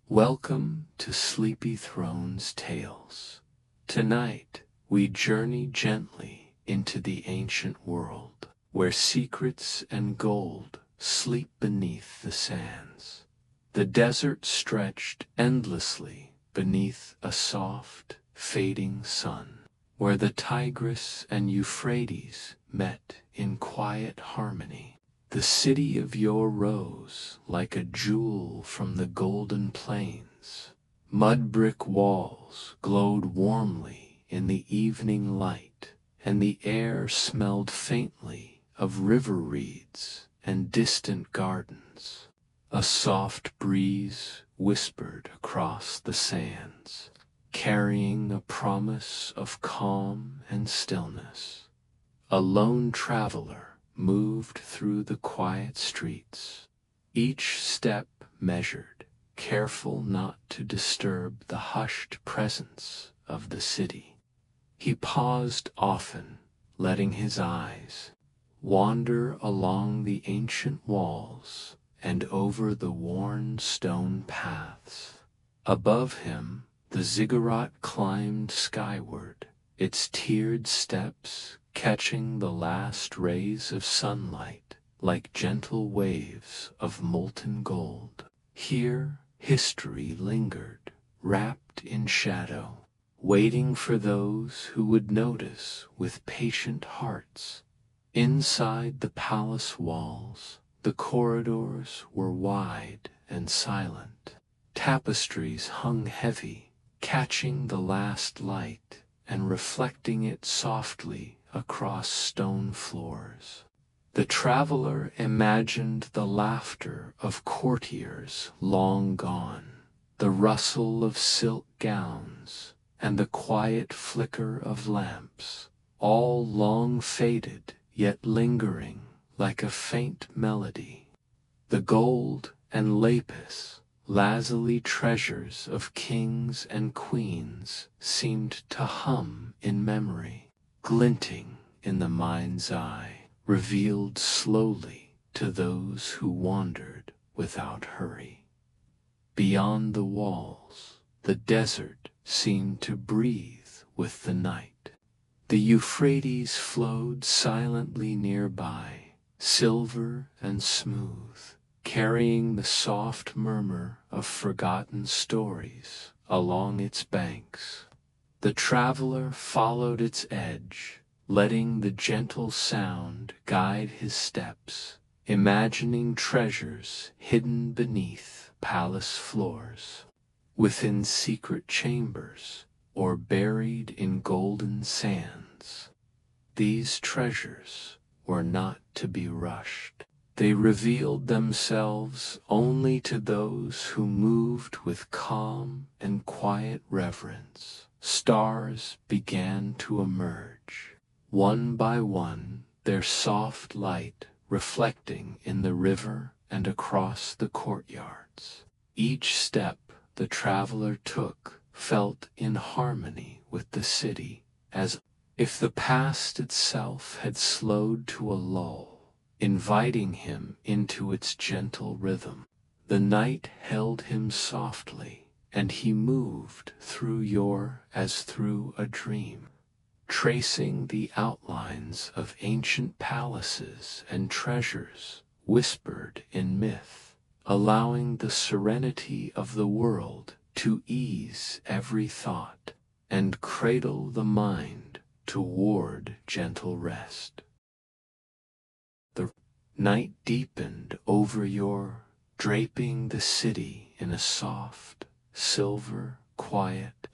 Welcome to Sleepy Throne's Tales. Tonight, we journey gently into the ancient world, where secrets and gold sleep beneath the sands. The desert stretched endlessly beneath a soft, fading sun, where the Tigris and Euphrates met in quiet harmony. The city of yore rose like a jewel from the golden plains. Mud brick walls glowed warmly in the evening light, and the air smelled faintly of river reeds and distant gardens. A soft breeze whispered across the sands, carrying a promise of calm and stillness. A lone traveler moved through the quiet streets, each step measured, careful not to disturb the hushed presence of the city. He paused often, letting his eyes wander along the ancient walls and over the worn stone paths. Above him, the ziggurat climbed skyward, its tiered steps catching the last rays of sunlight like gentle waves of molten gold. Here, history lingered, wrapped in shadow, waiting for those who would notice with patient hearts. Inside the palace walls, the corridors were wide and silent. Tapestries hung heavy, catching the last light and reflecting it softly across stone floors. The traveler imagined the laughter of courtiers long gone, the rustle of silk gowns, and the quiet flicker of lamps, all long faded yet lingering like a faint melody. The gold and lapis, lazuli treasures of kings and queens, seemed to hum in memory, glinting in the mind's eye, revealed slowly to those who wandered without hurry. Beyond the walls, the desert seemed to breathe with the night. The Euphrates flowed silently nearby, silver and smooth, carrying the soft murmur of forgotten stories along its banks. The traveler followed its edge, letting the gentle sound guide his steps, imagining treasures hidden beneath palace floors, within secret chambers, or buried in golden sands. These treasures were not to be rushed. They revealed themselves only to those who moved with calm and quiet reverence. Stars began to emerge, one by one, their soft light reflecting in the river and across the courtyards. Each step the traveler took felt in harmony with the city, as if the past itself had slowed to a lull, inviting him into its gentle rhythm. The night held him softly, and he moved through yore as through a dream, tracing the outlines of ancient palaces and treasures whispered in myth, allowing the serenity of the world to ease every thought and cradle the mind toward gentle rest. The night deepened over yore, draping the city in a soft, silver quiet.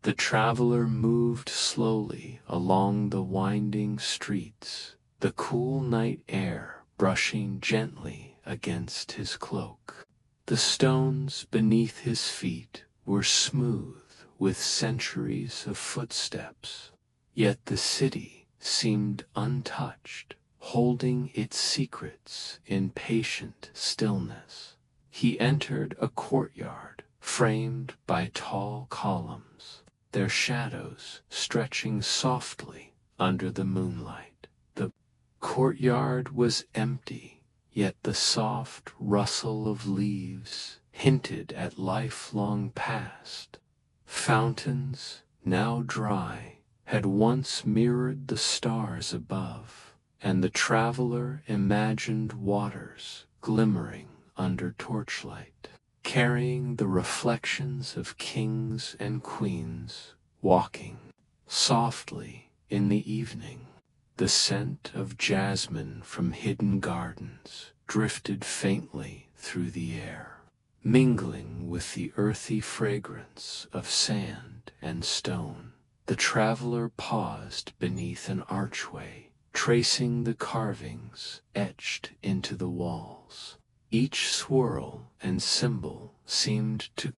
The traveler moved slowly along the winding streets, the cool night air brushing gently against his cloak. The stones beneath his feet were smooth with centuries of footsteps, yet the city seemed untouched, holding its secrets in patient stillness. He entered a courtyard framed by tall columns, their shadows stretching softly under the moonlight. The courtyard was empty, yet the soft rustle of leaves hinted at lifelong past. Fountains, now dry, had once mirrored the stars above, and the traveler imagined waters glimmering under torchlight, carrying the reflections of kings and queens walking softly in the evening. The scent of jasmine from hidden gardens drifted faintly through the air, mingling with the earthy fragrance of sand and stone. The traveler paused beneath an archway, tracing the carvings etched into the walls. Each swirl and symbol seemed to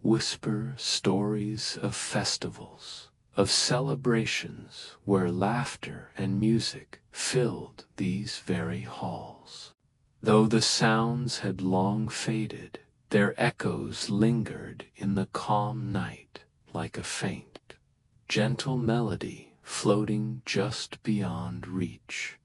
whisper stories of festivals, of celebrations where laughter and music filled these very halls. Though the sounds had long faded, their echoes lingered in the calm night like a faint, gentle melody floating just beyond reach.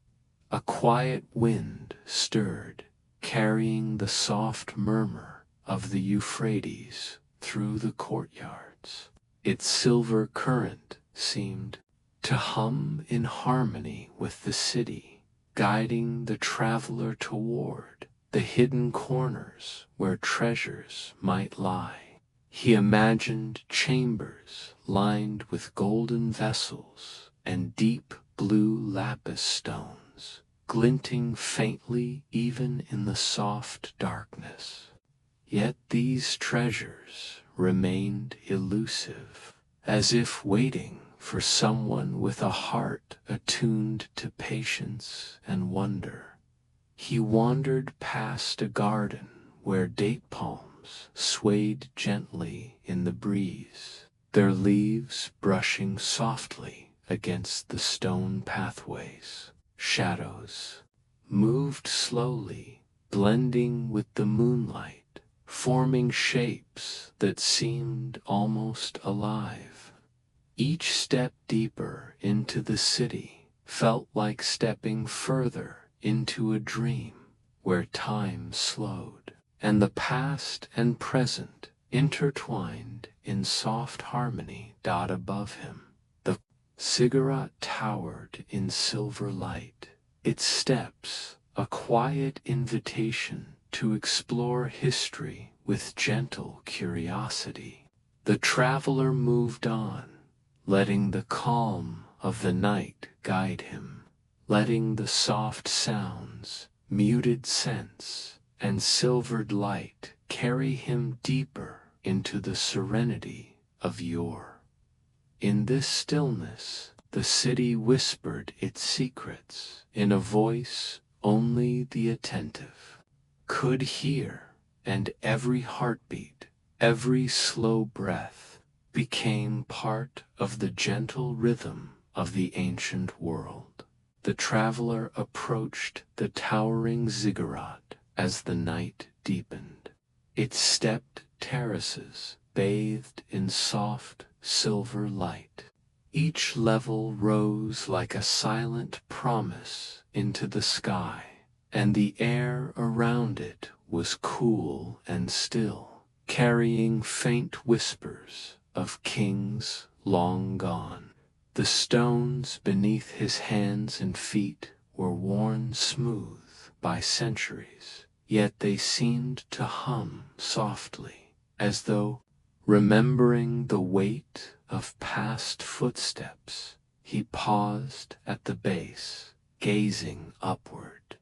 A quiet wind stirred, carrying the soft murmur of the Euphrates through the courtyards. Its silver current seemed to hum in harmony with the city, guiding the traveler toward the hidden corners where treasures might lie. He imagined chambers lined with golden vessels and deep blue lapis stones, glinting faintly even in the soft darkness. Yet these treasures remained elusive, as if waiting for someone with a heart attuned to patience and wonder. He wandered past a garden where date palms swayed gently in the breeze, their leaves brushing softly against the stone pathways. Shadows moved slowly, blending with the moonlight, forming shapes that seemed almost alive. Each step deeper into the city felt like stepping further into a dream where time slowed, and the past and present intertwined in soft harmony. Above him, the ziggurat towered in silver light, its steps a quiet invitation to explore history with gentle curiosity. The traveler moved on, letting the calm of the night guide him, letting the soft sounds, muted scents, and silvered light carry him deeper into the serenity of yore. In this stillness, the city whispered its secrets in a voice only the attentive could hear, and every heartbeat, every slow breath became part of the gentle rhythm of the ancient world. The traveler approached the towering ziggurat as the night deepened. Its stepped terraces bathed in soft silver light. Each level rose like a silent promise into the sky, and the air around it was cool and still, carrying faint whispers of kings long gone. The stones beneath his hands and feet were worn smooth by centuries, yet they seemed to hum softly, as though remembering the weight of past footsteps. He paused at the base, gazing upward.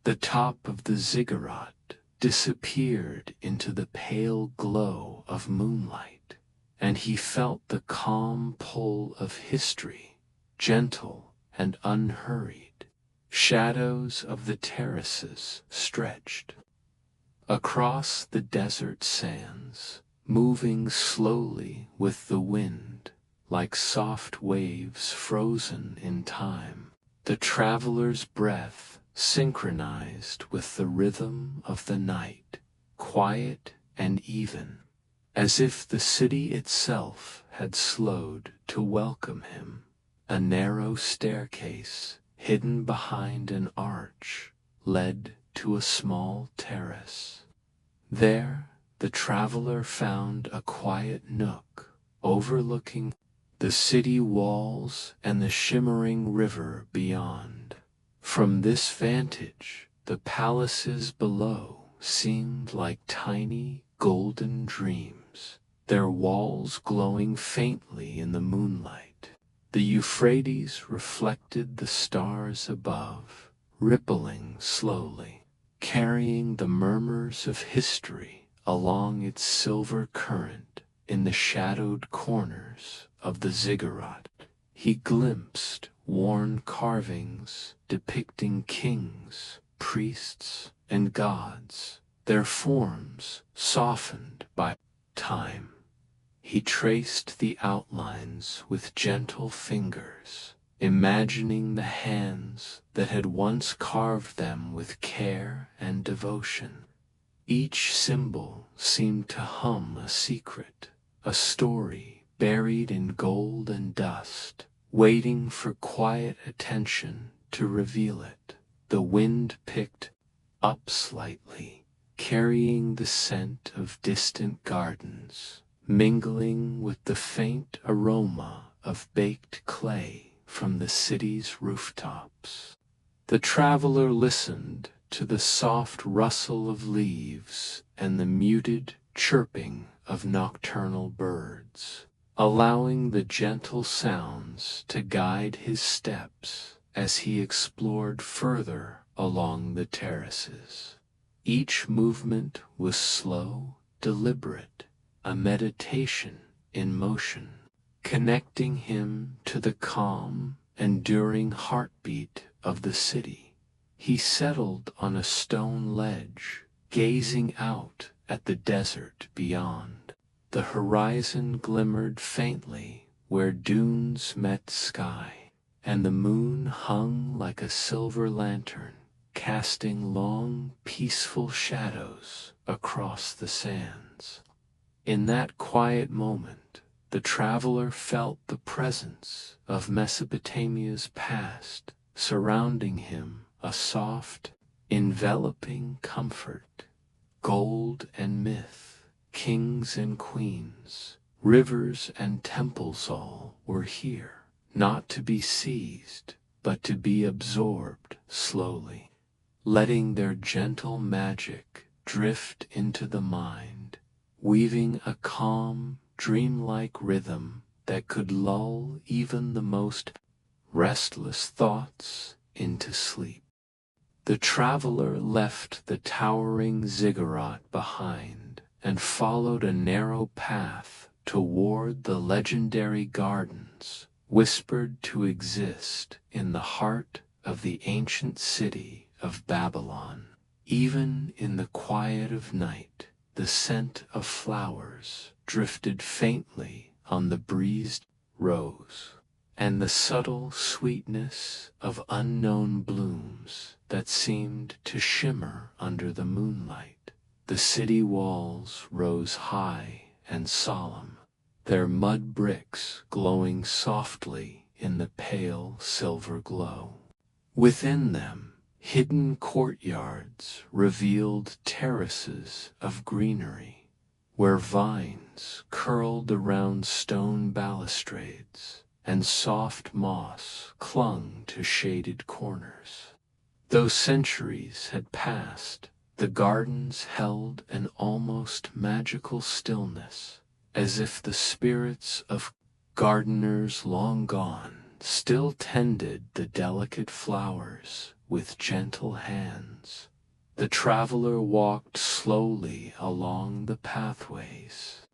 The top of the ziggurat disappeared into the pale glow of moonlight, and he felt the calm pull of history, gentle and unhurried. Shadows of the terraces stretched across the desert sands, moving slowly with the wind, like soft waves frozen in time. The traveler's breath synchronized with the rhythm of the night, quiet and even, as if the city itself had slowed to welcome him. A narrow staircase, hidden behind an arch, led to a small terrace. There, the traveler found a quiet nook overlooking the city walls and the shimmering river beyond. From this vantage, the palaces below seemed like tiny golden dreams, their walls glowing faintly in the moonlight. The Euphrates reflected the stars above, rippling slowly, carrying the murmurs of history along its silver current. In the shadowed corners of the ziggurat, he glimpsed worn carvings depicting kings, priests, and gods, their forms softened by time. He traced the outlines with gentle fingers, imagining the hands that had once carved them with care and devotion. Each symbol seemed to hum a secret, a story buried in gold and dust, waiting for quiet attention to reveal it. The wind picked up slightly, carrying the scent of distant gardens, mingling with the faint aroma of baked clay from the city's rooftops. The traveler listened to the soft rustle of leaves and the muted chirping of nocturnal birds, allowing the gentle sounds to guide his steps as he explored further along the terraces. Each movement was slow, deliberate, a meditation in motion, connecting him to the calm, enduring heartbeat of the city. He settled on a stone ledge, gazing out at the desert beyond. The horizon glimmered faintly where dunes met sky, and the moon hung like a silver lantern, casting long, peaceful shadows across the sands. In that quiet moment, the traveler felt the presence of Mesopotamia's past surrounding him, a soft, enveloping comfort. Gold and myth, kings and queens, rivers and temples all were here, not to be seized, but to be absorbed slowly, letting their gentle magic drift into the mind, weaving a calm, dreamlike rhythm that could lull even the most restless thoughts into sleep. The traveler left the towering ziggurat behind and followed a narrow path toward the legendary gardens whispered to exist in the heart of the ancient city of Babylon. Even in the quiet of night, the scent of flowers drifted faintly on the breezed rose, and the subtle sweetness of unknown blooms that seemed to shimmer under the moonlight. The city walls rose high and solemn, their mud bricks glowing softly in the pale silver glow. Within them, hidden courtyards revealed terraces of greenery, where vines curled around stone balustrades and soft moss clung to shaded corners. Though centuries had passed, the gardens held an almost magical stillness, as if the spirits of gardeners long gone still tended the delicate flowers with gentle hands. The traveler walked slowly along the pathways,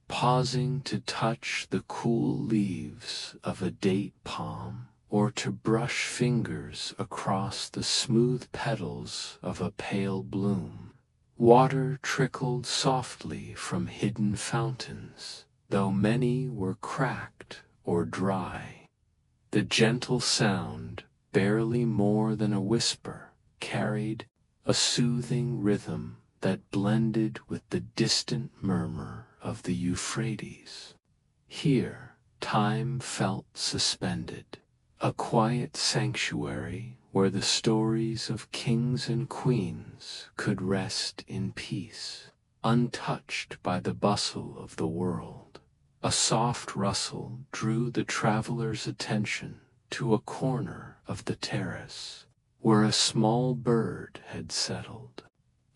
pausing to touch the cool leaves of a date palm or to brush fingers across the smooth petals of a pale bloom. Water trickled softly from hidden fountains, though many were cracked or dry. The gentle sound, barely more than a whisper, carried a soothing rhythm that blended with the distant murmur of the Euphrates. Here, time felt suspended, a quiet sanctuary where the stories of kings and queens could rest in peace. untouched by the bustle of the world. A soft rustle drew the traveler's attention to a corner of the terrace, where a small bird had settled.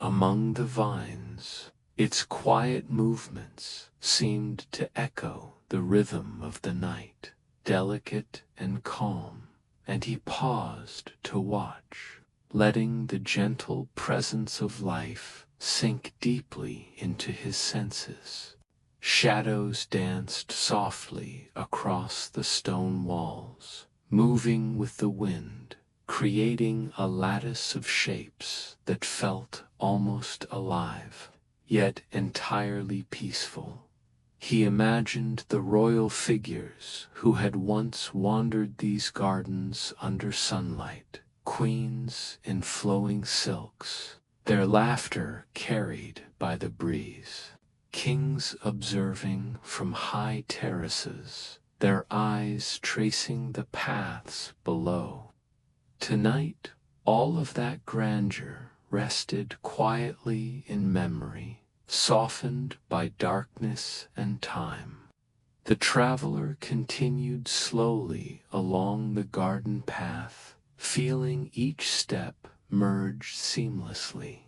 Among the vines, its quiet movements seemed to echo the rhythm of the night, delicate and calm, and he paused to watch, letting the gentle presence of life sink deeply into his senses. Shadows danced softly across the stone walls, moving with the wind, creating a lattice of shapes that felt almost alive, yet entirely peaceful. He imagined the royal figures who had once wandered these gardens under sunlight, queens in flowing silks, their laughter carried by the breeze, kings observing from high terraces, their eyes tracing the paths below. Tonight, all of that grandeur rested quietly in memory, softened by darkness and time. The traveler continued slowly along the garden path, feeling each step merge seamlessly.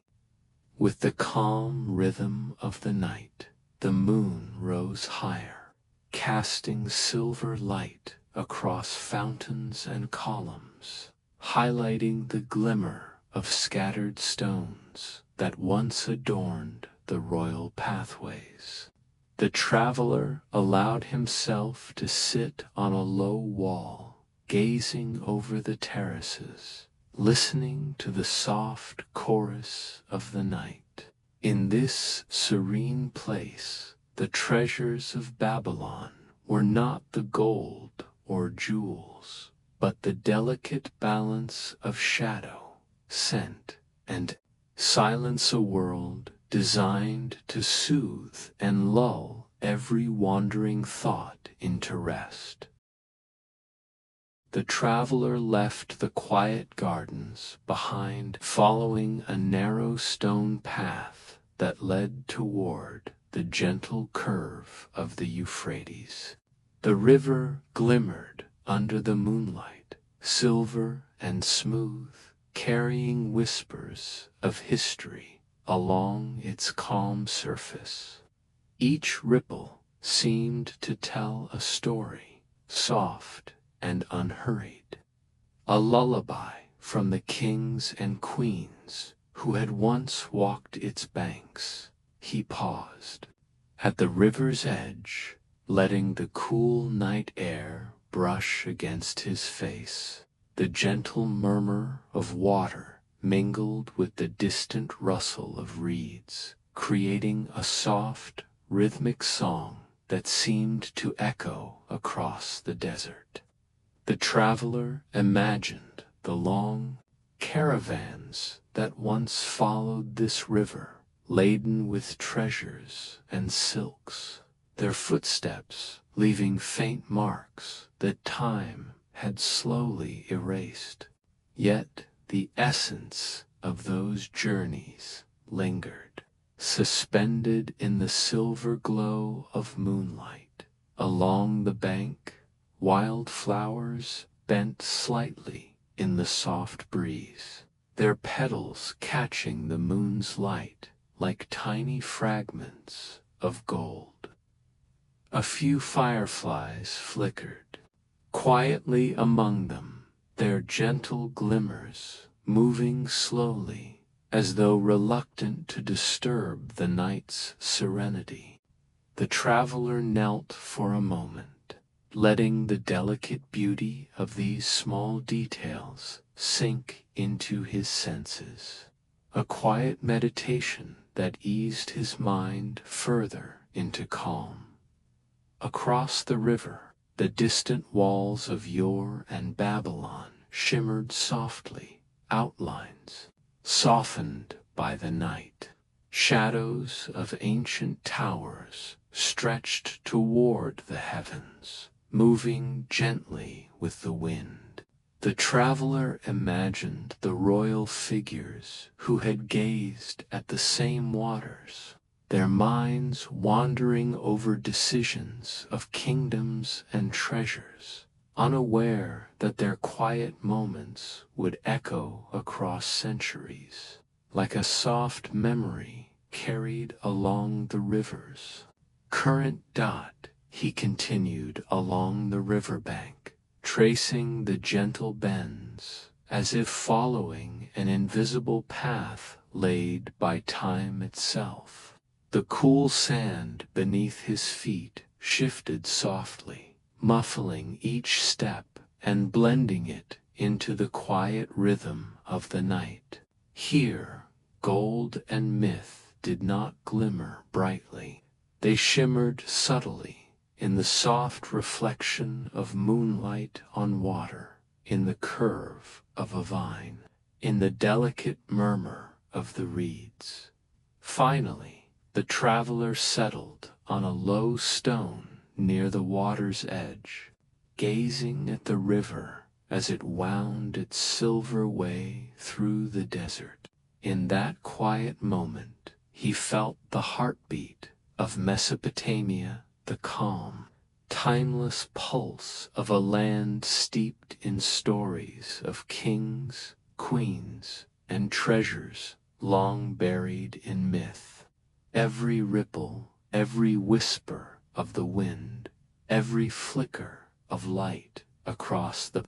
With the calm rhythm of the night, the moon rose higher, casting silver light across fountains and columns, highlighting the glimmer of scattered stones that once adorned the royal pathways. The traveler allowed himself to sit on a low wall, gazing over the terraces, listening to the soft chorus of the night. In this serene place, the treasures of Babylon were not the gold or jewels, but the delicate balance of shadow, scent, and silence, a world designed to soothe and lull every wandering thought into rest. The traveler left the quiet gardens behind, following a narrow stone path that led toward the gentle curve of the Euphrates. The river glimmered under the moonlight, silver and smooth, carrying whispers of history along its calm surface. Each ripple seemed to tell a story, soft and unhurried, a lullaby from the kings and queens who had once walked its banks. He paused at the river's edge, letting the cool night air brush against his face. The gentle murmur of water mingled with the distant rustle of reeds, creating a soft, rhythmic song that seemed to echo across the desert. The traveler imagined the long caravans that once followed this river, laden with treasures and silks, their footsteps leaving faint marks that time had slowly erased. Yet the essence of those journeys lingered, suspended in the silver glow of moonlight. Along the bank, wild flowers bent slightly in the soft breeze, their petals catching the moon's light like tiny fragments of gold. A few fireflies flickered quietly among them, their gentle glimmers moving slowly as though reluctant to disturb the night's serenity. The traveler knelt for a moment, letting the delicate beauty of these small details sink into his senses, a quiet meditation that eased his mind further into calm. Across the river, the distant walls of Ur and Babylon shimmered softly, outlines softened by the night. Shadows of ancient towers stretched toward the heavens, moving gently with the wind. The traveler imagined the royal figures who had gazed at the same waters, their minds wandering over decisions of kingdoms and treasures, unaware that their quiet moments would echo across centuries, like a soft memory carried along the rivers. Current. He continued along the riverbank, tracing the gentle bends, as if following an invisible path laid by time itself. The cool sand beneath his feet shifted softly, muffling each step and blending it into the quiet rhythm of the night. Here, gold and myth did not glimmer brightly. They shimmered subtly in the soft reflection of moonlight on water, in the curve of a vine, in the delicate murmur of the reeds. Finally, the traveler settled on a low stone near the water's edge, gazing at the river as it wound its silver way through the desert. In that quiet moment, he felt the heartbeat of Mesopotamia, the calm, timeless pulse of a land steeped in stories of kings, queens, and treasures long buried in myth. Every ripple, every whisper of the wind, every flicker of light across the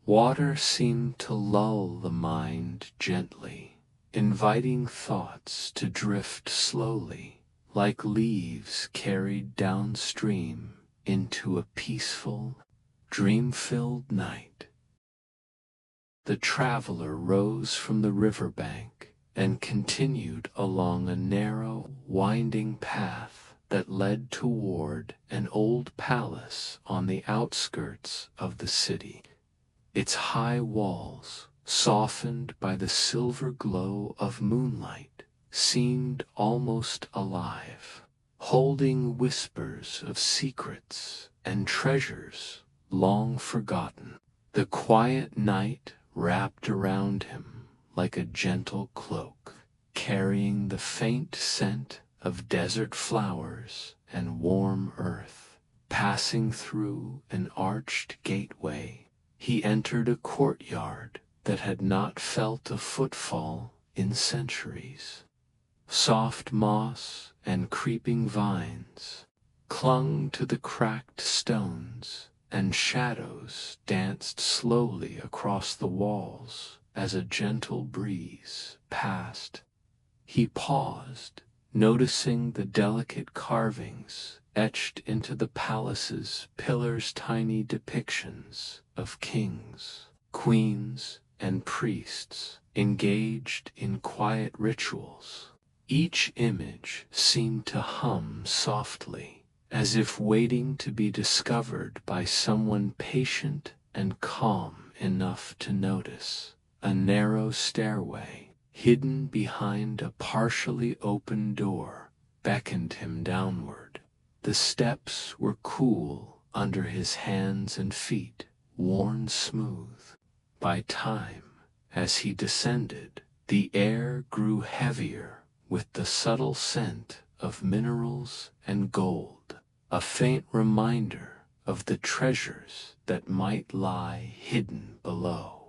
water seemed to lull the mind gently, inviting thoughts to drift slowly, like leaves carried downstream into a peaceful, dream-filled night. The traveler rose from the riverbank and continued along a narrow, winding path that led toward an old palace on the outskirts of the city. Its high walls, softened by the silver glow of moonlight, seemed almost alive, holding whispers of secrets and treasures long forgotten. The quiet night wrapped around him like a gentle cloak, carrying the faint scent of desert flowers and warm earth. Passing through an arched gateway, he entered a courtyard that had not felt a footfall in centuries. Soft moss and creeping vines clung to the cracked stones, and shadows danced slowly across the walls as a gentle breeze passed. He paused, noticing the delicate carvings etched into the palace's pillars, tiny depictions of kings, queens, and priests engaged in quiet rituals. Each image seemed to hum softly, as if waiting to be discovered by someone patient and calm enough to notice. A narrow stairway, hidden behind a partially open door, beckoned him downward. The steps were cool under his hands and feet, worn smooth by time. As he descended, the air grew heavier with the subtle scent of minerals and gold, a faint reminder of the treasures that might lie hidden below.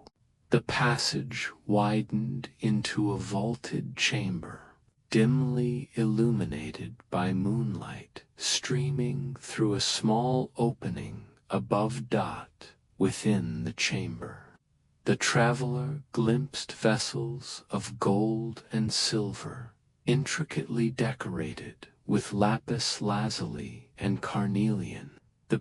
The passage widened into a vaulted chamber, dimly illuminated by moonlight streaming through a small opening above. Within the chamber, the traveler glimpsed vessels of gold and silver, intricately decorated with lapis lazuli and carnelian. The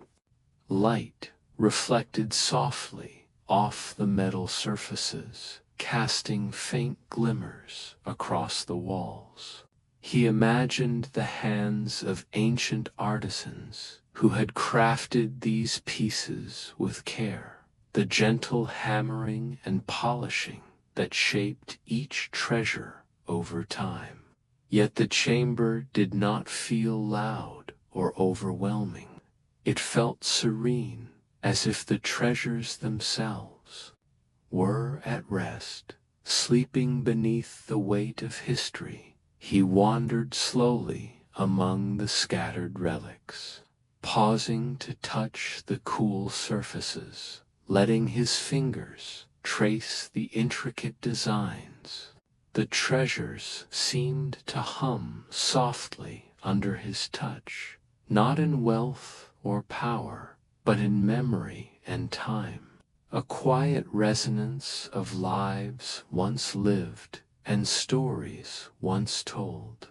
light reflected softly off the metal surfaces, casting faint glimmers across the walls. He imagined the hands of ancient artisans who had crafted these pieces with care, the gentle hammering and polishing that shaped each treasure over time. Yet the chamber did not feel loud or overwhelming. It felt serene, as if the treasures themselves were at rest, sleeping beneath the weight of history. He wandered slowly among the scattered relics, pausing to touch the cool surfaces, letting his fingers trace the intricate designs. The treasures seemed to hum softly under his touch, not in wealth or power, but in memory and time, a quiet resonance of lives once lived and stories once told.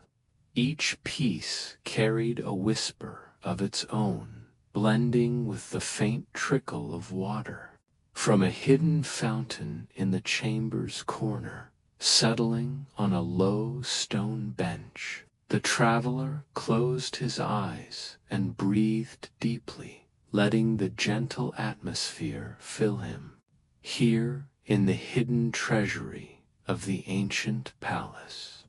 Each piece carried a whisper of its own, blending with the faint trickle of water from a hidden fountain in the chamber's corner, settling on a low stone bench. The traveler closed his eyes and breathed deeply, letting the gentle atmosphere fill him. Here, in the hidden treasury of the ancient palace,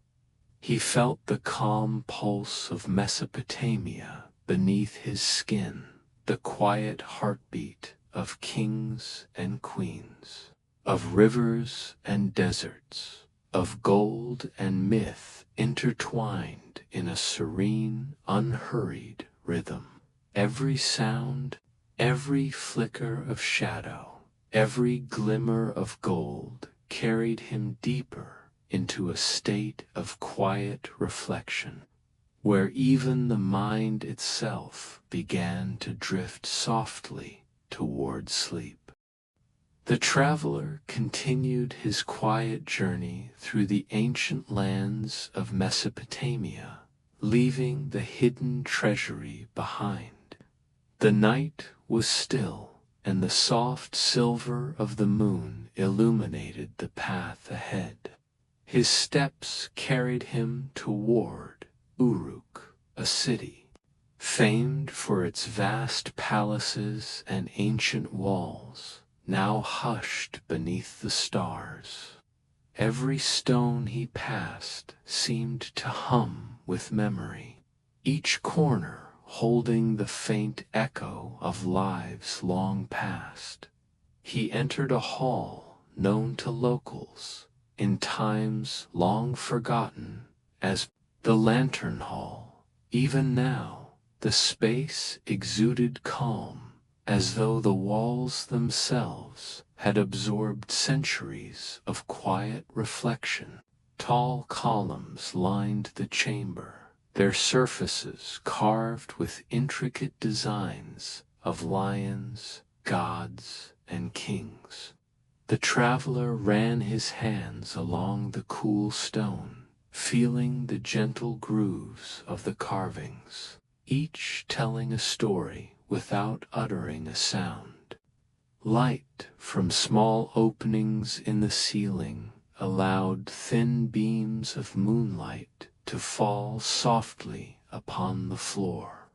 he felt the calm pulse of Mesopotamia beneath his skin, the quiet heartbeat of kings and queens, of rivers and deserts, of gold and myth intertwined in a serene, unhurried rhythm. Every sound, every flicker of shadow, every glimmer of gold carried him deeper into a state of quiet reflection, where even the mind itself began to drift softly toward sleep. The traveler continued his quiet journey through the ancient lands of Mesopotamia, leaving the hidden treasury behind. The night was still, and the soft silver of the moon illuminated the path ahead. His steps carried him toward Uruk, a city famed for its vast palaces and ancient walls, now hushed beneath the stars. Every stone he passed seemed to hum with memory, each corner holding the faint echo of lives long past. He entered a hall known to locals in times long forgotten as the Lantern Hall. Even now, the space exuded calm, as though the walls themselves had absorbed centuries of quiet reflection. Tall columns lined the chamber, their surfaces carved with intricate designs of lions, gods, and kings. The traveler ran his hands along the cool stone, feeling the gentle grooves of the carvings, each telling a story without uttering a sound. Light from small openings in the ceiling allowed thin beams of moonlight to fall softly upon the floor,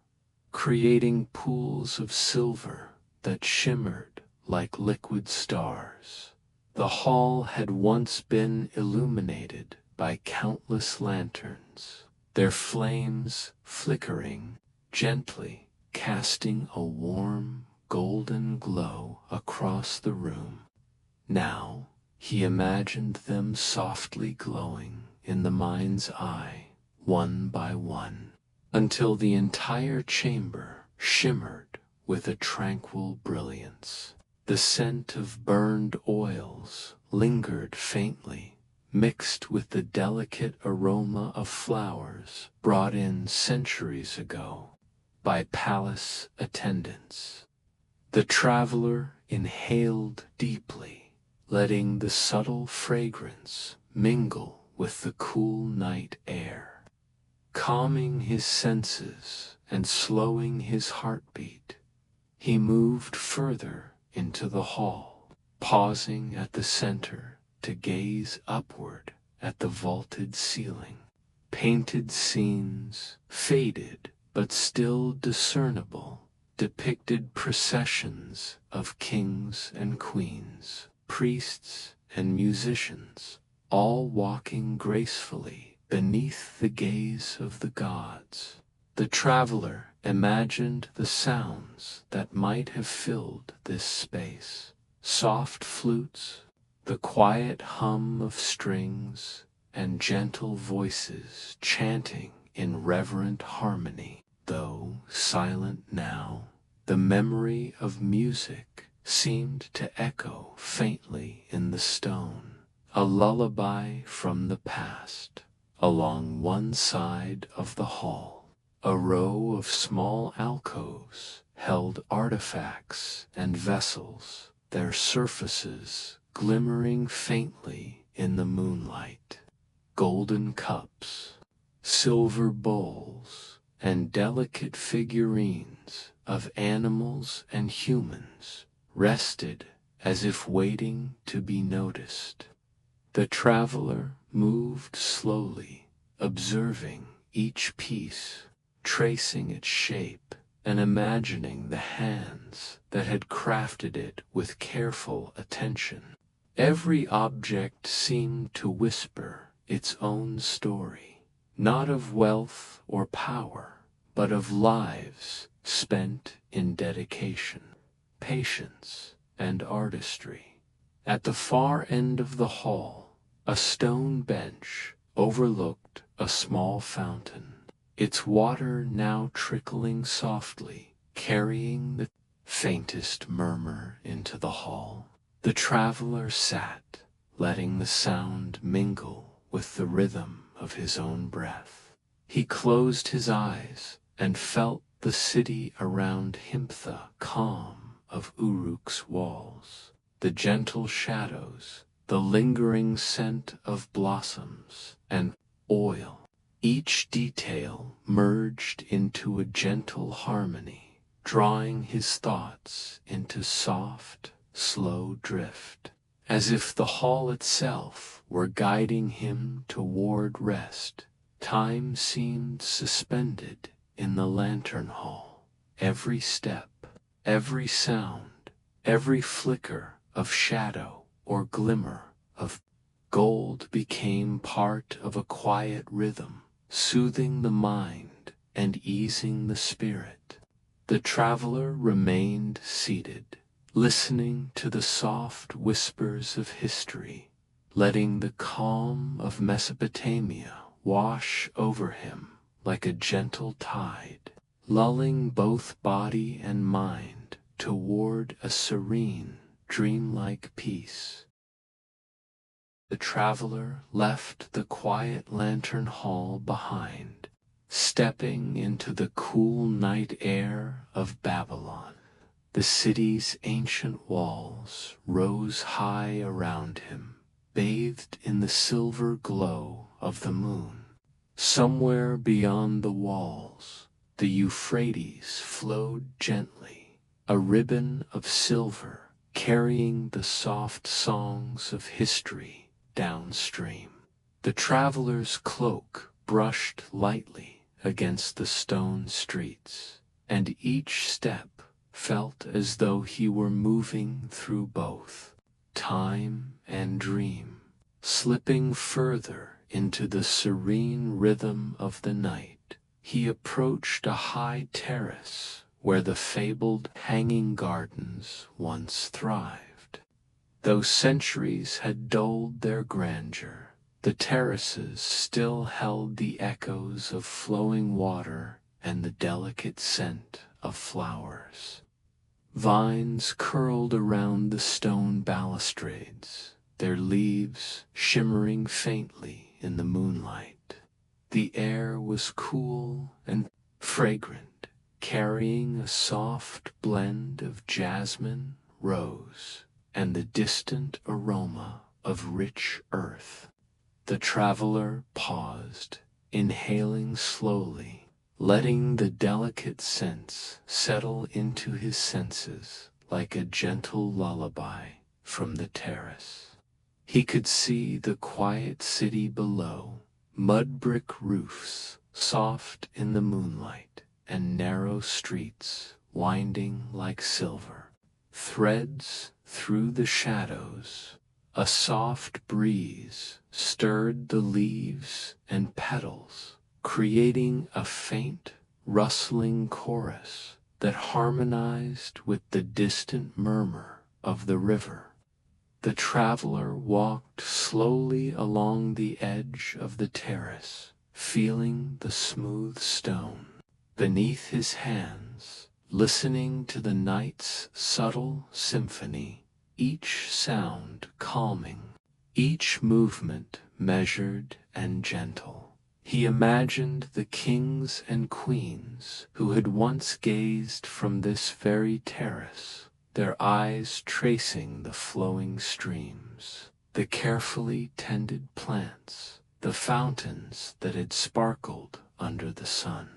creating pools of silver that shimmered like liquid stars. The hall had once been illuminated by countless lanterns, their flames flickering gently, casting a warm, golden glow across the room. Now he imagined them softly glowing in the mind's eye, one by one, until the entire chamber shimmered with a tranquil brilliance. The scent of burned oils lingered faintly, mixed with the delicate aroma of flowers brought in centuries ago by palace attendants. The traveler inhaled deeply, letting the subtle fragrance mingle with the cool night air, calming his senses and slowing his heartbeat. He moved further into the hall, pausing at the center to gaze upward at the vaulted ceiling. Painted scenes, faded but still discernible, depicted processions of kings and queens, priests and musicians, all walking gracefully beneath the gaze of the gods. The traveler imagined the sounds that might have filled this space: soft flutes, the quiet hum of strings, and gentle voices chanting in reverent harmony. Though silent now, the memory of music seemed to echo faintly in the stone, a lullaby from the past. Along one side of the hall, a row of small alcoves held artifacts and vessels, their surfaces glimmering faintly in the moonlight. Golden cups, silver bowls, and delicate figurines of animals and humans rested as if waiting to be noticed. The traveler moved slowly, observing each piece, tracing its shape, and imagining the hands that had crafted it with careful attention. Every object seemed to whisper its own story, not of wealth or power, but of lives spent in dedication, patience, and artistry. At the far end of the hall, a stone bench overlooked a small fountain, its water now trickling softly, carrying the faintest murmur into the hall. The traveler sat, letting the sound mingle with the rhythm of his own breath. He closed his eyes and felt the city around him, the calm of Uruk's walls, the gentle shadows, the lingering scent of blossoms and oil. Each detail merged into a gentle harmony, drawing his thoughts into soft, slow drift, as if the hall itself were guiding him toward rest. Time seemed suspended in the lantern hall. Every step, every sound, every flicker of shadow or glimmer of gold became part of a quiet rhythm, soothing the mind and easing the spirit. The traveler remained seated, listening to the soft whispers of history, letting the calm of Mesopotamia wash over him like a gentle tide, lulling both body and mind toward a serene, dreamlike peace. The traveler left the quiet lantern hall behind, stepping into the cool night air of Babylon. The city's ancient walls rose high around him, bathed in the silver glow of the moon. Somewhere beyond the walls, the Euphrates flowed gently, a ribbon of silver carrying the soft songs of history downstream. The traveler's cloak brushed lightly against the stone streets, and each step felt as though he were moving through both time and dream, slipping further into the serene rhythm of the night. He approached a high terrace where the fabled hanging gardens once thrived. Though centuries had dulled their grandeur, the terraces still held the echoes of flowing water and the delicate scent of flowers. Vines curled around the stone balustrades, their leaves shimmering faintly in the moonlight. The air was cool and fragrant, carrying a soft blend of jasmine, rose, and the distant aroma of rich earth. The traveler paused, inhaling slowly, letting the delicate scents settle into his senses like a gentle lullaby from the terrace. He could see the quiet city below, mud brick roofs soft in the moonlight, and narrow streets winding like silver threads through the shadows. A soft breeze stirred the leaves and petals, creating a faint, rustling chorus that harmonized with the distant murmur of the river. The traveler walked slowly along the edge of the terrace, feeling the smooth stone beneath his hands, listening to the night's subtle symphony, each sound calming, each movement measured and gentle. He imagined the kings and queens who had once gazed from this very terrace, their eyes tracing the flowing streams, the carefully tended plants, the fountains that had sparkled under the sun.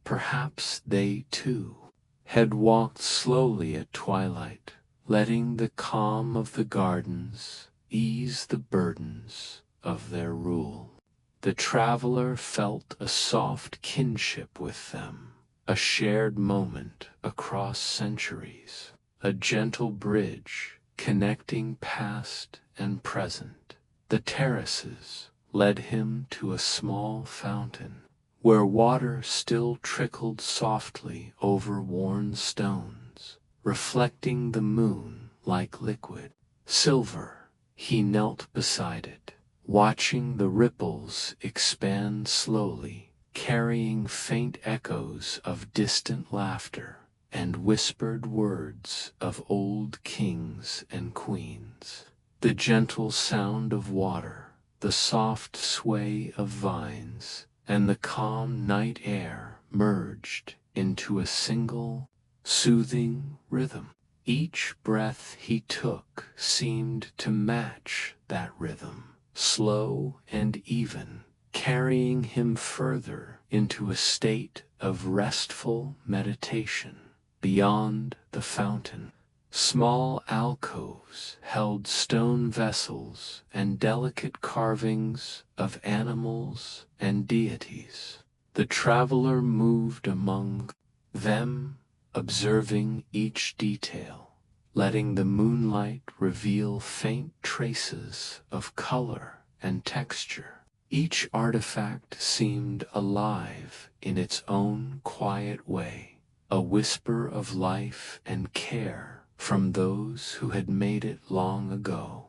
Perhaps they, too, had walked slowly at twilight, letting the calm of the gardens ease the burdens of their rule. The traveler felt a soft kinship with them, a shared moment across centuries, a gentle bridge connecting past and present. The terraces led him to a small fountain, where water still trickled softly over worn stones, reflecting the moon like liquid silver. He knelt beside it, watching the ripples expand slowly, carrying faint echoes of distant laughter and whispered words of old kings and queens. The gentle sound of water, the soft sway of vines, and the calm night air merged into a single, soothing rhythm. Each breath he took seemed to match that rhythm, slow and even, carrying him further into a state of restful meditation. Beyond the fountain, small alcoves held stone vessels and delicate carvings of animals and deities. The traveler moved among them, observing each detail, letting the moonlight reveal faint traces of color and texture. Each artifact seemed alive in its own quiet way, a whisper of life and care from those who had made it long ago.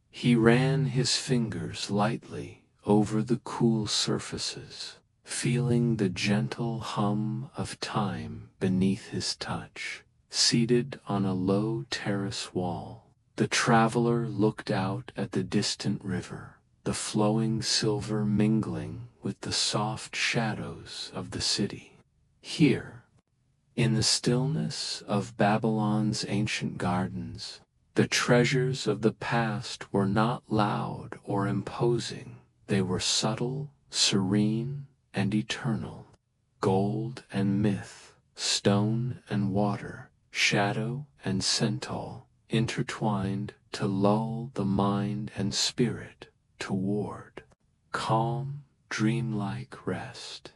He ran his fingers lightly over the cool surfaces, feeling the gentle hum of time beneath his touch. Seated on a low terrace wall, the traveler looked out at the distant river, the flowing silver mingling with the soft shadows of the city. Here, in the stillness of Babylon's ancient gardens, the treasures of the past were not loud or imposing. They were subtle, serene, and eternal. Gold and myth, stone and water, shadow and centaur, intertwined to lull the mind and spirit toward calm, dreamlike rest.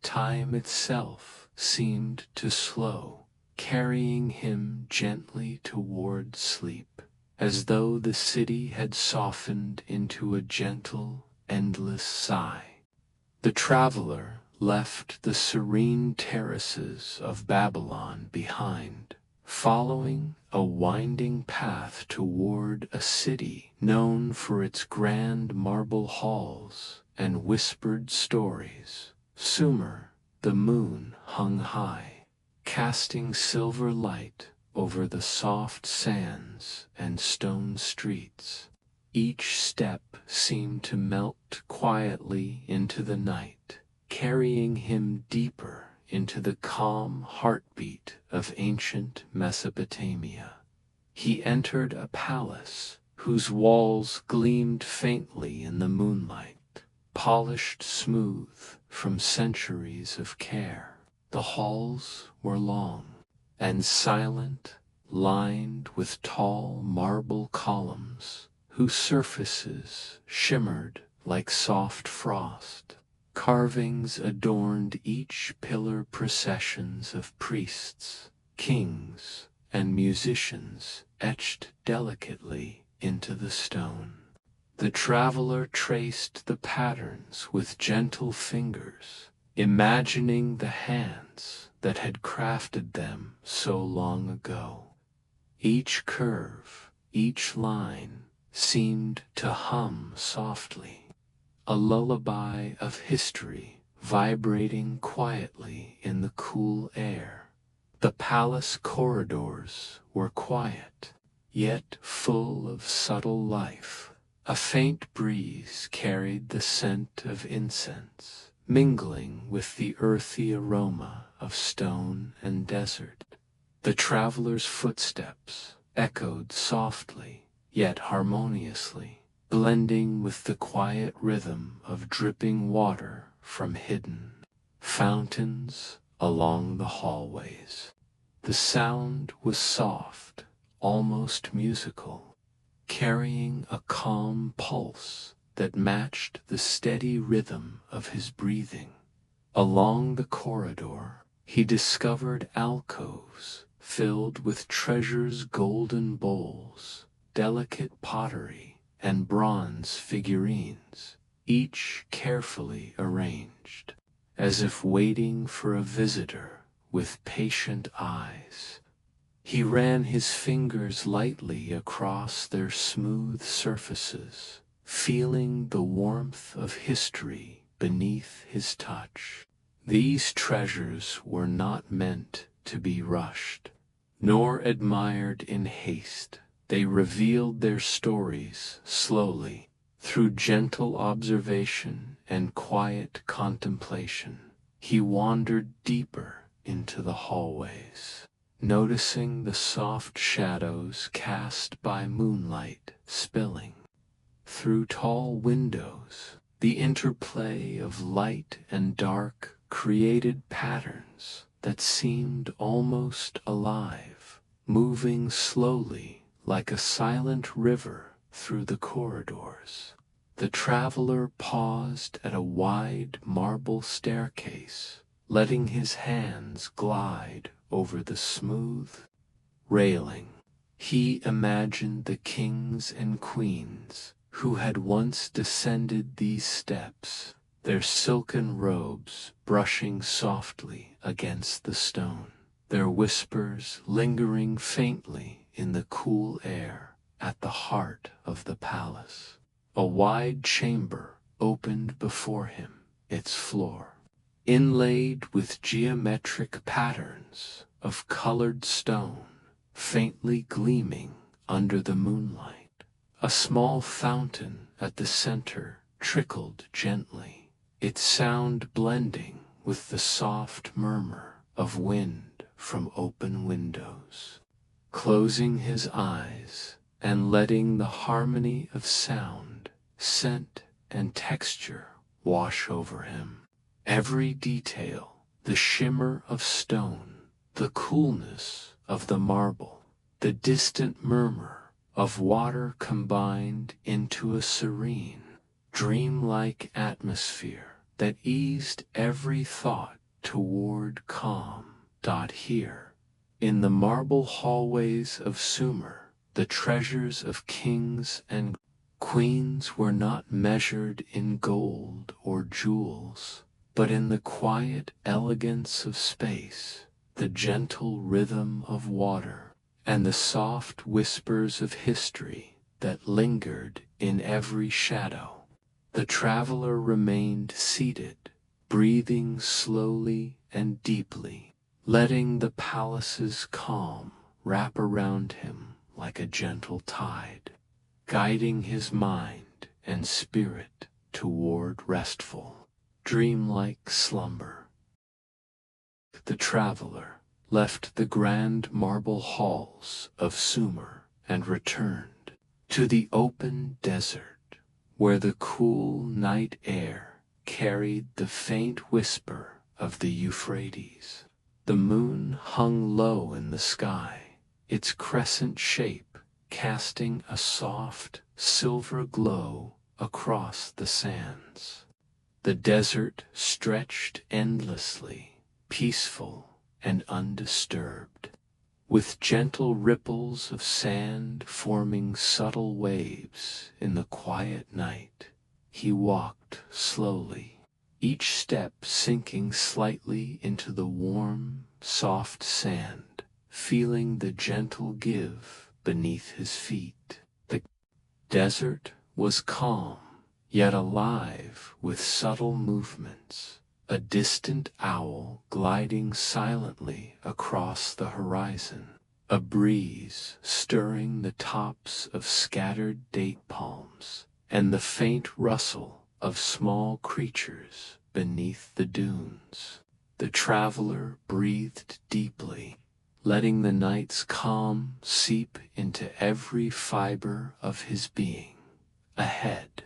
Time itself seemed to slow, carrying him gently toward sleep, as though the city had softened into a gentle, endless sigh. The traveler left the serene terraces of Babylon behind, following a winding path toward a city known for its grand marble halls and whispered stories. Sumer, the moon hung high, casting silver light over the soft sands and stone streets. Each step seemed to melt quietly into the night, carrying him deeper into the calm heartbeat of ancient Mesopotamia. He entered a palace whose walls gleamed faintly in the moonlight, polished smooth from centuries of care. The halls were long and silent, lined with tall marble columns whose surfaces shimmered like soft frost. Carvings adorned each pillar, processions of priests, kings, and musicians etched delicately into the stone. The traveler traced the patterns with gentle fingers, imagining the hands that had crafted them so long ago. Each curve, each line, seemed to hum softly, a lullaby of history vibrating quietly in the cool air. The palace corridors were quiet, yet full of subtle life. A faint breeze carried the scent of incense, mingling with the earthy aroma of stone and desert. The traveler's footsteps echoed softly, yet harmoniously, blending with the quiet rhythm of dripping water from hidden fountains along the hallways. The sound was soft, almost musical, carrying a calm pulse that matched the steady rhythm of his breathing. Along the corridor, he discovered alcoves filled with treasures, golden bowls, delicate pottery, and bronze figurines, each carefully arranged, as if waiting for a visitor with patient eyes. He ran his fingers lightly across their smooth surfaces, feeling the warmth of history beneath his touch. These treasures were not meant to be rushed, nor admired in haste. They revealed their stories slowly, through gentle observation and quiet contemplation. He wandered deeper into the hallways, noticing the soft shadows cast by moonlight spilling through tall windows. The interplay of light and dark created patterns that seemed almost alive, moving slowly like a silent river through the corridors. The traveler paused at a wide marble staircase, letting his hands glide over the smooth railing. He imagined the kings and queens who had once descended these steps, their silken robes brushing softly against the stone, their whispers lingering faintly in the cool air. At the heart of the palace, a wide chamber opened before him, its floor inlaid with geometric patterns of colored stone, faintly gleaming under the moonlight. A small fountain at the center trickled gently, its sound blending with the soft murmur of wind from open windows. Closing his eyes and letting the harmony of sound, scent, and texture wash over him, every detail, the shimmer of stone, the coolness of the marble, the distant murmur of water combined into a serene, dreamlike atmosphere that eased every thought toward calm. Here, in the marble hallways of Sumer, the treasures of kings and queens were not measured in gold or jewels, but in the quiet elegance of space, the gentle rhythm of water, and the soft whispers of history that lingered in every shadow. The traveler remained seated, breathing slowly and deeply, letting the palace's calm wrap around him like a gentle tide, guiding his mind and spirit toward restful, dreamlike slumber. The traveler left the grand marble halls of Sumer and returned to the open desert, where the cool night air carried the faint whisper of the Euphrates. The moon hung low in the sky, its crescent shape casting a soft, silver glow across the sands. The desert stretched endlessly, peaceful and undisturbed, with gentle ripples of sand forming subtle waves in the quiet night. He walked slowly, each step sinking slightly into the warm, soft sand, feeling the gentle give beneath his feet. The desert was calm, yet alive with subtle movements, a distant owl gliding silently across the horizon, a breeze stirring the tops of scattered date palms, and the faint rustle of small creatures beneath the dunes. The traveler breathed deeply, letting the night's calm seep into every fiber of his being. Ahead,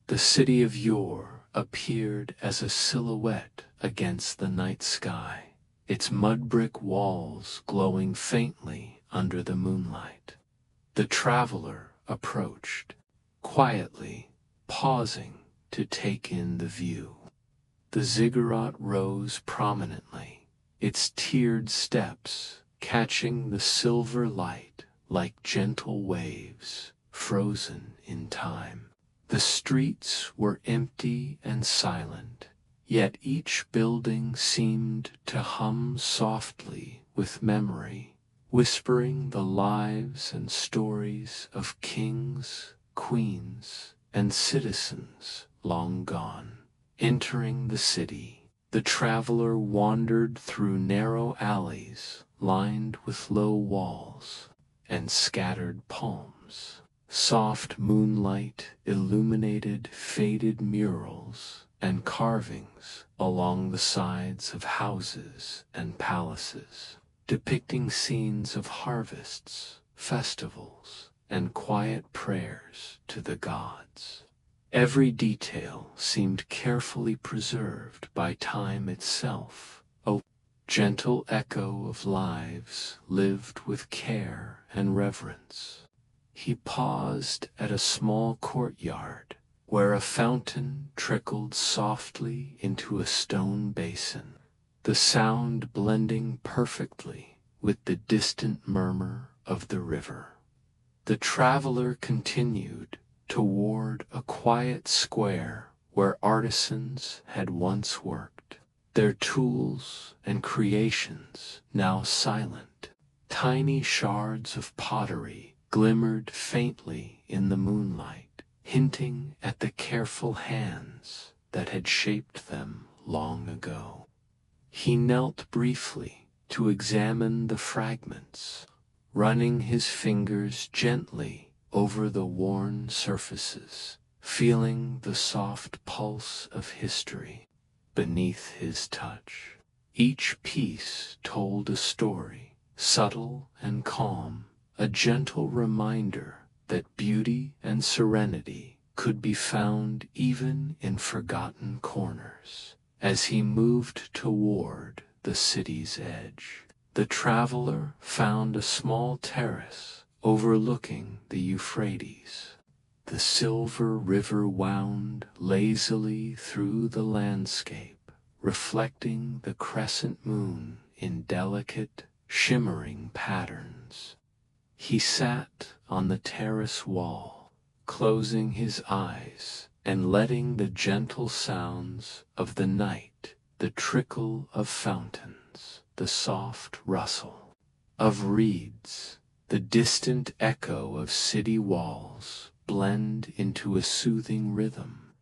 the city of yore appeared as a silhouette against the night sky, its mud-brick walls glowing faintly under the moonlight. The traveler approached, quietly pausing to take in the view. The ziggurat rose prominently, its tiered steps catching the silver light like gentle waves frozen in time. The streets were empty and silent, yet each building seemed to hum softly with memory, whispering the lives and stories of kings, queens, and citizens long gone. Entering the city, the traveler wandered through narrow alleys lined with low walls and scattered palms. Soft moonlight illuminated faded murals and carvings along the sides of houses and palaces, depicting scenes of harvests, festivals, and quiet prayers to the gods. Every detail seemed carefully preserved by time itself, a gentle echo of lives lived with care and reverence. He paused at a small courtyard where a fountain trickled softly into a stone basin, the sound blending perfectly with the distant murmur of the river. The traveler continued toward a quiet square where artisans had once worked, their tools and creations now silent. Tiny shards of pottery glimmered faintly in the moonlight, hinting at the careful hands that had shaped them long ago. He knelt briefly to examine the fragments, running his fingers gently over the worn surfaces, feeling the soft pulse of history beneath his touch. Each piece told a story, subtle and calm, a gentle reminder that beauty and serenity could be found even in forgotten corners. As he moved toward the city's edge, the traveler found a small terrace overlooking the Euphrates. The silver river wound lazily through the landscape, reflecting the crescent moon in delicate, shimmering patterns. He sat on the terrace wall, closing his eyes and letting the gentle sounds of the night, the trickle of fountains, the soft rustle of reeds, the distant echo of city walls blend into a soothing rhythm.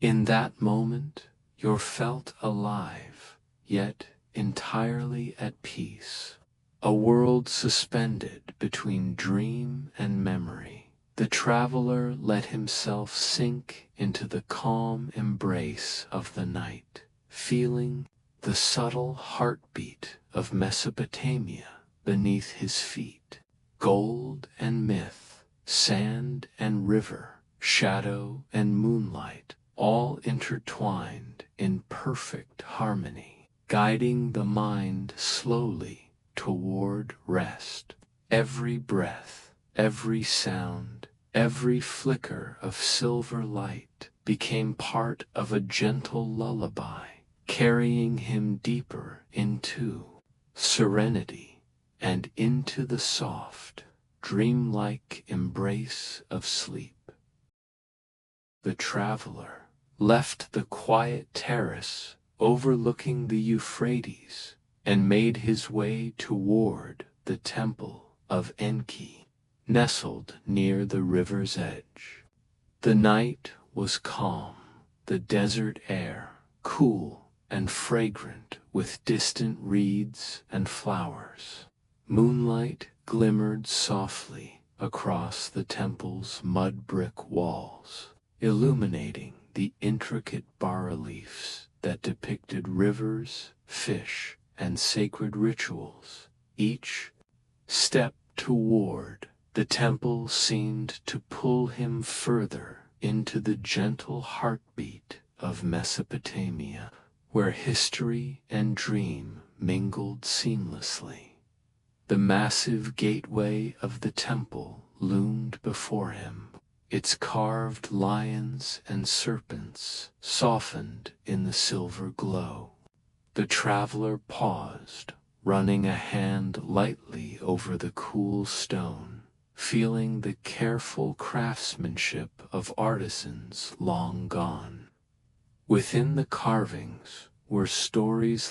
In that moment, you're felt alive, yet entirely at peace, a world suspended between dream and memory. The traveler let himself sink into the calm embrace of the night, feeling the subtle heartbeat of Mesopotamia beneath his feet. Gold and myth, sand and river, shadow and moonlight, all intertwined in perfect harmony, guiding the mind slowly toward rest. Every breath, every sound, every flicker of silver light became part of a gentle lullaby, carrying him deeper into serenity and into the soft, dreamlike embrace of sleep. The traveler left the quiet terrace overlooking the Euphrates and made his way toward the temple of Enki, nestled near the river's edge. The night was calm, the desert air cool and fragrant with distant reeds and flowers. Moonlight glimmered softly across the temple's mud-brick walls, illuminating the intricate bas-reliefs that depicted rivers, fish, and sacred rituals. Each step toward the temple seemed to pull him further into the gentle heartbeat of Mesopotamia, where history and dream mingled seamlessly. The massive gateway of the temple loomed before him, its carved lions and serpents softened in the silver glow. The traveler paused, running a hand lightly over the cool stone, feeling the careful craftsmanship of artisans long gone. Within the carvings were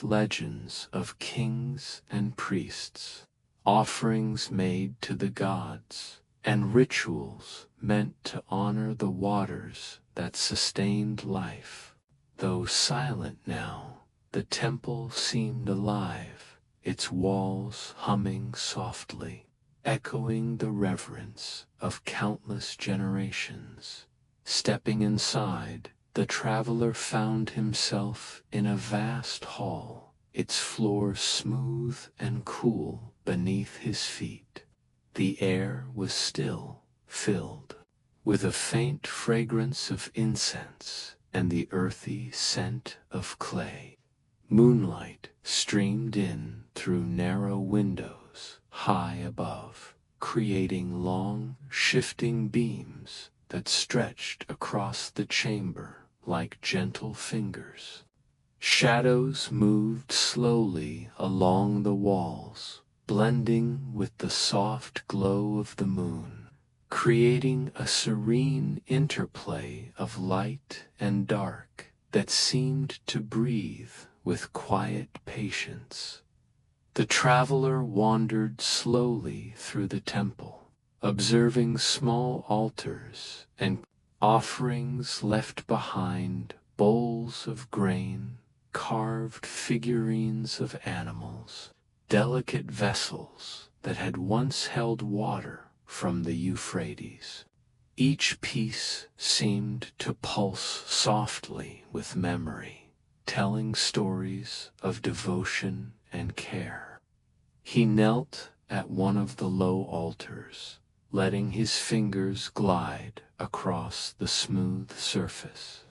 legends of kings and priests, offerings made to the gods, and rituals meant to honor the waters that sustained life. Though silent now, the temple seemed alive, its walls humming softly, echoing the reverence of countless generations. Stepping inside, the traveler found himself in a vast hall, its floor smooth and cool beneath his feet. The air was still, filled with a faint fragrance of incense and the earthy scent of clay. Moonlight streamed in through narrow windows high above, creating long, shifting beams that stretched across the chamber like gentle fingers. Shadows moved slowly along the walls, blending with the soft glow of the moon, creating a serene interplay of light and dark that seemed to breathe with quiet patience. The traveler wandered slowly through the temple, observing small altars and offerings left behind, bowls of grain, carved figurines of animals, delicate vessels that had once held water from the Euphrates. Each piece seemed to pulse softly with memory, telling stories of devotion and care. He knelt at one of the low altars, letting his fingers glide across the smooth surface,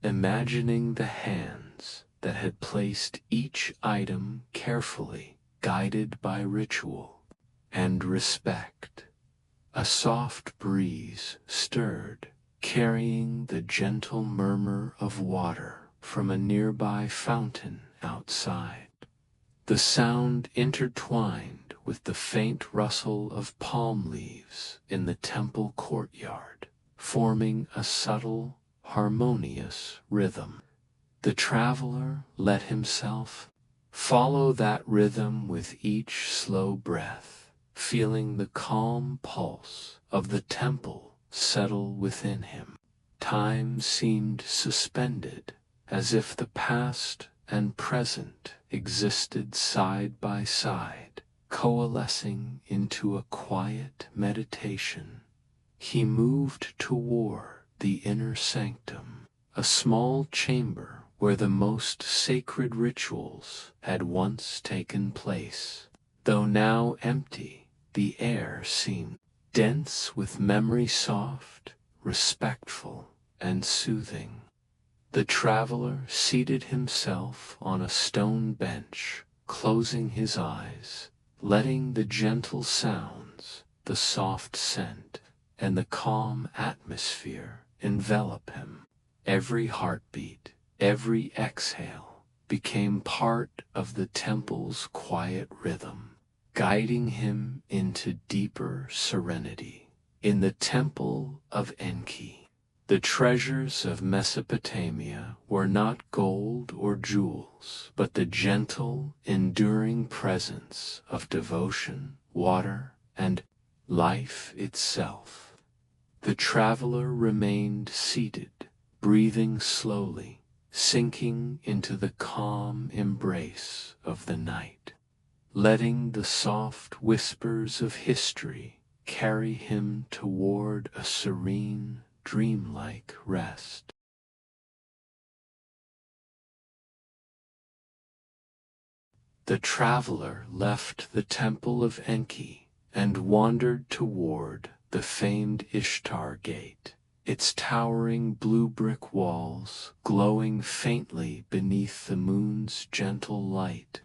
imagining the hands that had placed each item carefully, guided by ritual and respect. A soft breeze stirred, carrying the gentle murmur of water from a nearby fountain outside. The sound intertwined with the faint rustle of palm leaves in the temple courtyard, forming a subtle, harmonious rhythm. The traveler let himself follow that rhythm with each slow breath, feeling the calm pulse of the temple settle within him. Time seemed suspended, as if the past and present existed side by side, coalescing into a quiet meditation. He moved toward the inner sanctum, a small chamber where the most sacred rituals had once taken place. Though now empty, the air seemed dense with memory, soft, respectful, and soothing. The traveler seated himself on a stone bench, closing his eyes, letting the gentle sounds, the soft scent, and the calm atmosphere envelop him. Every heartbeat, every exhale became part of the temple's quiet rhythm, guiding him into deeper serenity. In the temple of Enki, the treasures of Mesopotamia were not gold or jewels, but the gentle, enduring presence of devotion, water, and life itself. The traveler remained seated, breathing slowly, sinking into the calm embrace of the night, letting the soft whispers of history carry him toward a serene, dreamlike rest. The traveler left the temple of Enki and wandered toward the famed Ishtar Gate, its towering blue brick walls glowing faintly beneath the moon's gentle light.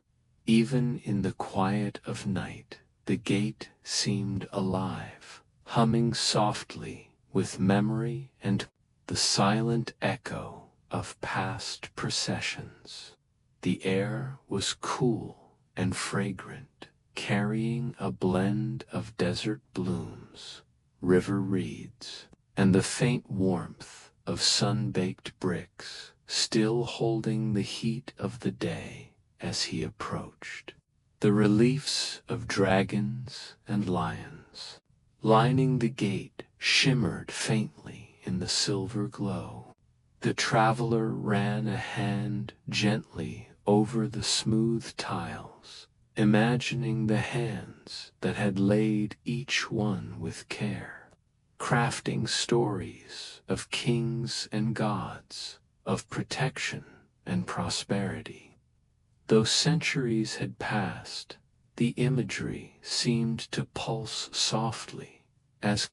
Even in the quiet of night, the gate seemed alive, humming softly with memory and the silent echo of past processions. The air was cool and fragrant, carrying a blend of desert blooms, river reeds, and the faint warmth of sun-baked bricks, still holding the heat of the day as he approached. The reliefs of dragons and lions lining the gate shimmered faintly in the silver glow. The traveler ran a hand gently over the smooth tiles, imagining the hands that had laid each one with care, crafting stories of kings and gods, of protection and prosperity. Though centuries had passed, the imagery seemed to pulse softly, as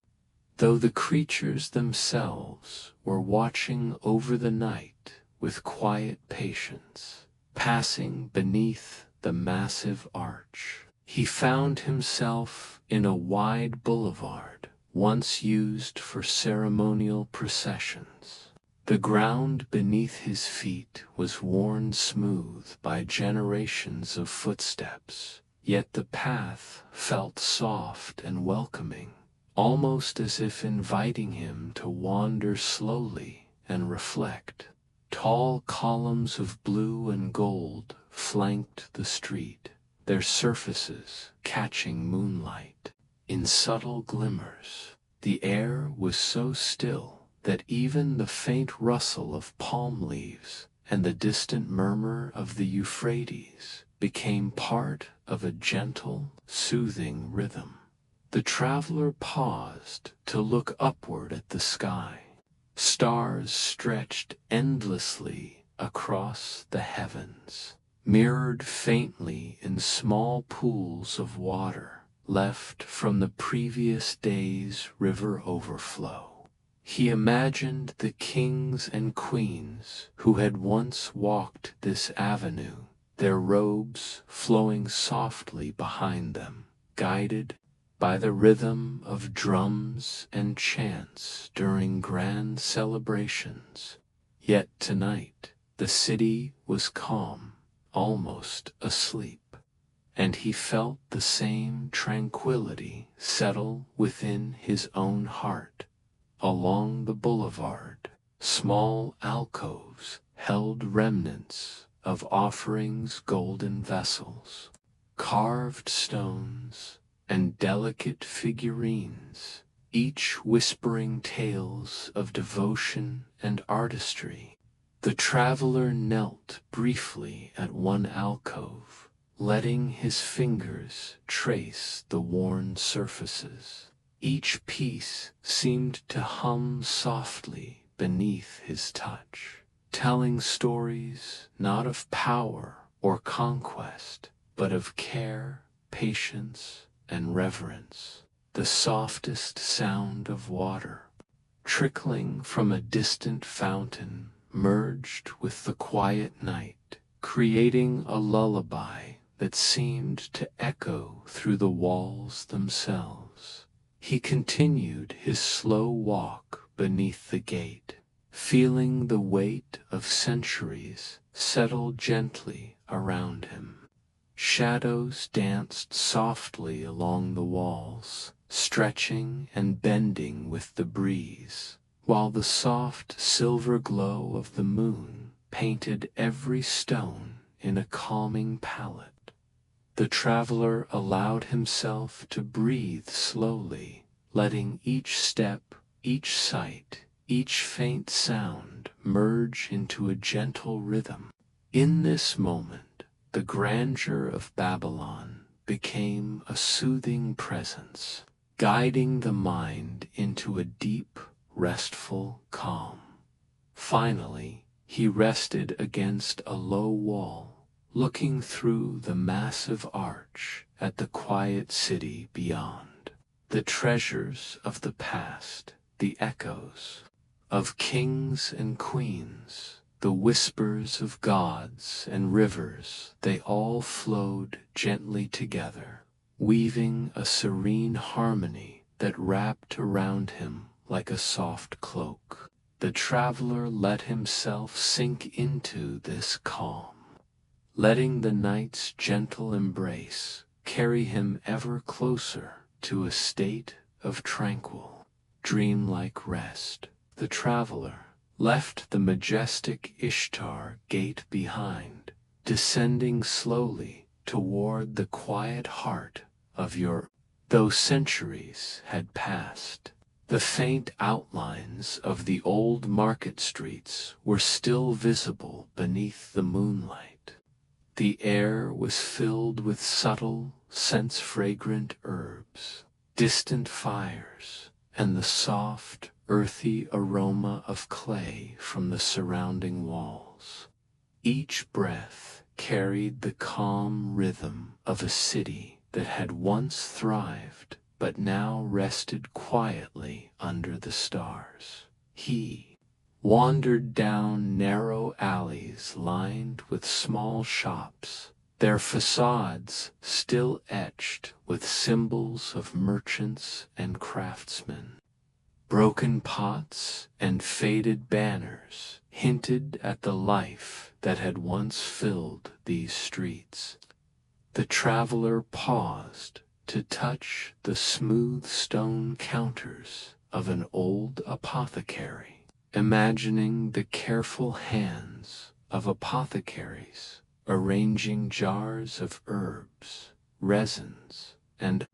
though the creatures themselves were watching over the night with quiet patience. Passing beneath the massive arch, he found himself in a wide boulevard once used for ceremonial processions. The ground beneath his feet was worn smooth by generations of footsteps, yet the path felt soft and welcoming, almost as if inviting him to wander slowly and reflect. Tall columns of blue and gold flanked the street, their surfaces catching moonlight in subtle glimmers. The air was so still that even the faint rustle of palm leaves and the distant murmur of the Euphrates became part of a gentle, soothing rhythm. The traveler paused to look upward at the sky. Stars stretched endlessly across the heavens, mirrored faintly in small pools of water left from the previous day's river overflow. He imagined the kings and queens who had once walked this avenue, their robes flowing softly behind them, guided by the rhythm of drums and chants during grand celebrations. Yet tonight, the city was calm, almost asleep, and he felt the same tranquility settle within his own heart. Along the boulevard, small alcoves held remnants of offerings, golden vessels, carved stones, and delicate figurines, each whispering tales of devotion and artistry. The traveler knelt briefly at one alcove, letting his fingers trace the worn surfaces. Each piece seemed to hum softly beneath his touch, telling stories not of power or conquest, but of care, patience, and reverence. The softest sound of water, trickling from a distant fountain, merged with the quiet night, creating a lullaby that seemed to echo through the walls themselves. He continued his slow walk beneath the gate, feeling the weight of centuries settle gently around him. Shadows danced softly along the walls, stretching and bending with the breeze, while the soft silver glow of the moon painted every stone in a calming palette. The traveler allowed himself to breathe slowly, letting each step Each sight, each faint sound merge into a gentle rhythm. In this moment, the grandeur of Babylon became a soothing presence, guiding the mind into a deep, restful calm. Finally, he rested against a low wall, looking through the massive arch at the quiet city beyond. The treasures of the past, the echoes of kings and queens, the whispers of gods and rivers, they all flowed gently together, weaving a serene harmony that wrapped around him like a soft cloak. The traveler let himself sink into this calm, letting the night's gentle embrace carry him ever closer to a state of tranquil, dreamlike rest. The traveler left the majestic Ishtar gate behind, descending slowly toward the quiet heart of Europe. Though centuries had passed, the faint outlines of the old market streets were still visible beneath the moonlight. The air was filled with subtle, scent-fragrant herbs, distant fires, and the soft, earthy aroma of clay from the surrounding walls. Each breath carried the calm rhythm of a city that had once thrived but now rested quietly under the stars. He wandered down narrow alleys lined with small shops, their facades still etched with symbols of merchants and craftsmen. Broken pots and faded banners hinted at the life that had once filled these streets. The traveler paused to touch the smooth stone counters of an old apothecary, imagining the careful hands of apothecaries arranging jars of herbs, resins, and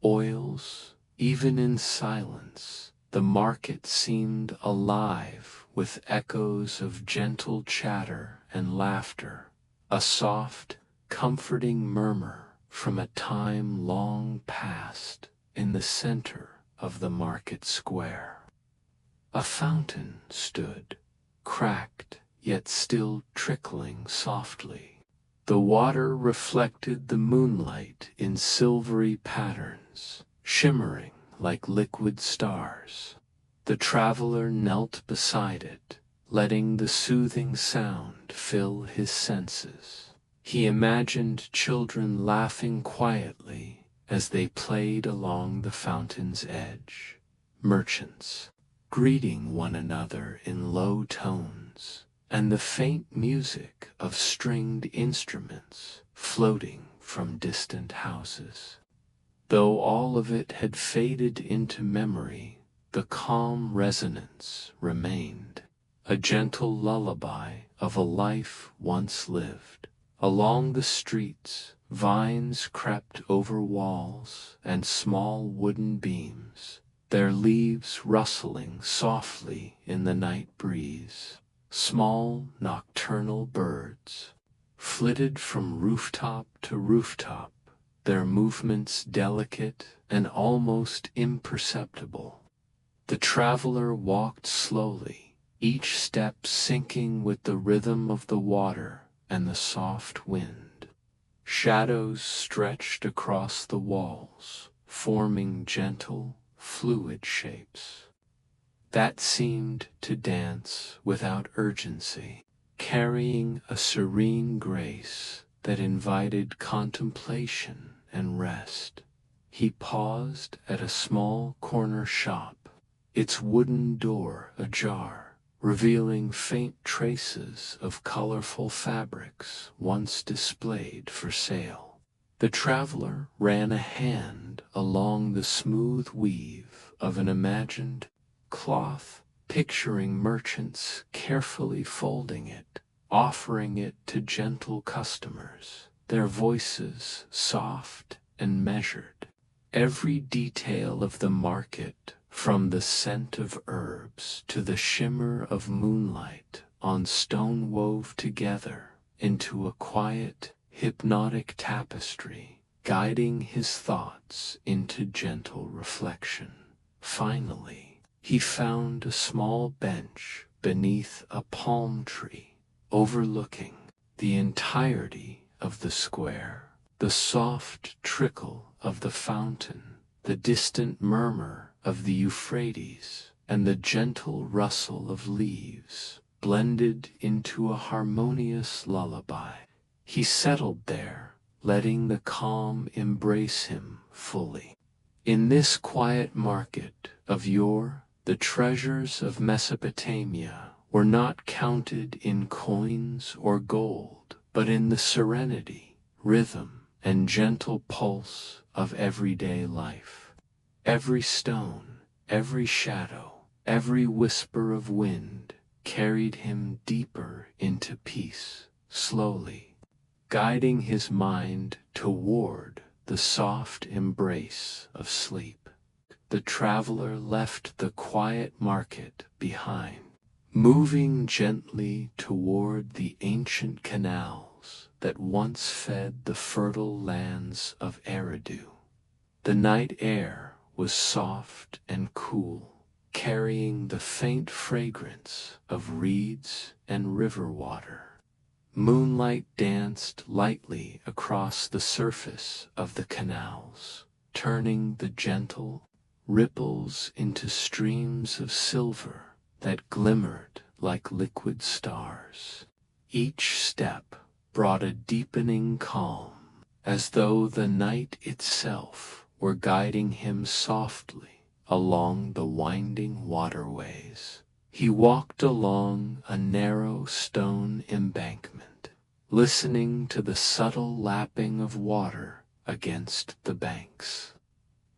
oils. Even in silence, the market seemed alive with echoes of gentle chatter and laughter, a soft, comforting murmur from a time long past. In the center of the market square, a fountain stood, cracked yet still trickling softly. The water reflected the moonlight in silvery patterns, shimmering like liquid stars. The traveler knelt beside it, letting the soothing sound fill his senses. He imagined children laughing quietly as they played along the fountain's edge, merchants greeting one another in low tones, and the faint music of stringed instruments floating from distant houses. Though all of it had faded into memory, the calm resonance remained, a gentle lullaby of a life once lived. Along the streets, vines crept over walls and small wooden beams, their leaves rustling softly in the night breeze. Small nocturnal birds flitted from rooftop to rooftop, their movements delicate and almost imperceptible. The traveler walked slowly, each step syncing with the rhythm of the water and the soft wind. Shadows stretched across the walls, forming gentle, fluid shapes that seemed to dance without urgency, carrying a serene grace that invited contemplation and rest. He paused at a small corner shop, its wooden door ajar, revealing faint traces of colorful fabrics once displayed for sale. The traveler ran a hand along the smooth weave of an imagined cloth, picturing merchants carefully folding it, offering it to gentle customers, their voices soft and measured. Every detail of the market, from the scent of herbs to the shimmer of moonlight on stone, wove together into a quiet, hypnotic tapestry, guiding his thoughts into gentle reflection. Finally, he found a small bench beneath a palm tree, overlooking the entirety of the square. The soft trickle of the fountain, the distant murmur of the Euphrates, and the gentle rustle of leaves blended into a harmonious lullaby. He settled there, letting the calm embrace him fully. In this quiet market of yore, the treasures of Mesopotamia were not counted in coins or gold, but in the serenity, rhythm, and gentle pulse of everyday life. Every stone, every shadow, every whisper of wind carried him deeper into peace, slowly, guiding his mind toward the soft embrace of sleep. The traveler left the quiet market behind, moving gently toward the ancient canals that once fed the fertile lands of Eridu. The night air was soft and cool, carrying the faint fragrance of reeds and river water. Moonlight danced lightly across the surface of the canals, turning the gentle ripples into streams of silver that glimmered like liquid stars. Each step brought a deepening calm, as though the night itself were guiding him softly along the winding waterways. He walked along a narrow stone embankment, listening to the subtle lapping of water against the banks.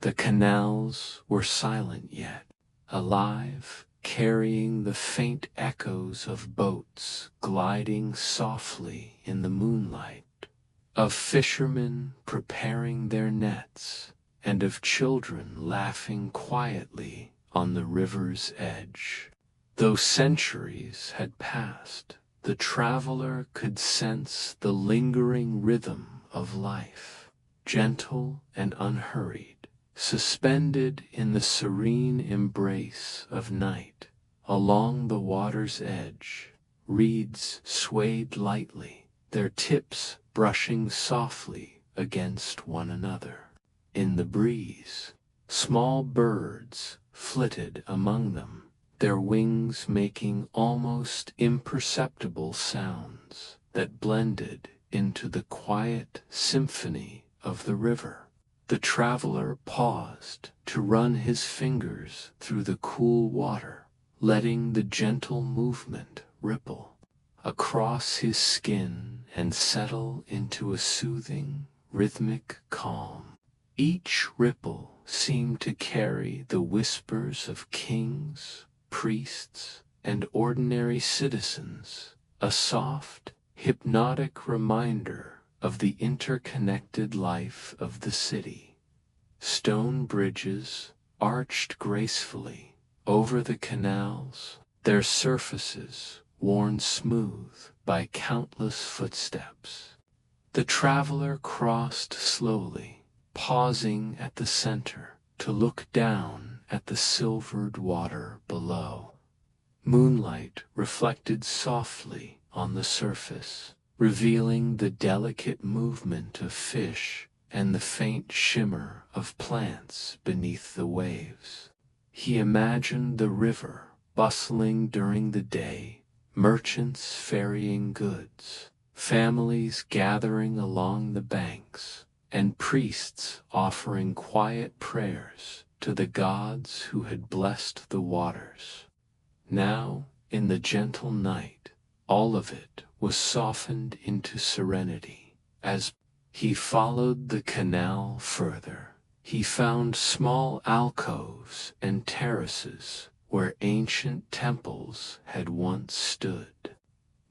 The canals were silent yet alive, carrying the faint echoes of boats gliding softly in the moonlight, of fishermen preparing their nets, and of children laughing quietly on the river's edge. Though centuries had passed, the traveler could sense the lingering rhythm of life, gentle and unhurried, suspended in the serene embrace of night. Along the water's edge, reeds swayed lightly, their tips brushing softly against one another. In the breeze, small birds flitted among them, their wings making almost imperceptible sounds that blended into the quiet symphony of the river. The traveler paused to run his fingers through the cool water, letting the gentle movement ripple across his skin and settle into a soothing, rhythmic calm. Each ripple seemed to carry the whispers of kings, priests, and ordinary citizens, a soft, hypnotic reminder of the interconnected life of the city. Stone bridges arched gracefully over the canals, their surfaces worn smooth by countless footsteps. The traveler crossed slowly, pausing at the center to look down at the silvered water below. Moonlight reflected softly on the surface, revealing the delicate movement of fish and the faint shimmer of plants beneath the waves. He imagined the river bustling during the day, merchants ferrying goods, families gathering along the banks, and priests offering quiet prayers to the gods who had blessed the waters. Now, in the gentle night, all of it was softened into serenity. As he followed the canal further, he found small alcoves and terraces where ancient temples had once stood.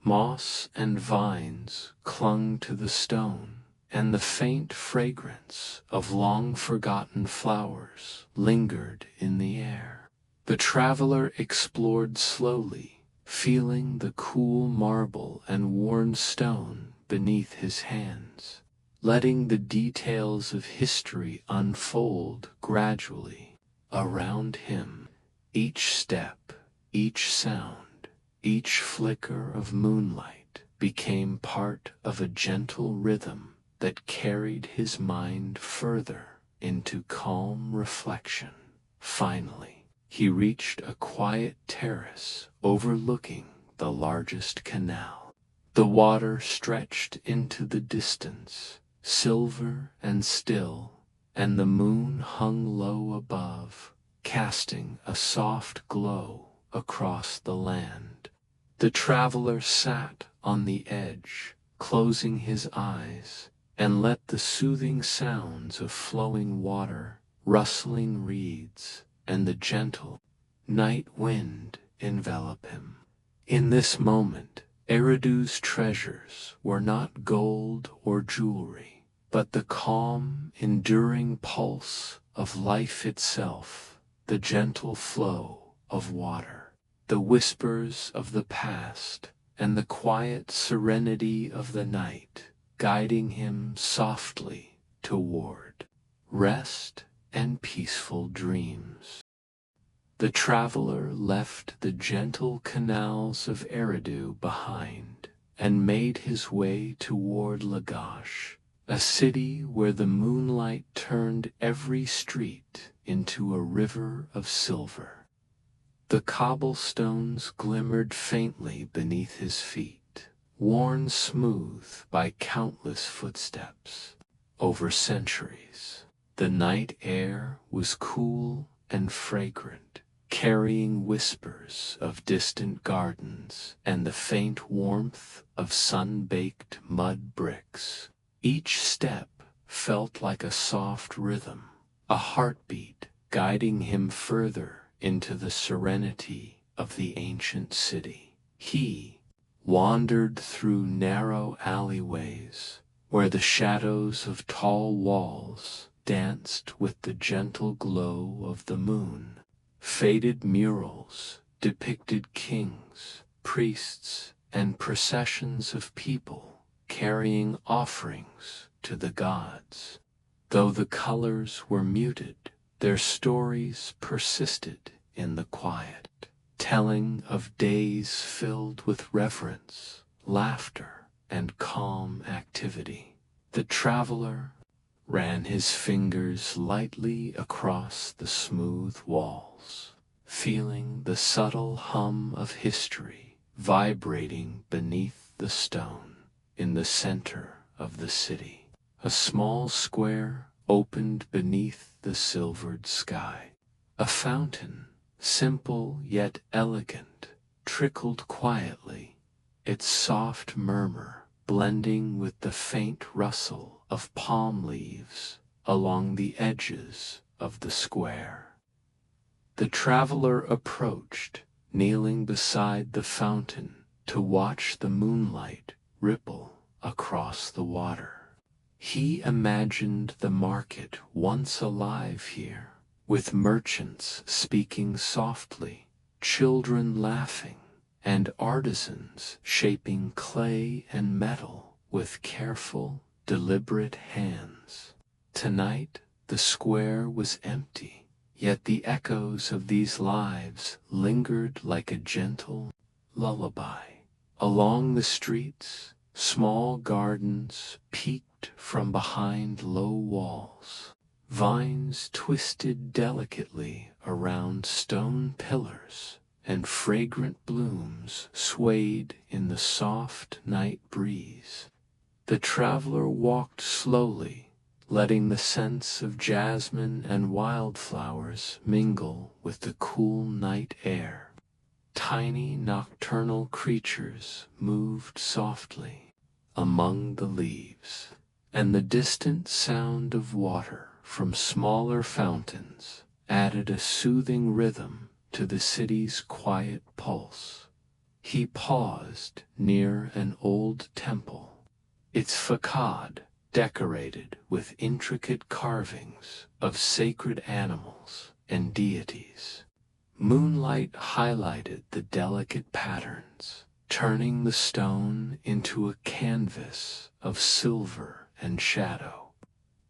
Moss and vines clung to the stone, and the faint fragrance of long-forgotten flowers lingered in the air. The traveler explored slowly, feeling the cool marble and worn stone beneath his hands, letting the details of history unfold gradually around him. Each step, each sound, each flicker of moonlight became part of a gentle rhythm that carried his mind further into calm reflection. Finally, he reached a quiet terrace overlooking the largest canal. The water stretched into the distance, silver and still, and the moon hung low above, casting a soft glow across the land. The traveler sat on the edge, closing his eyes, and let the soothing sounds of flowing water, rustling reeds, and the gentle night wind envelop him. In this moment, Eridu's treasures were not gold or jewelry, but the calm, enduring pulse of life itself, the gentle flow of water, the whispers of the past, and the quiet serenity of the night, guiding him softly toward rest and peaceful dreams. The traveler left the gentle canals of Eridu behind and made his way toward Lagash, a city where the moonlight turned every street into a river of silver. The cobblestones glimmered faintly beneath his feet, worn smooth by countless footsteps over centuries. The night air was cool and fragrant, carrying whispers of distant gardens and the faint warmth of sun-baked mud bricks. Each step felt like a soft rhythm, a heartbeat guiding him further into the serenity of the ancient city. He wandered through narrow alleyways where the shadows of tall walls danced with the gentle glow of the moon. Faded murals depicted kings, priests, and processions of people carrying offerings to the gods. Though the colors were muted, their stories persisted in the quiet, telling of days filled with reverence, laughter, and calm activity. The traveler ran his fingers lightly across the smooth walls, feeling the subtle hum of history vibrating beneath the stone. In the center of the city, a small square opened beneath the silvered sky. A fountain, simple yet elegant, trickled quietly, its soft murmur blending with the faint rustle of palm leaves along the edges of the square. The traveler approached, kneeling beside the fountain to watch the moonlight ripple across the water. He imagined the market once alive here, with merchants speaking softly, children laughing, and artisans shaping clay and metal with careful, deliberate hands. Tonight, the square was empty, yet the echoes of these lives lingered like a gentle lullaby. Along the streets, small gardens peeked from behind low walls. Vines twisted delicately around stone pillars, and fragrant blooms swayed in the soft night breeze. The traveler walked slowly, letting the scents of jasmine and wildflowers mingle with the cool night air. Tiny nocturnal creatures moved softly among the leaves, and the distant sound of water from smaller fountains added a soothing rhythm to the city's quiet pulse. He paused near an old temple, its facade decorated with intricate carvings of sacred animals and deities. Moonlight highlighted the delicate patterns, turning the stone into a canvas of silver and shadow.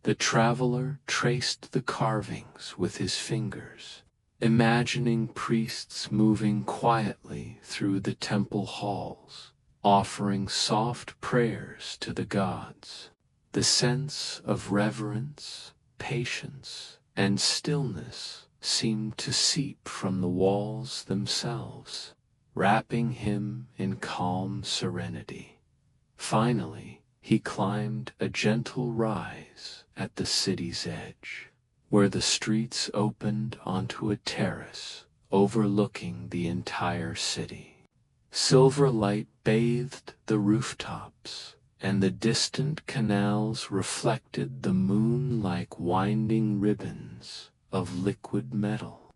The traveler traced the carvings with his fingers, imagining priests moving quietly through the temple halls, offering soft prayers to the gods. The sense of reverence, patience, and stillness seemed to seep from the walls themselves, wrapping him in calm serenity. Finally, he climbed a gentle rise at the city's edge, where the streets opened onto a terrace overlooking the entire city. Silver light bathed the rooftops, and the distant canals reflected the moon like winding ribbons of liquid metal.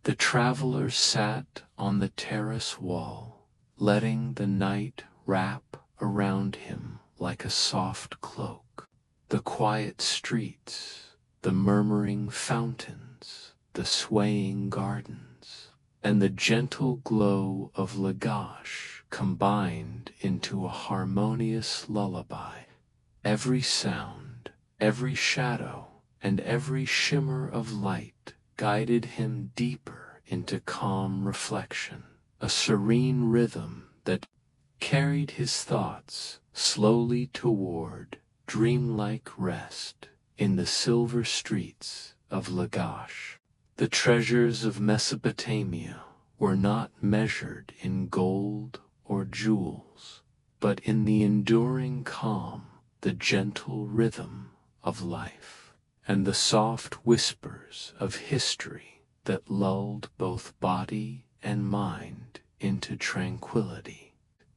The traveler sat on the terrace wall, letting the night wrap around him like a soft cloak. The quiet streets, the murmuring fountains, the swaying gardens, and the gentle glow of Lagash combined into a harmonious lullaby. Every sound, every shadow, and every shimmer of light guided him deeper into calm reflection, a serene rhythm that carried his thoughts slowly toward dreamlike rest in the silver streets of Lagash. The treasures of Mesopotamia were not measured in gold or jewels, but in the enduring calm, the gentle rhythm of life, and the soft whispers of history that lulled both body and mind into tranquility.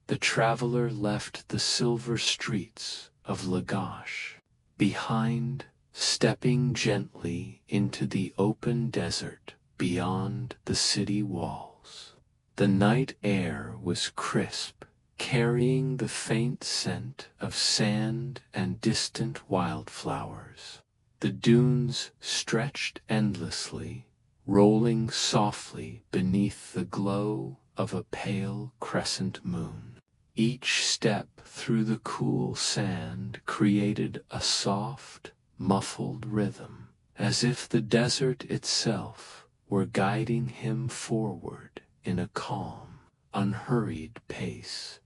The traveler left the silver streets of Lagash behind, stepping gently into the open desert beyond the city walls. The night air was crisp, carrying the faint scent of sand and distant wildflowers. The dunes stretched endlessly, rolling softly beneath the glow of a pale crescent moon. Each step through the cool sand created a soft, muffled rhythm, as if the desert itself were guiding him forward in a calm, unhurried pace.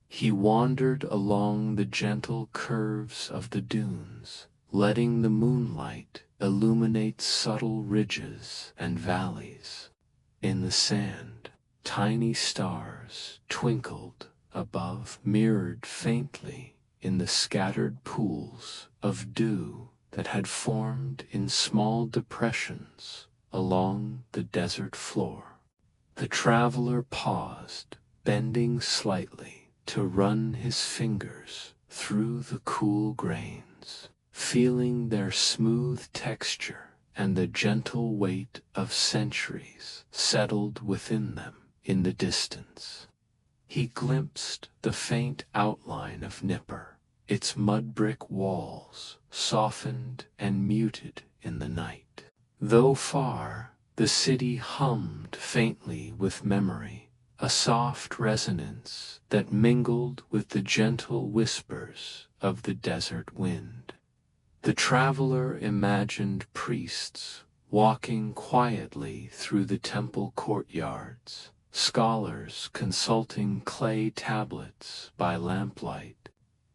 He wandered along the gentle curves of the dunes, letting the moonlight illuminate subtle ridges and valleys. In the sand, tiny stars twinkled above, mirrored faintly in the scattered pools of dew that had formed in small depressions along the desert floor. The traveler paused, bending slightly to run his fingers through the cool grains, feeling their smooth texture and the gentle weight of centuries settled within them. In the distance, he glimpsed the faint outline of Nippur, its mud-brick walls softened and muted in the night. Though far, the city hummed faintly with memory, a soft resonance that mingled with the gentle whispers of the desert wind. The traveler imagined priests walking quietly through the temple courtyards, scholars consulting clay tablets by lamplight,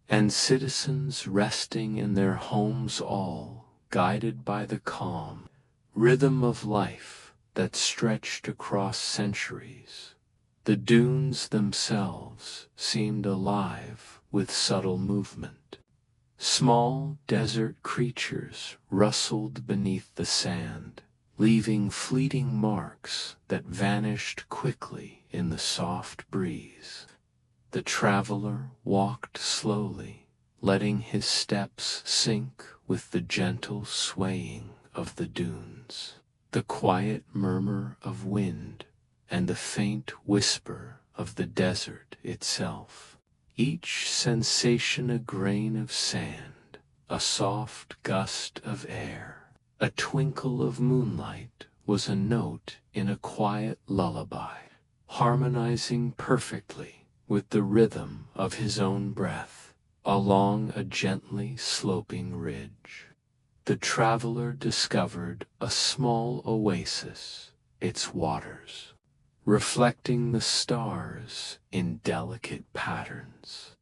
and citizens resting in their homes, all guided by the calm rhythm of life that stretched across centuries. The dunes themselves seemed alive with subtle movement. Small desert creatures rustled beneath the sand, leaving fleeting marks that vanished quickly in the soft breeze. The traveler walked slowly, letting his steps sink with the gentle swaying of the dunes, the quiet murmur of wind, and the faint whisper of the desert itself. Each sensation a grain of sand, a soft gust of air, a twinkle of moonlight was a note in a quiet lullaby, harmonizing perfectly with the rhythm of his own breath along a gently sloping ridge. The traveler discovered a small oasis, its waters reflecting the stars in delicate patterns.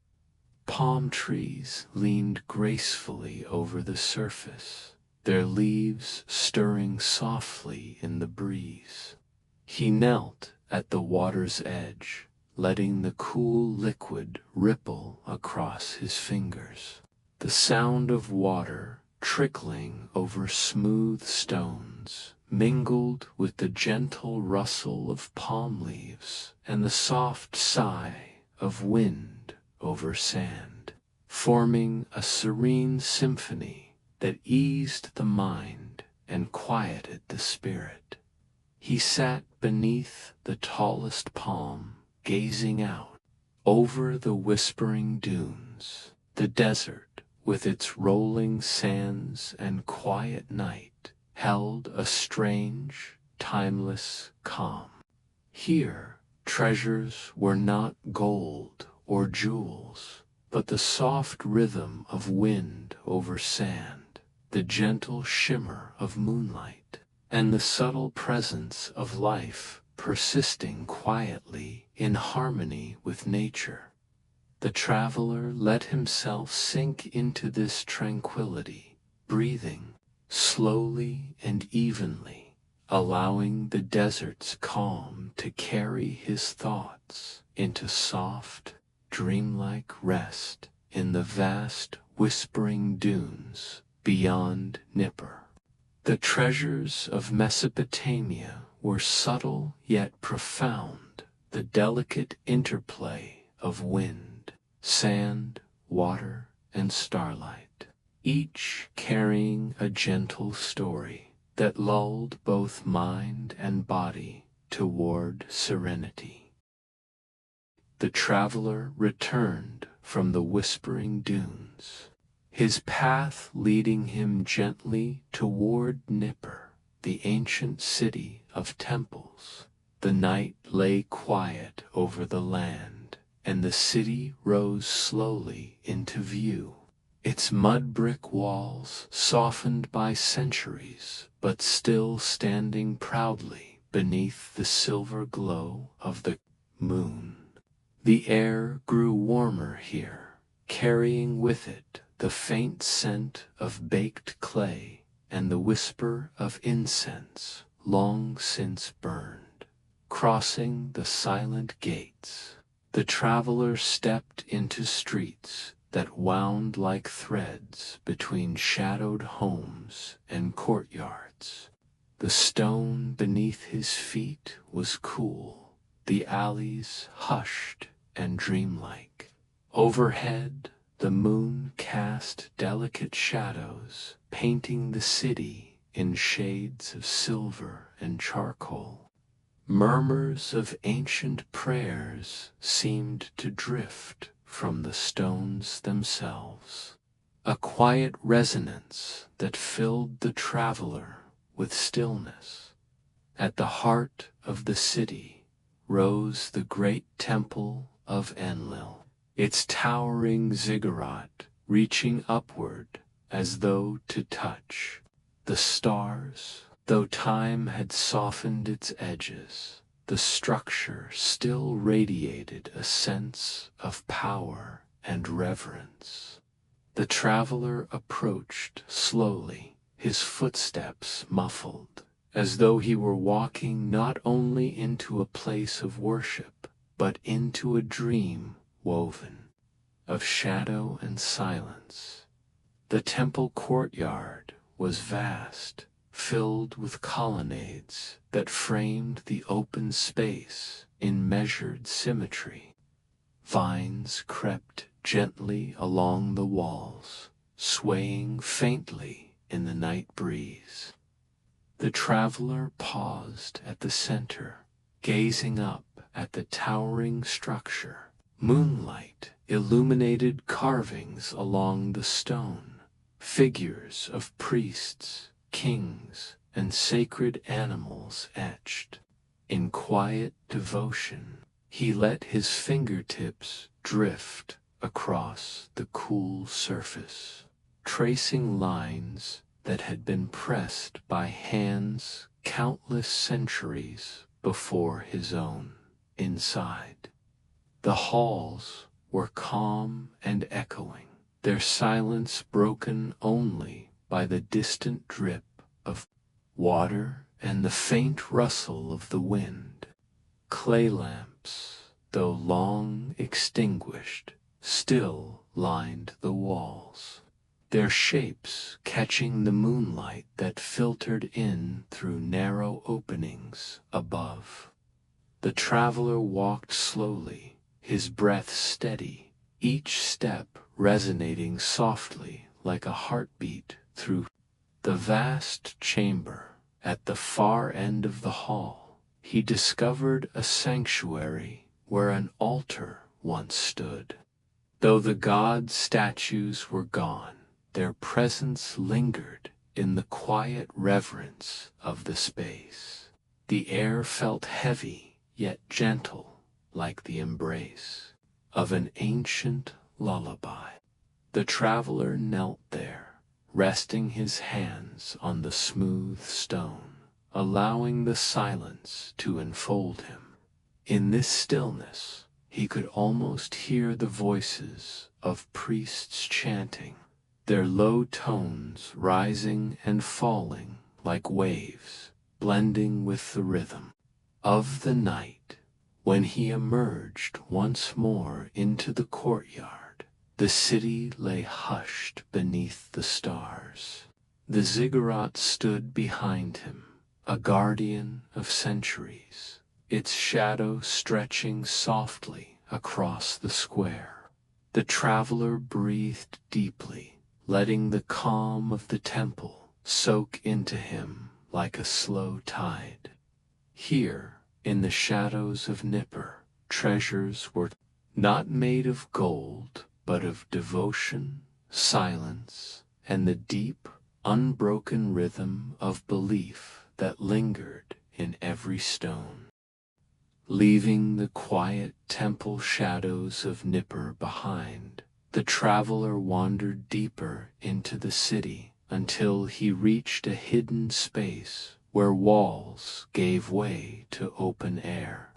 Palm trees leaned gracefully over the surface, their leaves stirring softly in the breeze. He knelt at the water's edge, letting the cool liquid ripple across his fingers. The sound of water trickling over smooth stones mingled with the gentle rustle of palm leaves and the soft sigh of wind over sand, forming a serene symphony that eased the mind and quieted the spirit. He sat beneath the tallest palm, gazing out over the whispering dunes. The desert, with its rolling sands and quiet night, held a strange, timeless calm. Here, treasures were not gold or jewels, but the soft rhythm of wind over sand, the gentle shimmer of moonlight, and the subtle presence of life persisting quietly in harmony with nature. The traveler let himself sink into this tranquility, breathing slowly and evenly, allowing the desert's calm to carry his thoughts into soft, dreamlike rest in the vast, whispering dunes beyond Nippur. The treasures of Mesopotamia were subtle yet profound, the delicate interplay of wind, sand, water, and starlight, each carrying a gentle story that lulled both mind and body toward serenity. The traveler returned from the whispering dunes, his path leading him gently toward Nippur, the ancient city of temples. The night lay quiet over the land, and the city rose slowly into view, its mud brick walls softened by centuries, but still standing proudly beneath the silver glow of the moon. The air grew warmer here, carrying with it the faint scent of baked clay and the whisper of incense long since burned. Crossing the silent gates, the traveler stepped into streets that wound like threads between shadowed homes and courtyards. The stone beneath his feet was cool, the alleys hushed and dreamlike. Overhead, the moon cast delicate shadows, painting the city in shades of silver and charcoal. Murmurs of ancient prayers seemed to drift from the stones themselves, a quiet resonance that filled the traveler with stillness. At the heart of the city rose the great temple of Enlil, its towering ziggurat reaching upward as though to touch the stars. Though time had softened its edges, the structure still radiated a sense of power and reverence. The traveler approached slowly, his footsteps muffled, as though he were walking not only into a place of worship, but into a dream woven of shadow and silence. The temple courtyard was vast, filled with colonnades that framed the open space in measured symmetry. Vines crept gently along the walls, swaying faintly in the night breeze. The traveler paused at the center, gazing up at the towering structure. Moonlight illuminated carvings along the stone, figures of priests, kings, and sacred animals etched. In quiet devotion, he let his fingertips drift across the cool surface, tracing lines that had been pressed by hands countless centuries before his own. Inside, the halls were calm and echoing, their silence broken only by the distant drip of water and the faint rustle of the wind. Clay lamps, though long extinguished, still lined the walls, their shapes catching the moonlight that filtered in through narrow openings above. The traveler walked slowly, his breath steady, each step resonating softly like a heartbeat through the vast chamber. At the far end of the hall, he discovered a sanctuary where an altar once stood. Though the god statues were gone, their presence lingered in the quiet reverence of the space. The air felt heavy yet gentle, like the embrace of an ancient lullaby. The traveler knelt there, resting his hands on the smooth stone, allowing the silence to enfold him. In this stillness, he could almost hear the voices of priests chanting, their low tones rising and falling like waves, blending with the rhythm of the night. When he emerged once more into the courtyard, the city lay hushed beneath the stars. The ziggurat stood behind him, a guardian of centuries, its shadow stretching softly across the square. The traveler breathed deeply, letting the calm of the temple soak into him like a slow tide. Here, in the shadows of Nippur, treasures were not made of gold, but of devotion, silence, and the deep, unbroken rhythm of belief that lingered in every stone. Leaving the quiet temple shadows of Nippur behind, the traveler wandered deeper into the city until he reached a hidden space where walls gave way to open air.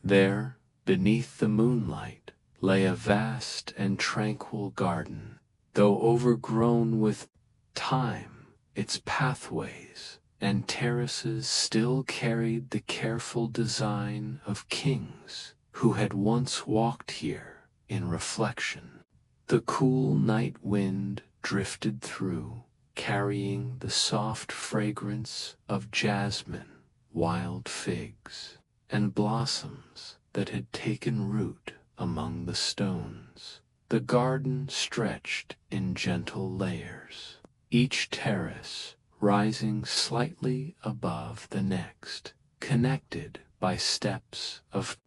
There, beneath the moonlight, lay a vast and tranquil garden. Though overgrown with time, its pathways and terraces still carried the careful design of kings who had once walked here in reflection. The cool night wind drifted through, carrying the soft fragrance of jasmine, wild figs, and blossoms that had taken root among the stones. The garden stretched in gentle layers, each terrace rising slightly above the next, connected by steps of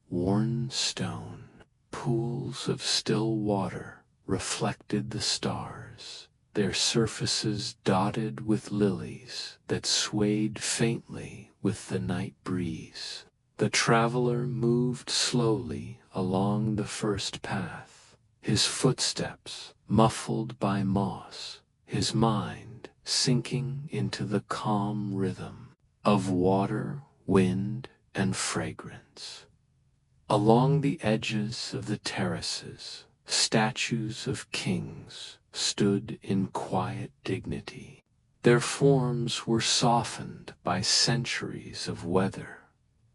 worn stone. Pools of still water reflected the stars, their surfaces dotted with lilies that swayed faintly with the night breeze. The traveler moved slowly along the first path, his footsteps muffled by moss, his mind sinking into the calm rhythm of water, wind, and fragrance. Along the edges of the terraces, statues of kings stood in quiet dignity. Their forms were softened by centuries of weather,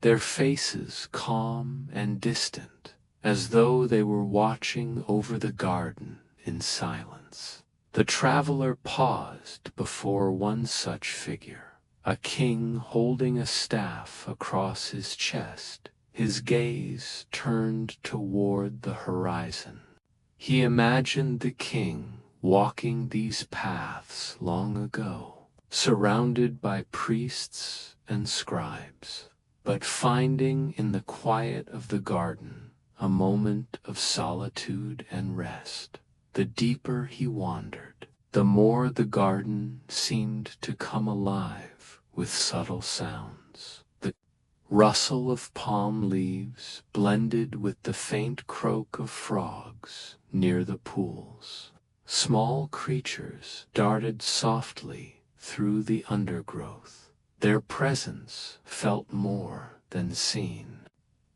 their faces calm and distant, as though they were watching over the garden in silence. The traveler paused before one such figure, a king holding a staff across his chest, his gaze turned toward the horizon. He imagined the king walking these paths long ago, surrounded by priests and scribes, but finding in the quiet of the garden a moment of solitude and rest. The deeper he wandered, the more the garden seemed to come alive with subtle sounds. The rustle of palm leaves blended with the faint croak of frogs near the pools. Small creatures darted softly through the undergrowth. Their presence felt more than seen.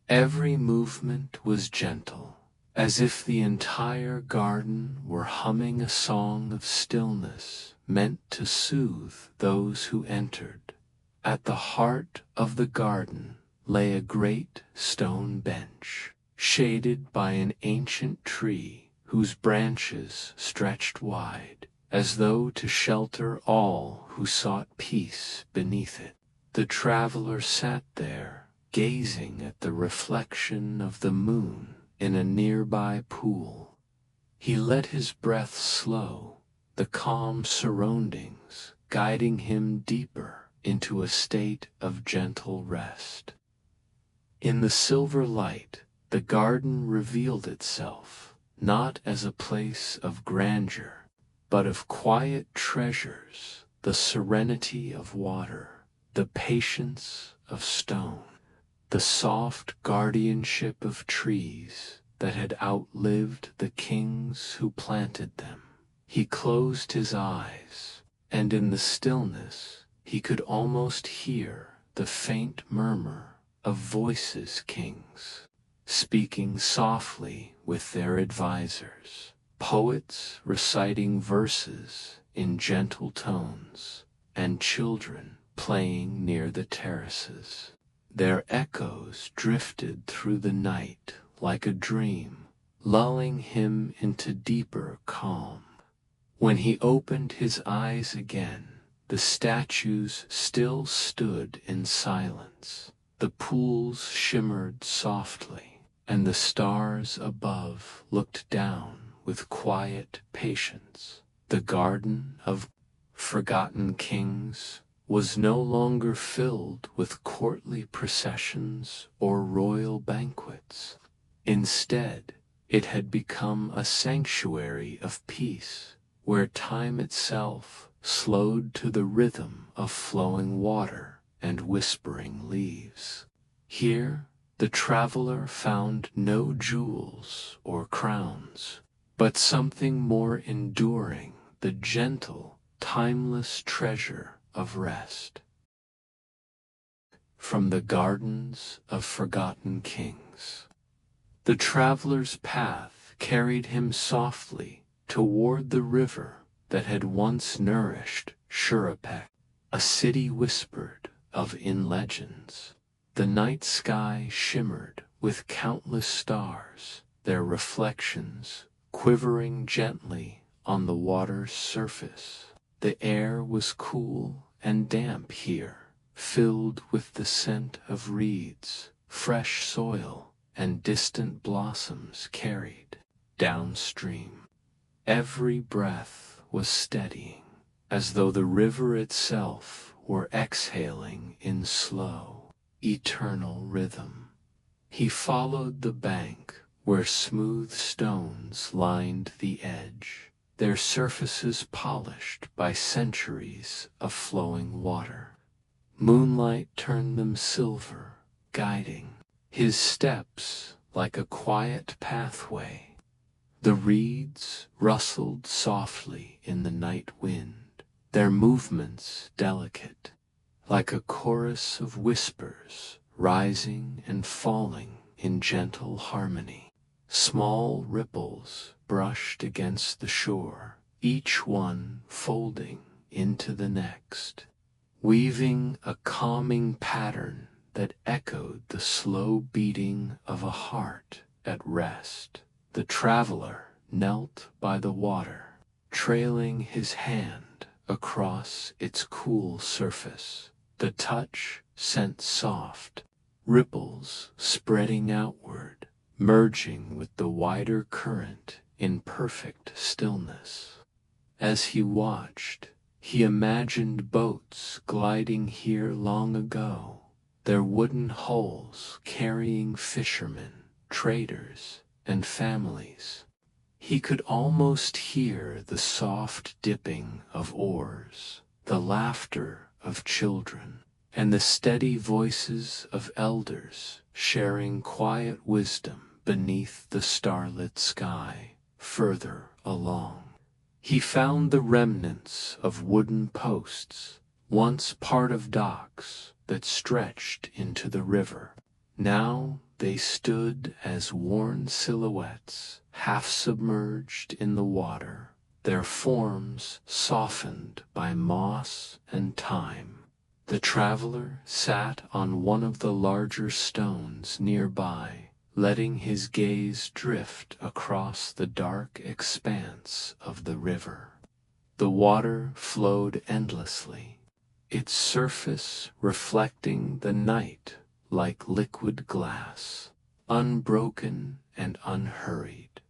Every movement was gentle, as if the entire garden were humming a song of stillness meant to soothe those who entered. At the heart of the garden lay a great stone bench, shaded by an ancient tree whose branches stretched wide, as though to shelter all who sought peace beneath it. The traveler sat there, gazing at the reflection of the moon in a nearby pool. He let his breath slow, the calm surroundings guiding him deeper into a state of gentle rest. In the silver light, the garden revealed itself, not as a place of grandeur, but of quiet treasures, the serenity of water, the patience of stone, the soft guardianship of trees that had outlived the kings who planted them. He closed his eyes, and in the stillness he could almost hear the faint murmur of voices, kings, speaking softly with their advisors, poets reciting verses in gentle tones, and children playing near the terraces. Their echoes drifted through the night like a dream, lulling him into deeper calm. When he opened his eyes again, the statues still stood in silence. The pools shimmered softly, and the stars above looked down with quiet patience. The garden of forgotten kings was no longer filled with courtly processions or royal banquets. Instead, it had become a sanctuary of peace, where time itself slowed to the rhythm of flowing water and whispering leaves. Here, the traveler found no jewels or crowns, but something more enduring, the gentle, timeless treasure of rest. From the gardens of forgotten kings. The traveler's path carried him softly toward the river that had once nourished Shurapek, a city whispered of in legends. The night sky shimmered with countless stars, their reflections quivering gently on the water's surface. The air was cool and damp here, filled with the scent of reeds, fresh soil, and distant blossoms carried downstream. Every breath was steadying, as though the river itself were exhaling in slow, eternal rhythm. He followed the bank where smooth stones lined the edge, their surfaces polished by centuries of flowing water. Moonlight turned them silver, guiding his steps like a quiet pathway. The reeds rustled softly in the night wind, their movements delicate, like a chorus of whispers rising and falling in gentle harmony. Small ripples brushed against the shore, each one folding into the next, weaving a calming pattern that echoed the slow beating of a heart at rest. The traveler knelt by the water, trailing his hand across its cool surface. The touch sent soft ripples spreading outward, merging with the wider current in perfect stillness. As he watched, he imagined boats gliding here long ago, their wooden hulls carrying fishermen, traders, and families. He could almost hear the soft dipping of oars, the laughter of children, and the steady voices of elders sharing quiet wisdom beneath the starlit sky. Further along, he found the remnants of wooden posts, once part of docks that stretched into the river. Now they stood as worn silhouettes, half submerged in the water, their forms softened by moss and time. The traveler sat on one of the larger stones nearby, letting his gaze drift across the dark expanse of the river. The water flowed endlessly, its surface reflecting the night like liquid glass, unbroken and unhurried.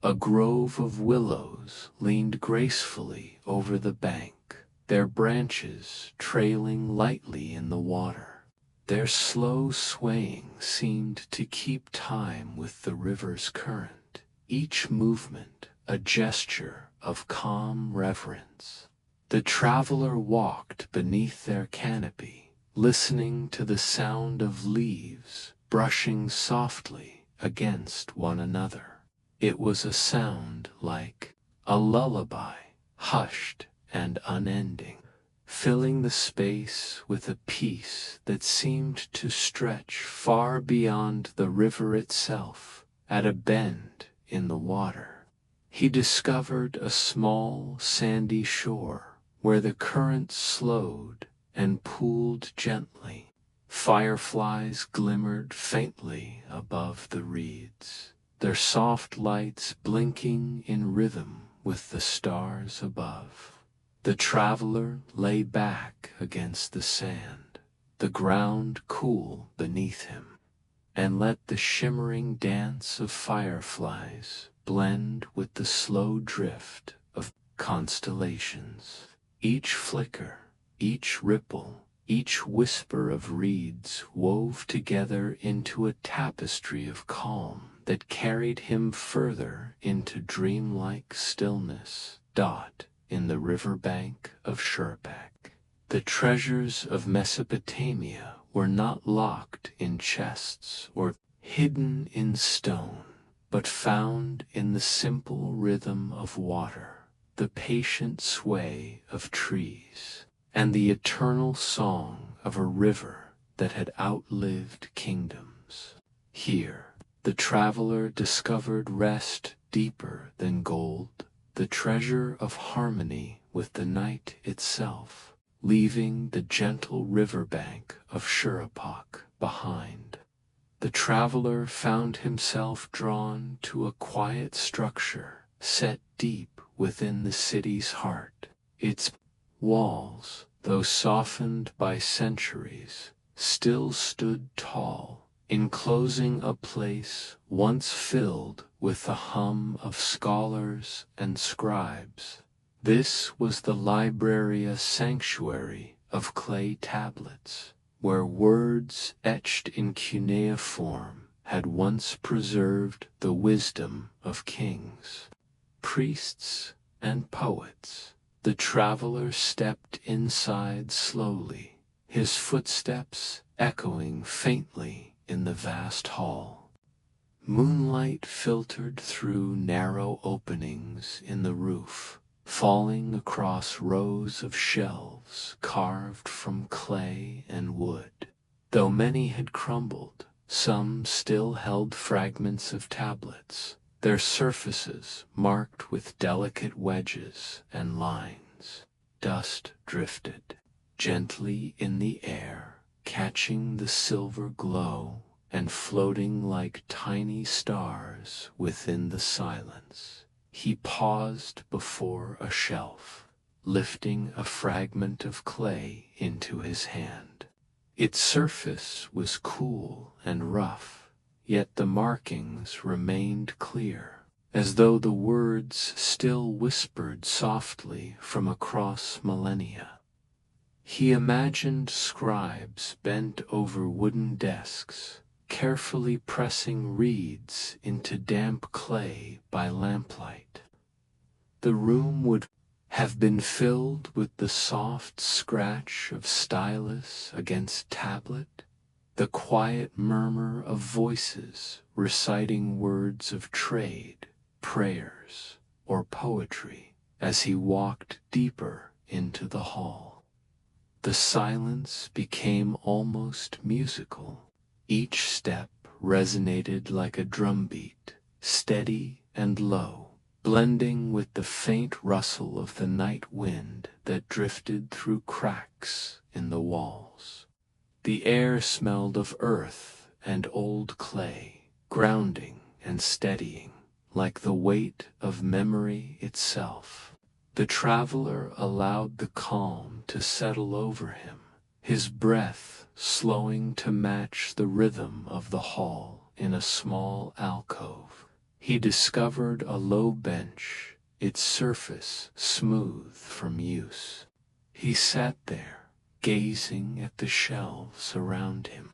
A grove of willows leaned gracefully over the bank, their branches trailing lightly in the water. Their slow swaying seemed to keep time with the river's current, each movement a gesture of calm reverence. The traveler walked beneath their canopy, listening to the sound of leaves brushing softly against one another. It was a sound like a lullaby, hushed and unending, filling the space with a peace that seemed to stretch far beyond the river itself. At a bend in the water, he discovered a small sandy shore where the current slowed and pooled gently. Fireflies glimmered faintly above the reeds, their soft lights blinking in rhythm with the stars above. The traveler lay back against the sand, the ground cool beneath him, and let the shimmering dance of fireflies blend with the slow drift of constellations. Each flicker, each ripple, each whisper of reeds wove together into a tapestry of calm that carried him further into dreamlike stillness. In the riverbank of Shurpak, the treasures of Mesopotamia were not locked in chests or hidden in stone, but found in the simple rhythm of water, the patient sway of trees, and the eternal song of a river that had outlived kingdoms. Here, the traveler discovered rest deeper than gold, the treasure of harmony with the night itself, leaving the gentle riverbank of Shurpak behind. The traveler found himself drawn to a quiet structure set deep within the city's heart. Its walls, though softened by centuries, still stood tall, enclosing a place once filled with the hum of scholars and scribes. This was the Libraria Sanctuary of clay tablets, where words etched in cuneiform had once preserved the wisdom of kings, priests, and poets. The traveler stepped inside slowly, his footsteps echoing faintly in the vast hall. Moonlight filtered through narrow openings in the roof, falling across rows of shelves carved from clay and wood. Though many had crumbled, some still held fragments of tablets, their surfaces marked with delicate wedges and lines. Dust drifted gently in the air, catching the silver glow and floating like tiny stars within the silence. He paused before a shelf, lifting a fragment of clay into his hand. Its surface was cool and rough, yet the markings remained clear, as though the words still whispered softly from across millennia. He imagined scribes bent over wooden desks, carefully pressing reeds into damp clay by lamplight. The room would have been filled with the soft scratch of stylus against tablet, the quiet murmur of voices reciting words of trade, prayers, or poetry as he walked deeper into the hall. The silence became almost musical. Each step resonated like a drumbeat, steady and low, blending with the faint rustle of the night wind that drifted through cracks in the walls. The air smelled of earth and old clay, grounding and steadying, like the weight of memory itself. The traveler allowed the calm to settle over him, his breath slowing to match the rhythm of the hall. In a small alcove, he discovered a low bench, its surface smooth from use. He sat there, gazing at the shelves around him.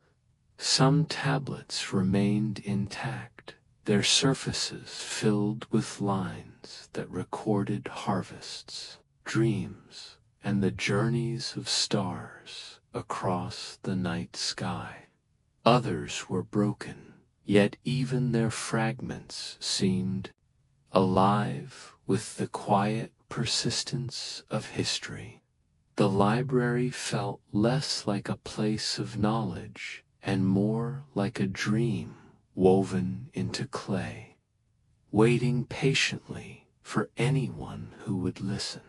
Some tablets remained intact, their surfaces filled with lines that recorded harvests, dreams, and the journeys of stars across the night sky. Others were broken, yet even their fragments seemed alive with the quiet persistence of history. The library felt less like a place of knowledge and more like a dream woven into clay, waiting patiently for anyone who would listen.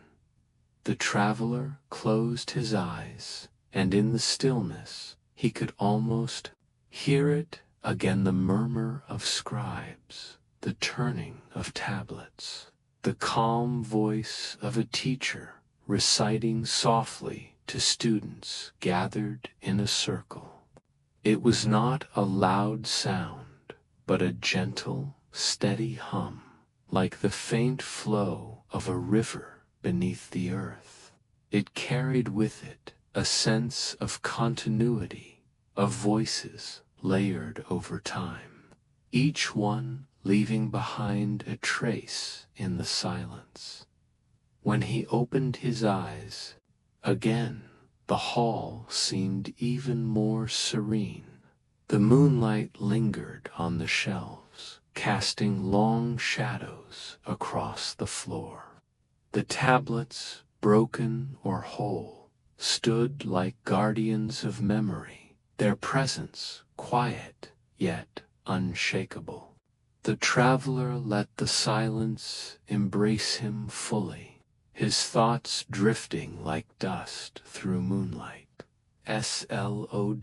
The traveler closed his eyes, and in the stillness he could almost hear it again, the murmur of scribes, the turning of tablets, the calm voice of a teacher reciting softly to students gathered in a circle. It was not a loud sound, but a gentle, steady hum, like the faint flow of a river beneath the earth. It carried with it a sense of continuity, of voices layered over time, each one leaving behind a trace in the silence. When he opened his eyes again, the hall seemed even more serene. The moonlight lingered on the shelves, casting long shadows across the floor. The tablets, broken or whole, stood like guardians of memory, their presence quiet yet unshakable. The traveler let the silence embrace him fully, his thoughts drifting like dust through moonlight. SLOW,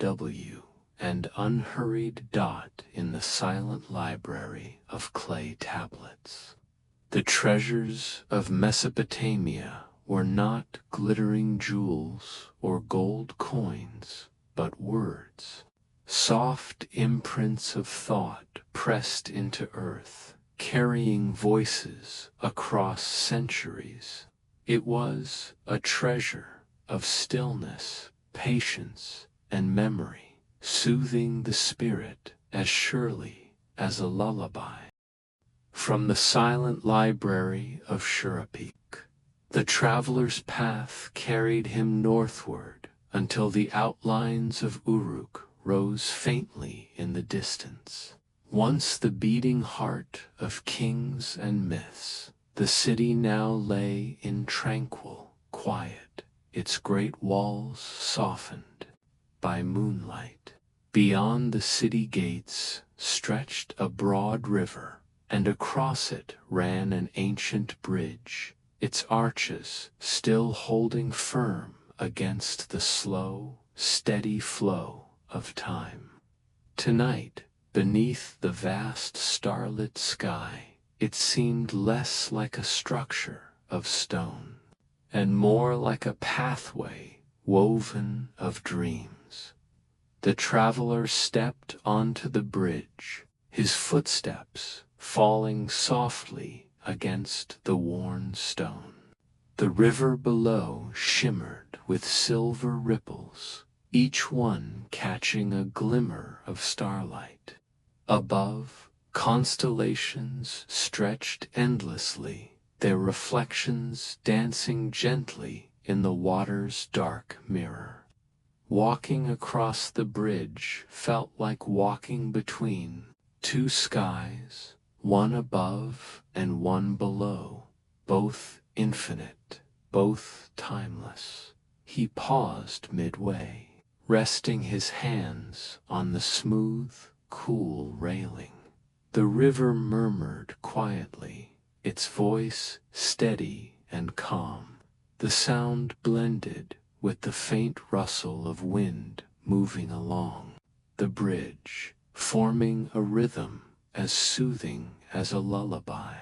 and unhurried dot in the silent library of clay tablets. The treasures of Mesopotamia were not glittering jewels or gold coins, but words, soft imprints of thought pressed into earth, carrying voices across centuries. It was a treasure of stillness, patience, and memory, soothing the spirit as surely as a lullaby. From the silent library of Shurapik, the traveler's path carried him northward until the outlines of Uruk rose faintly in the distance. Once the beating heart of kings and myths, the city now lay in tranquil quiet, its great walls softened by moonlight. Beyond the city gates stretched a broad river, and across it ran an ancient bridge, its arches still holding firm against the slow, steady flow of time. Tonight, beneath the vast starlit sky, it seemed less like a structure of stone, and more like a pathway woven of dreams. The traveler stepped onto the bridge, his footsteps falling softly against the worn stone. The river below shimmered with silver ripples, each one catching a glimmer of starlight. Above, constellations stretched endlessly, their reflections dancing gently in the water's dark mirror. Walking across the bridge felt like walking between two skies, one above and one below, both infinite, both timeless. He paused midway, resting his hands on the smooth, cool railing. The river murmured quietly, its voice steady and calm. The sound blended with the faint rustle of wind moving along the bridge, forming a rhythm as soothing as a lullaby.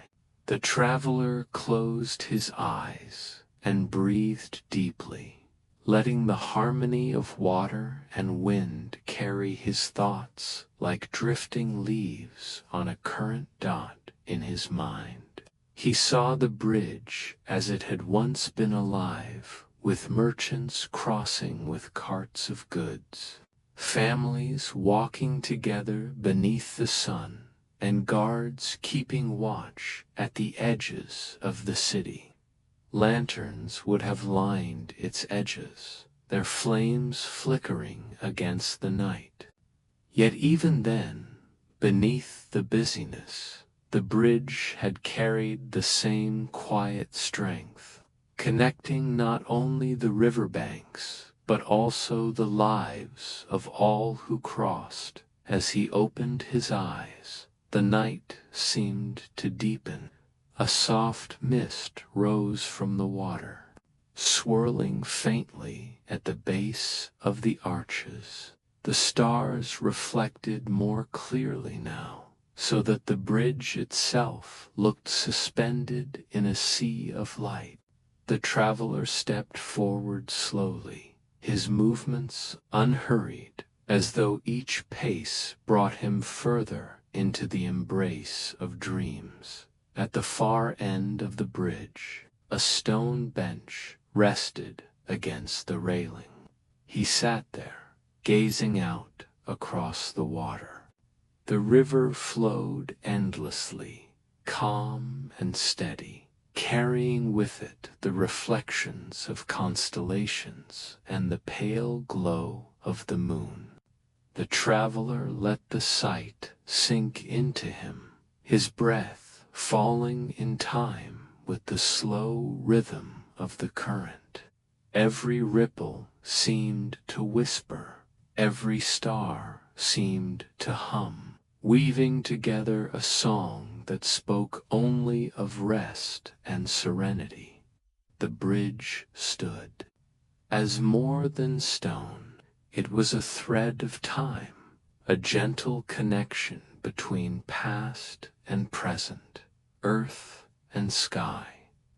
The traveler closed his eyes and breathed deeply, letting the harmony of water and wind carry his thoughts like drifting leaves on a current dot in his mind. He saw the bridge as it had once been alive, with merchants crossing with carts of goods, families walking together beneath the sun, and guards keeping watch at the edges of the city. Lanterns would have lined its edges, their flames flickering against the night. Yet even then, beneath the busyness, the bridge had carried the same quiet strength, connecting not only the riverbanks, but also the lives of all who crossed. As he opened his eyes, the night seemed to deepen. A soft mist rose from the water, swirling faintly at the base of the arches. The stars reflected more clearly now, so that the bridge itself looked suspended in a sea of light. The traveler stepped forward slowly, his movements unhurried, as though each pace brought him further into the embrace of dreams. At the far end of the bridge, a stone bench rested against the railing. He sat there, gazing out across the water. The river flowed endlessly, calm and steady, carrying with it the reflections of constellations and the pale glow of the moon. The traveler let the sight sink into him, his breath falling in time with the slow rhythm of the current. Every ripple seemed to whisper, every star seemed to hum, weaving together a song that spoke only of rest and serenity. The bridge stood. As more than stone, it was a thread of time, a gentle connection between past and present, earth and sky,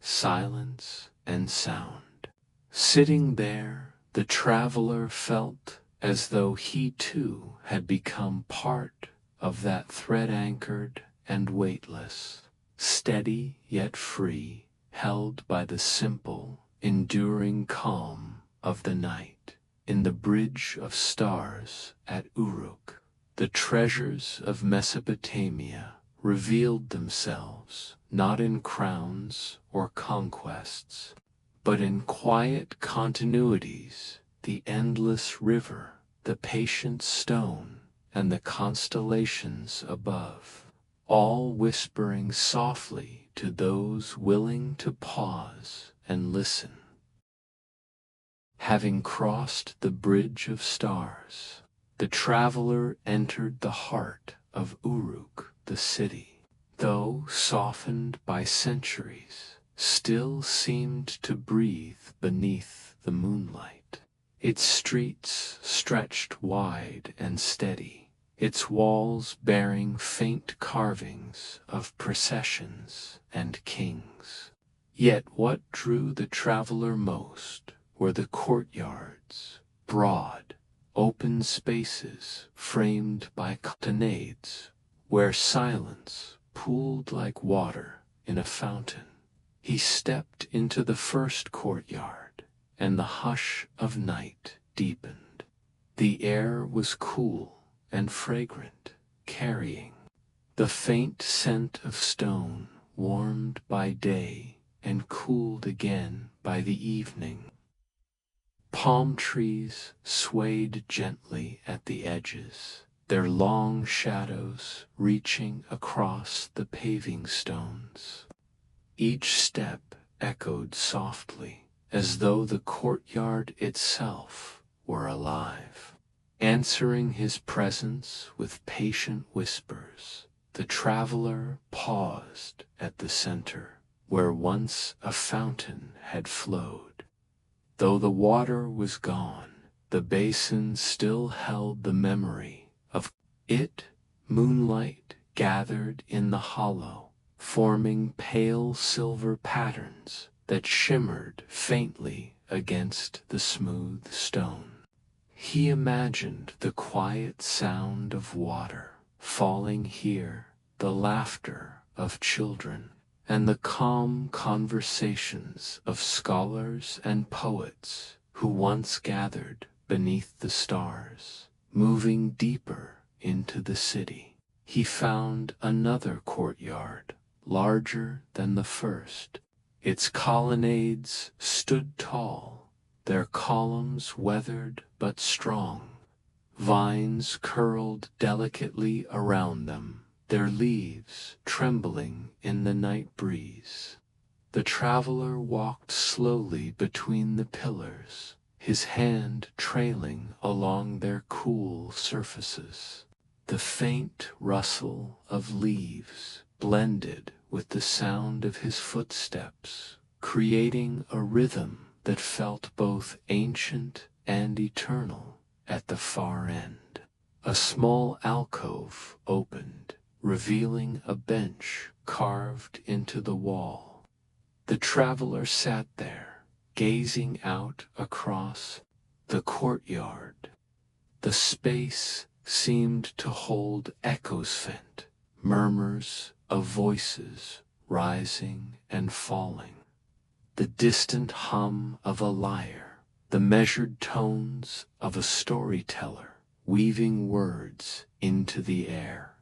silence and sound. Sitting there, the traveler felt as though he too had become part of that thread, anchored and weightless, steady yet free, held by the simple, enduring calm of the night. In the bridge of stars at Uruk, the treasures of Mesopotamia revealed themselves not in crowns or conquests, but in quiet continuities: the endless river, the patient stone, and the constellations above, all whispering softly to those willing to pause and listen. Having crossed the bridge of stars, the traveler entered the heart of Uruk, the city. Though softened by centuries, still seemed to breathe beneath the moonlight. Its streets stretched wide and steady, its walls bearing faint carvings of processions and kings. Yet what drew the traveler most were the courtyards, broad, open spaces framed by colonnades, where silence pooled like water in a fountain. He stepped into the first courtyard, and the hush of night deepened. The air was cool and fragrant, carrying the faint scent of stone, warmed by day and cooled again by the evening. Palm trees swayed gently at the edges, their long shadows reaching across the paving stones. Each step echoed softly, as though the courtyard itself were alive, answering his presence with patient whispers. The traveler paused at the center, where once a fountain had flowed. Though the water was gone, the basin still held the memory of it. Moonlight gathered in the hollow, forming pale silver patterns that shimmered faintly against the smooth stone. He imagined the quiet sound of water falling here, the laughter of children, and the calm conversations of scholars and poets who once gathered beneath the stars. Moving deeper into the city, he found another courtyard, larger than the first. Its colonnades stood tall, their columns weathered but strong. Vines curled delicately around them, their leaves trembling in the night breeze. The traveler walked slowly between the pillars, his hand trailing along their cool surfaces. The faint rustle of leaves blended with the sound of his footsteps, creating a rhythm that felt both ancient and eternal. At the far end, a small alcove opened, revealing a bench carved into the wall. The traveler sat there, gazing out across the courtyard. The space seemed to hold echoes faint, murmurs of voices rising and falling. The distant hum of a lyre, the measured tones of a storyteller weaving words into the air.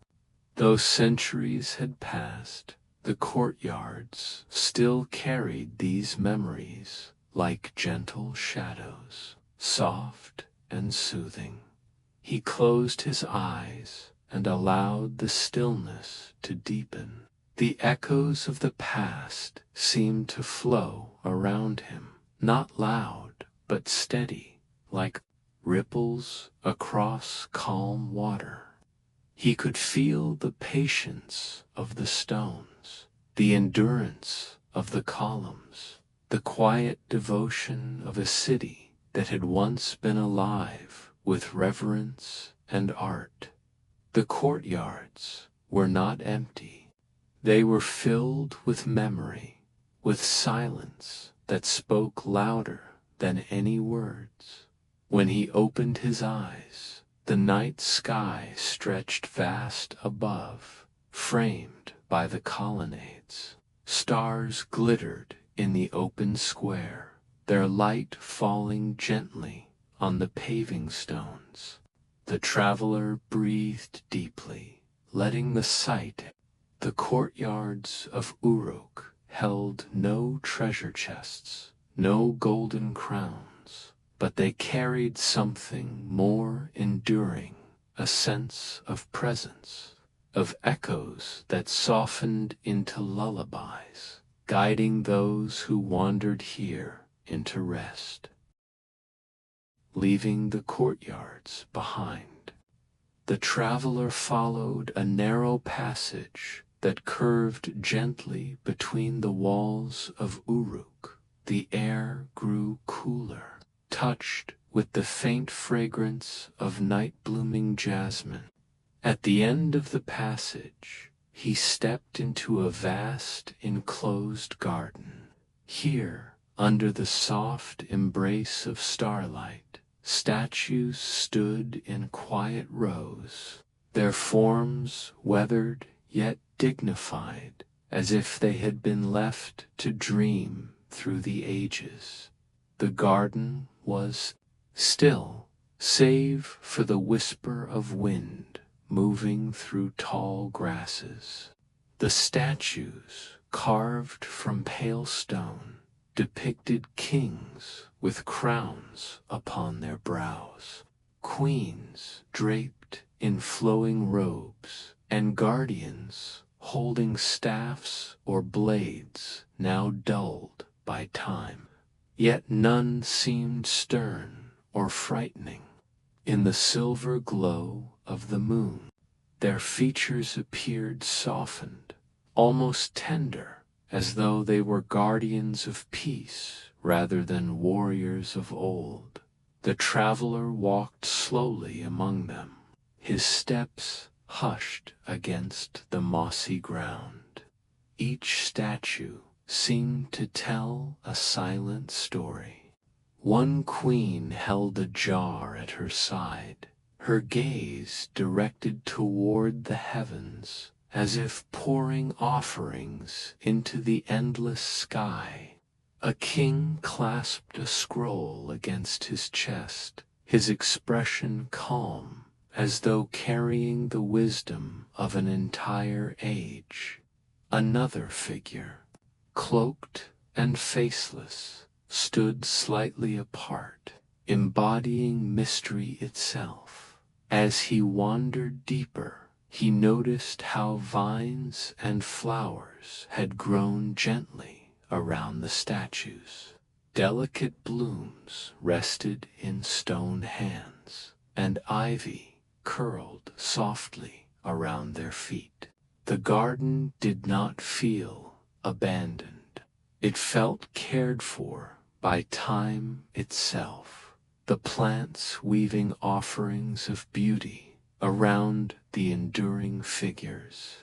Though centuries had passed, the courtyards still carried these memories like gentle shadows, soft and soothing. He closed his eyes and allowed the stillness to deepen. The echoes of the past seemed to flow around him, not loud, but steady, like ripples across calm water. He could feel the patience of the stones, the endurance of the columns, the quiet devotion of a city that had once been alive with reverence and art. The courtyards were not empty. They were filled with memory, with silence that spoke louder than any words. When he opened his eyes, the night sky stretched vast above, framed by the colonnades. Stars glittered in the open square, their light falling gently on the paving stones. The traveler breathed deeply, letting the sight. The courtyards of Uruk held no treasure chests, no golden crowns, but they carried something more enduring, a sense of presence, of echoes that softened into lullabies, guiding those who wandered here into rest. Leaving the courtyards behind, the traveler followed a narrow passage that curved gently between the walls of Uruk. The air grew cooler, touched with the faint fragrance of night-blooming jasmine. At the end of the passage, he stepped into a vast enclosed garden. Here, under the soft embrace of starlight, statues stood in quiet rows, their forms weathered yet dignified, as if they had been left to dream through the ages. The garden was still, save for the whisper of wind moving through tall grasses. The statues, carved from pale stone, depicted kings with crowns upon their brows, queens draped in flowing robes, and guardians holding staffs or blades now dulled by time. Yet none seemed stern or frightening. In the silver glow of the moon, their features appeared softened, almost tender, as though they were guardians of peace rather than warriors of old. The traveler walked slowly among them, his steps hushed against the mossy ground. Each statue seemed to tell a silent story. One queen held a jar at her side, her gaze directed toward the heavens, as if pouring offerings into the endless sky. A king clasped a scroll against his chest, his expression calm, as though carrying the wisdom of an entire age. Another figure, cloaked and faceless, stood slightly apart, embodying mystery itself. As he wandered deeper, he noticed how vines and flowers had grown gently around the statues. Delicate blooms rested in stone hands, and ivy curled softly around their feet. The garden did not feel abandoned. It felt cared for by time itself, the plants weaving offerings of beauty around the enduring figures.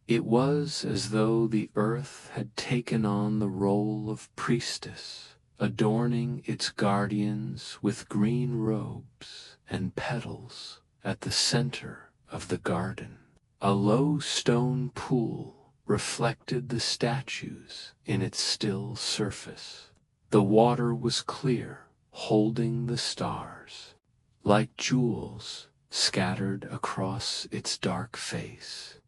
It was as though the earth had taken on the role of priestess, adorning its guardians with green robes and petals. At the center of the garden, a low stone pool reflected the statues in its still surface. The water was clear, holding the stars, like jewels scattered across its dark face.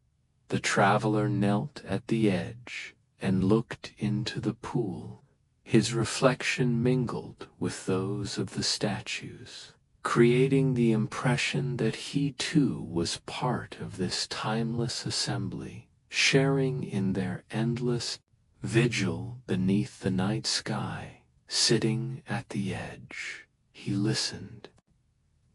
The traveler knelt at the edge and looked into the pool. His reflection mingled with those of the statues, creating the impression that he too was part of this timeless assembly, sharing in their endless vigil beneath the night sky. Sitting at the edge, he listened.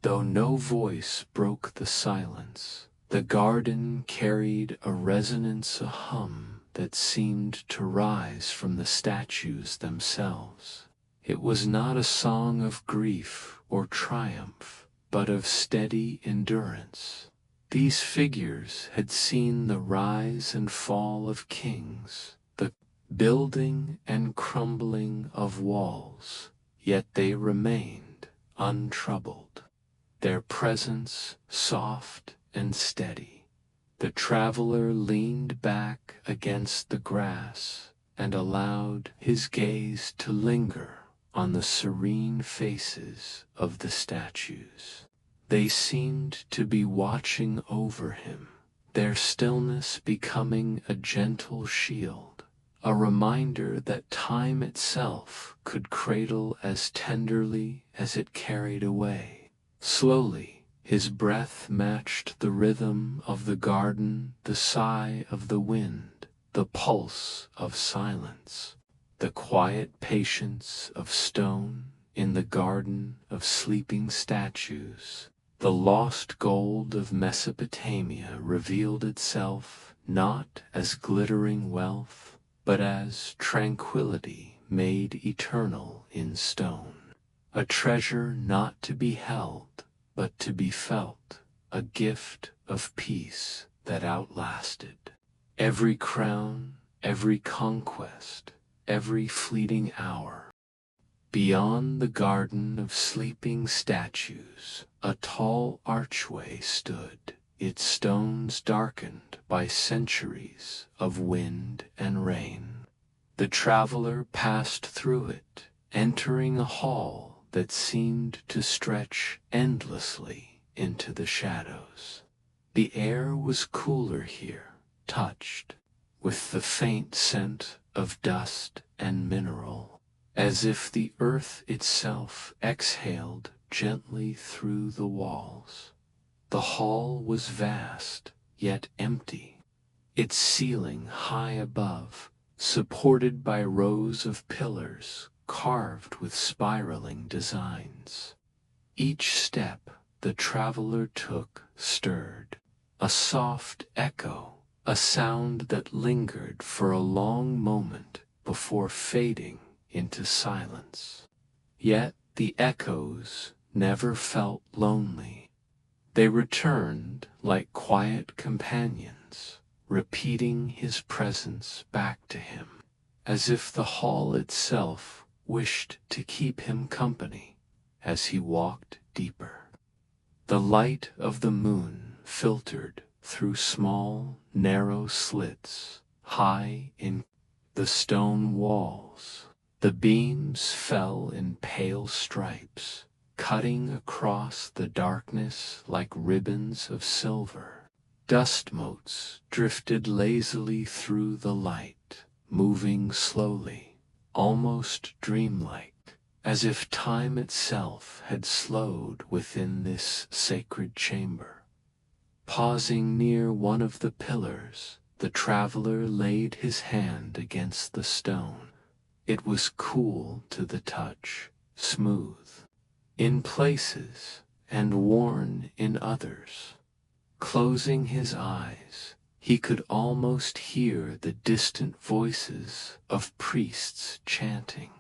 Though no voice broke the silence, the garden carried a resonance, a hum that seemed to rise from the statues themselves. It was not a song of grief or triumph, but of steady endurance. These figures had seen the rise and fall of kings, the building and crumbling of walls, yet they remained untroubled, their presence soft and steady. The traveler leaned back against the grass and allowed his gaze to linger on the serene faces of the statues. They seemed to be watching over him, their stillness becoming a gentle shield, a reminder that time itself could cradle as tenderly as it carried away. Slowly, his breath matched the rhythm of the garden, the sigh of the wind, the pulse of silence, the quiet patience of stone in the garden of sleeping statues. The lost gold of Mesopotamia revealed itself not as glittering wealth, but as tranquility made eternal in stone. A treasure not to be held, but to be felt, a gift of peace that outlasted every crown, every conquest, every fleeting hour. Beyond the garden of sleeping statues, a tall archway stood, its stones darkened by centuries of wind and rain. The traveler passed through it, entering a hall that seemed to stretch endlessly into the shadows. The air was cooler here, touched with the faint scent of dust and mineral, as if the earth itself exhaled gently through the walls. The hall was vast, yet empty, its ceiling high above, supported by rows of pillars carved with spiraling designs. Each step the traveler took stirred, a soft echo, a sound that lingered for a long moment before fading into silence. Yet the echoes never felt lonely. They returned like quiet companions, repeating his presence back to him, as if the hall itself wished to keep him company as he walked deeper. The light of the moon filtered through small, narrow slits high in the stone walls. The beams fell in pale stripes, cutting across the darkness like ribbons of silver. Dust motes drifted lazily through the light, moving slowly, almost dreamlike, as if time itself had slowed within this sacred chamber. Pausing near one of the pillars, the traveler laid his hand against the stone. It was cool to the touch, smooth in places and worn in others. Closing his eyes, he could almost hear the distant voices of priests chanting,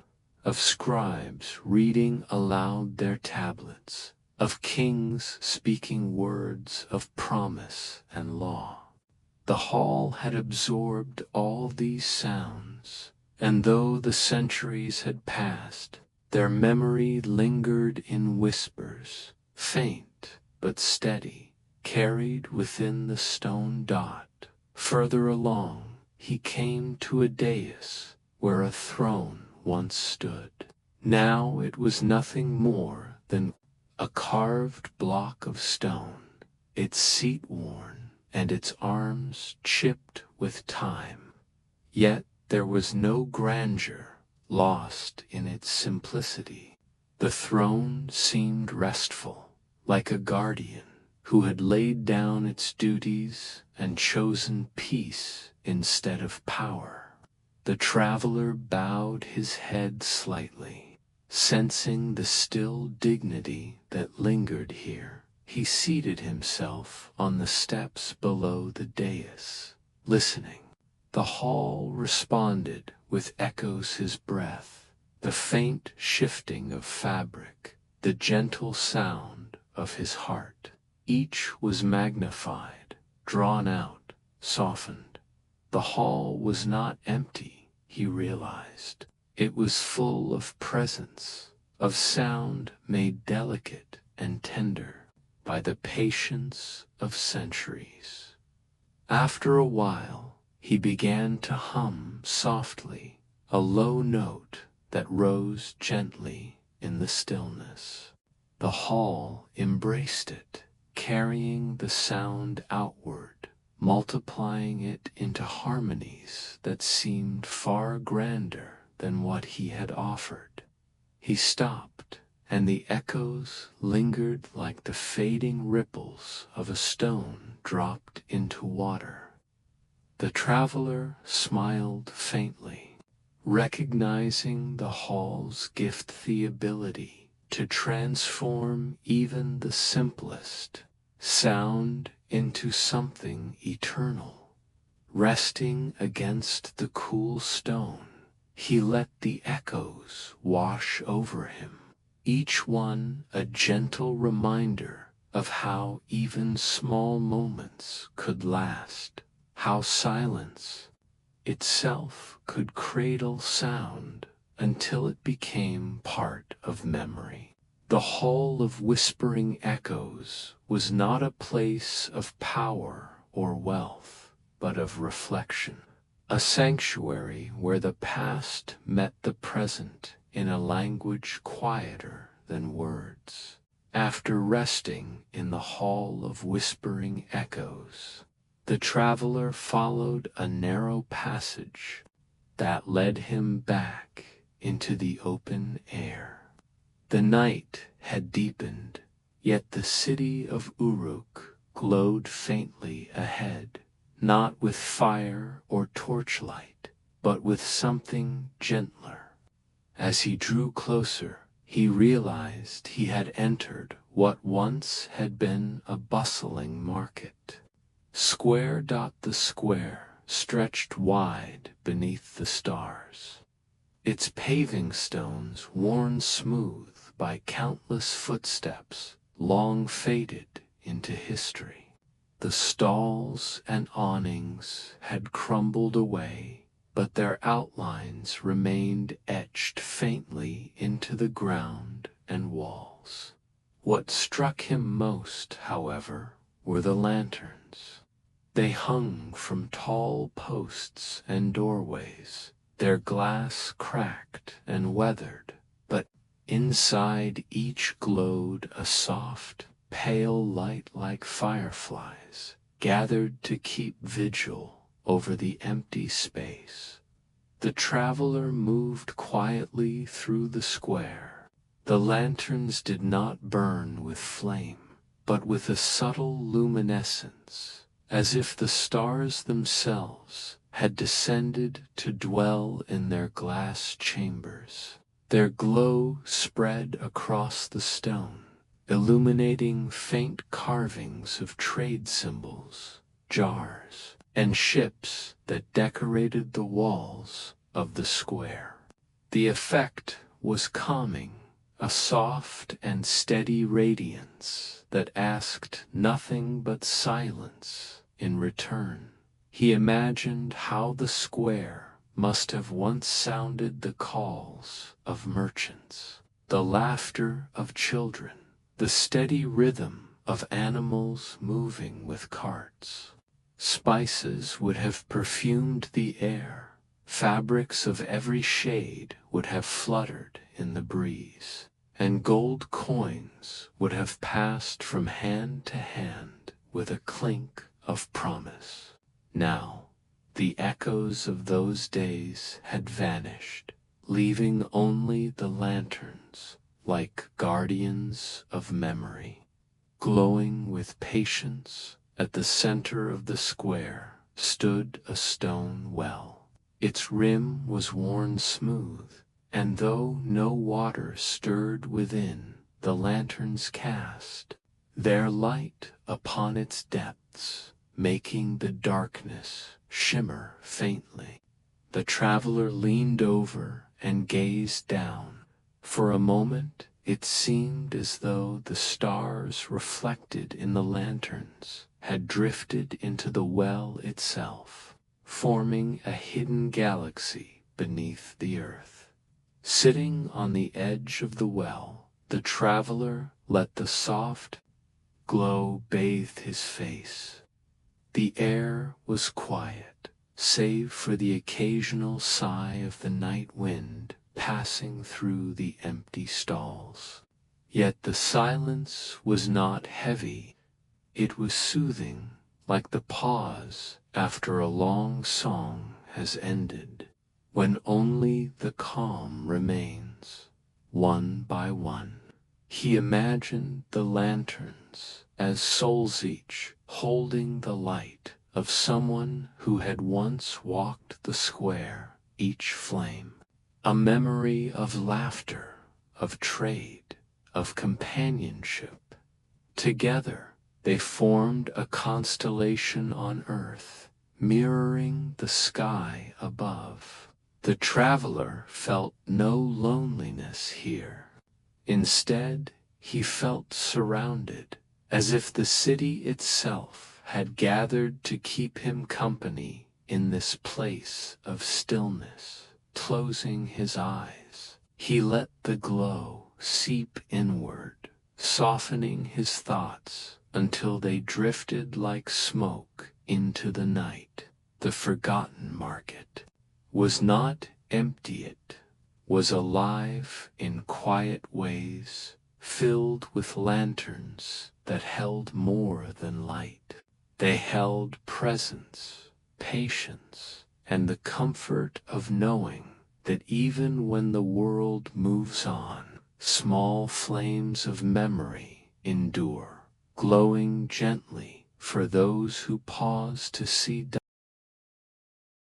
of scribes reading aloud their tablets, of kings speaking words of promise and law. The hall had absorbed all these sounds, and though the centuries had passed, their memory lingered in whispers, faint but steady, carried within the stone dot. Further along, he came to a dais where a throne once stood. Now it was nothing more than a carved block of stone, its seat worn and its arms chipped with time. Yet there was no grandeur, lost in its simplicity. The throne seemed restful, like a guardian who had laid down its duties and chosen peace instead of power. The traveler bowed his head slightly, sensing the still dignity that lingered here. He seated himself on the steps below the dais, listening. The hall responded with echoes his breath, the faint shifting of fabric, the gentle sound of his heart. Each was magnified, drawn out, softened. The hall was not empty, he realized. It was full of presence, of sound made delicate and tender by the patience of centuries. After a while, he began to hum softly, a low note that rose gently in the stillness. The hall embraced it, carrying the sound outward, multiplying it into harmonies that seemed far grander than what he had offered. He stopped, and the echoes lingered like the fading ripples of a stone dropped into water. The traveler smiled faintly, recognizing the hall's gift, the ability to transform even the simplest sound into something eternal. Resting against the cool stone, he let the echoes wash over him, each one a gentle reminder of how even small moments could last, how silence itself could cradle sound until it became part of memory. The hall of whispering echoes was not a place of power or wealth, but of reflection, a sanctuary where the past met the present in a language quieter than words. After resting in the hall of whispering echoes, the traveler followed a narrow passage that led him back into the open air. The night had deepened, yet the city of Uruk glowed faintly ahead, not with fire or torchlight, but with something gentler. As he drew closer, he realized he had entered what once had been a bustling market. The square stretched wide beneath the stars, its paving stones worn smooth by countless footsteps long faded into history. The stalls and awnings had crumbled away, but their outlines remained etched faintly into the ground and walls. What struck him most, however, were the lanterns. They hung from tall posts and doorways, their glass cracked and weathered, but inside each glowed a soft, pale light like fireflies, gathered to keep vigil over the empty space. The traveler moved quietly through the square. The lanterns did not burn with flame, but with a subtle luminescence, as if the stars themselves had descended to dwell in their glass chambers. Their glow spread across the stone, illuminating faint carvings of trade symbols, jars, and ships that decorated the walls of the square. The effect was calming, a soft and steady radiance that asked nothing but silence in return. He imagined how the square must have once sounded the calls of merchants, the laughter of children, the steady rhythm of animals moving with carts. Spices would have perfumed the air, fabrics of every shade would have fluttered in the breeze, and gold coins would have passed from hand to hand with a clink of promise. Now, the echoes of those days had vanished, leaving only the lanterns like guardians of memory. Glowing with patience, at the center of the square stood a stone well. Its rim was worn smooth, and though no water stirred within, the lanterns cast their light upon its depths, making the darkness shimmer faintly. The traveler leaned over and gazed down. For a moment it seemed as though the stars reflected in the lanterns had drifted into the well itself, forming a hidden galaxy beneath the earth. Sitting on the edge of the well, the traveler let the soft glow bathe his face. The air was quiet, save for the occasional sigh of the night wind passing through the empty stalls. Yet the silence was not heavy. It was soothing, like the pause after a long song has ended, when only the calm remains. One by one, he imagined the lanterns as souls, each holding the light of someone who had once walked the square, each flame a memory of laughter, of trade, of companionship. Together they formed a constellation on earth, mirroring the sky above. The traveler felt no loneliness here. Instead, he felt surrounded, as if the city itself had gathered to keep him company in this place of stillness. Closing his eyes, he let the glow seep inward, softening his thoughts until they drifted like smoke into the night. The forgotten market was not empty, it was alive in quiet ways, filled with lanterns that held more than light. They held presence, patience, and the comfort of knowing that even when the world moves on, small flames of memory endure, glowing gently for those who pause to see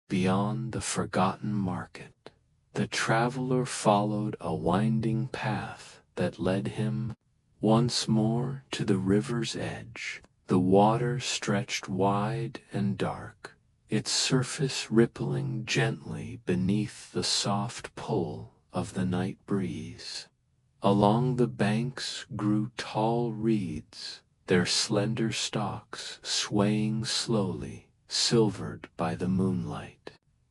beyond the forgotten market. The traveler followed a winding path that led him once more to the river's edge. The water stretched wide and dark, its surface rippling gently beneath the soft pull of the night breeze. Along the banks grew tall reeds, their slender stalks swaying slowly, silvered by the moonlight.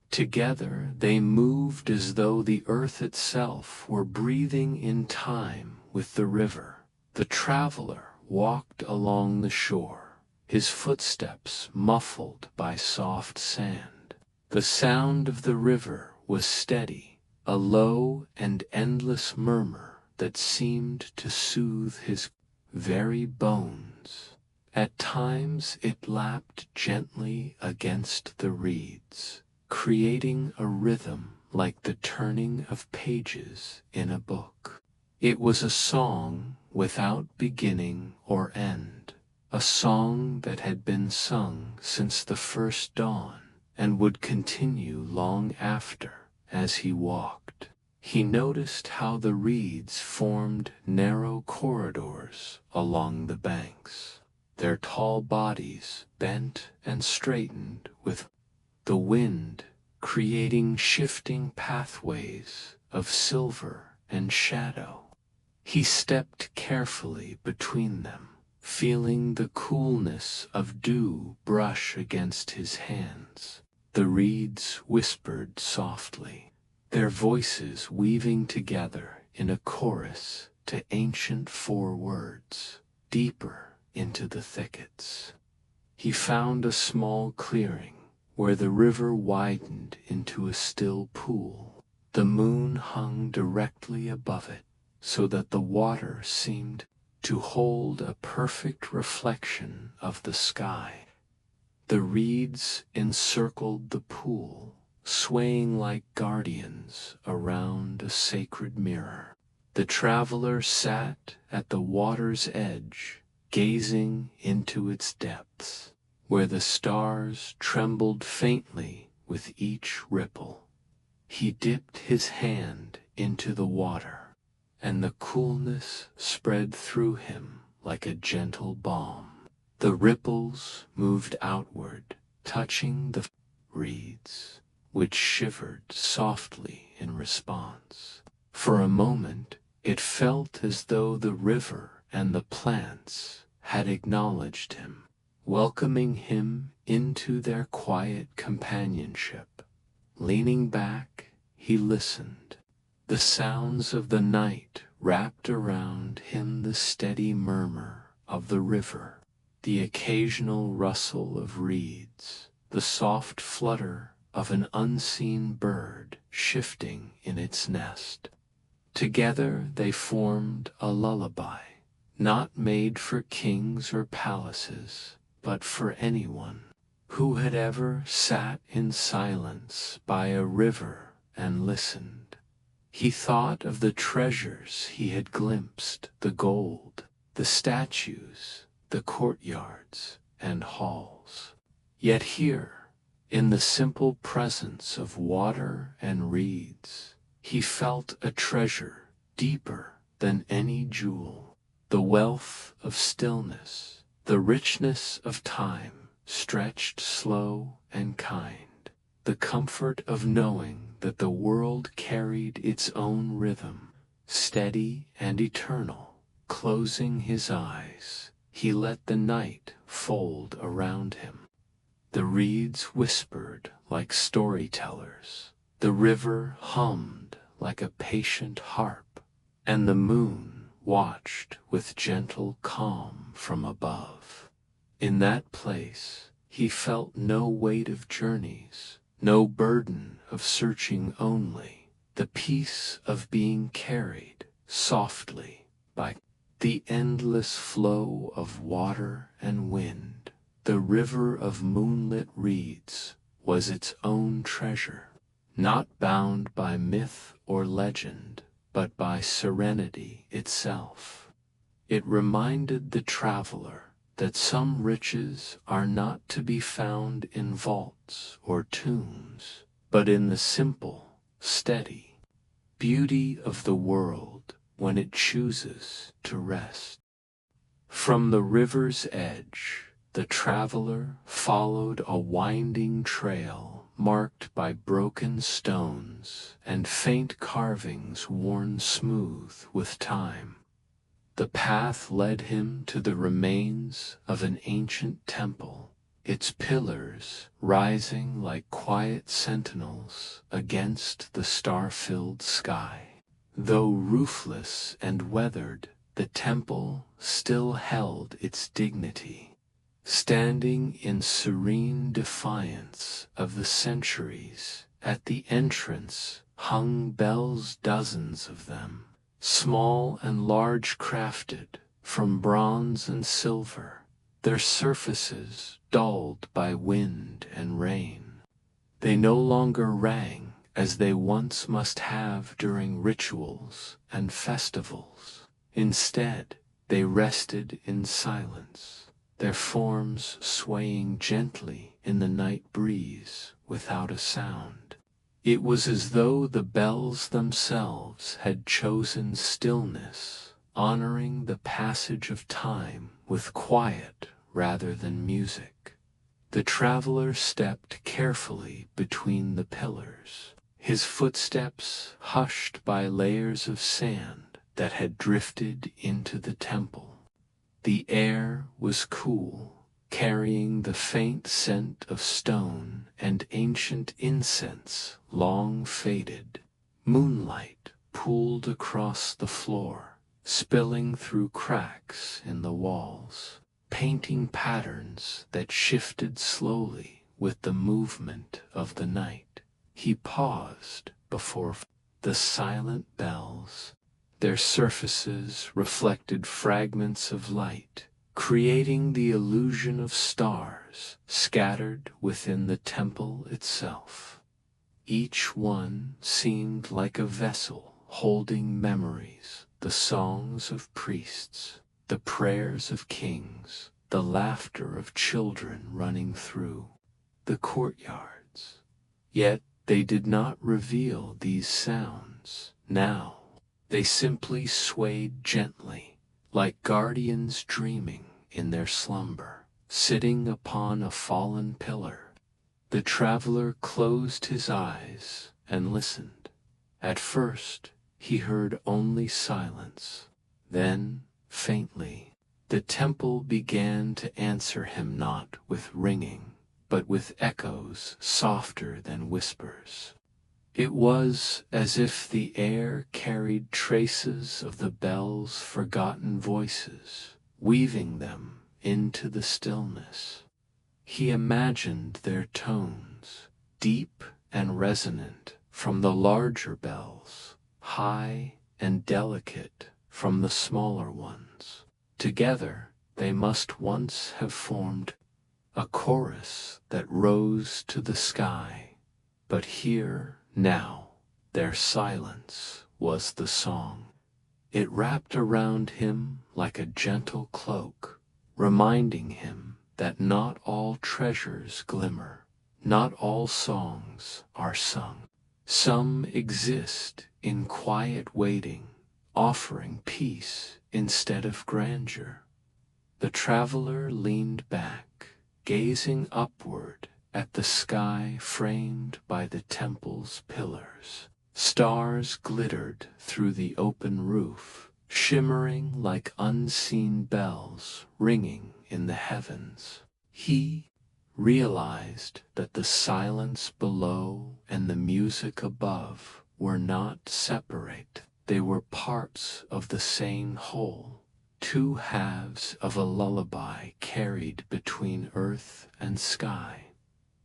Together they moved as though the earth itself were breathing in time with the river. The traveler walked along the shore, his footsteps muffled by soft sand. The sound of the river was steady, a low and endless murmur that seemed to soothe his very bones. At times it lapped gently against the reeds, creating a rhythm like the turning of pages in a book. It was a song without beginning or end, a song that had been sung since the first dawn and would continue long after. As he walked, he noticed how the reeds formed narrow corridors along the banks, their tall bodies bent and straightened with the wind, creating shifting pathways of silver and shadow. He stepped carefully between them, feeling the coolness of dew brush against his hands. The reeds whispered softly, their voices weaving together in a chorus to ancient forewords, deeper into the thickets. He found a small clearing where the river widened into a still pool. The moon hung directly above it, so that the water seemed to hold a perfect reflection of the sky. The reeds encircled the pool, swaying like guardians around a sacred mirror. The traveler sat at the water's edge, gazing into its depths, where the stars trembled faintly with each ripple. He dipped his hand into the water, and the coolness spread through him like a gentle balm. The ripples moved outward, touching the reeds, which shivered softly in response. For a moment, it felt as though the river and the plants had acknowledged him, welcoming him into their quiet companionship. Leaning back, he listened. The sounds of the night wrapped around him, the steady murmur of the river, the occasional rustle of reeds, the soft flutter of an unseen bird shifting in its nest. Together they formed a lullaby, not made for kings or palaces, but for anyone who had ever sat in silence by a river and listened. He thought of the treasures he had glimpsed, the gold, the statues, the courtyards and halls. Yet here, in the simple presence of water and reeds, he felt a treasure deeper than any jewel, the wealth of stillness, the richness of time stretched slow and kind, the comfort of knowing that the world carried its own rhythm, steady and eternal. Closing his eyes, he let the night fold around him. The reeds whispered like storytellers, the river hummed like a patient harp, and the moon watched with gentle calm from above. In that place, he felt no weight of journeys, no burden of searching, only the peace of being carried softly by The endless flow of water and wind, the river of moonlit reeds, was its own treasure, not bound by myth or legend, but by serenity itself. It reminded the traveler that some riches are not to be found in vaults or tombs, but in the simple, steady beauty of the world when it chooses to rest. From the river's edge, the traveler followed a winding trail marked by broken stones and faint carvings worn smooth with time. The path led him to the remains of an ancient temple, its pillars rising like quiet sentinels against the star-filled sky. Though roofless and weathered, the temple still held its dignity, standing in serene defiance of the centuries. At the entrance hung bells, dozens of them, small and large, crafted from bronze and silver, their surfaces dulled by wind and rain. They no longer rang as they once must have during rituals and festivals. Instead, they rested in silence, their forms swaying gently in the night breeze without a sound. It was as though the bells themselves had chosen stillness, honoring the passage of time with quiet rather than music. The traveler stepped carefully between the pillars, his footsteps hushed by layers of sand that had drifted into the temple. The air was cool, carrying the faint scent of stone and ancient incense long faded. Moonlight pooled across the floor, spilling through cracks in the walls, painting patterns that shifted slowly with the movement of the night. He paused before the silent bells. Their surfaces reflected fragments of light, creating the illusion of stars scattered within the temple itself. Each one seemed like a vessel holding memories, the songs of priests, the prayers of kings, the laughter of children running through the courtyards. Yet they did not reveal these sounds now. They simply swayed gently, like guardians dreaming in their slumber, sitting upon a fallen pillar. The traveler closed his eyes and listened. At first, he heard only silence. Then, faintly, the temple began to answer him, not with ringing, but with echoes softer than whispers. It was as if the air carried traces of the bells' forgotten voices, weaving them into the stillness. He imagined their tones, deep and resonant from the larger bells, high and delicate from the smaller ones. Together, they must once have formed a chorus that rose to the sky. But here, now, their silence was the song. It wrapped around him like a gentle cloak, reminding him that not all treasures glimmer, not all songs are sung. Some exist in quiet waiting, offering peace instead of grandeur. The traveler leaned back, gazing upward at the sky framed by the temple's pillars. Stars glittered through the open roof, shimmering like unseen bells ringing in the heavens. He realized that the silence below and the music above were not separate. They were parts of the same whole, two halves of a lullaby carried between earth and sky.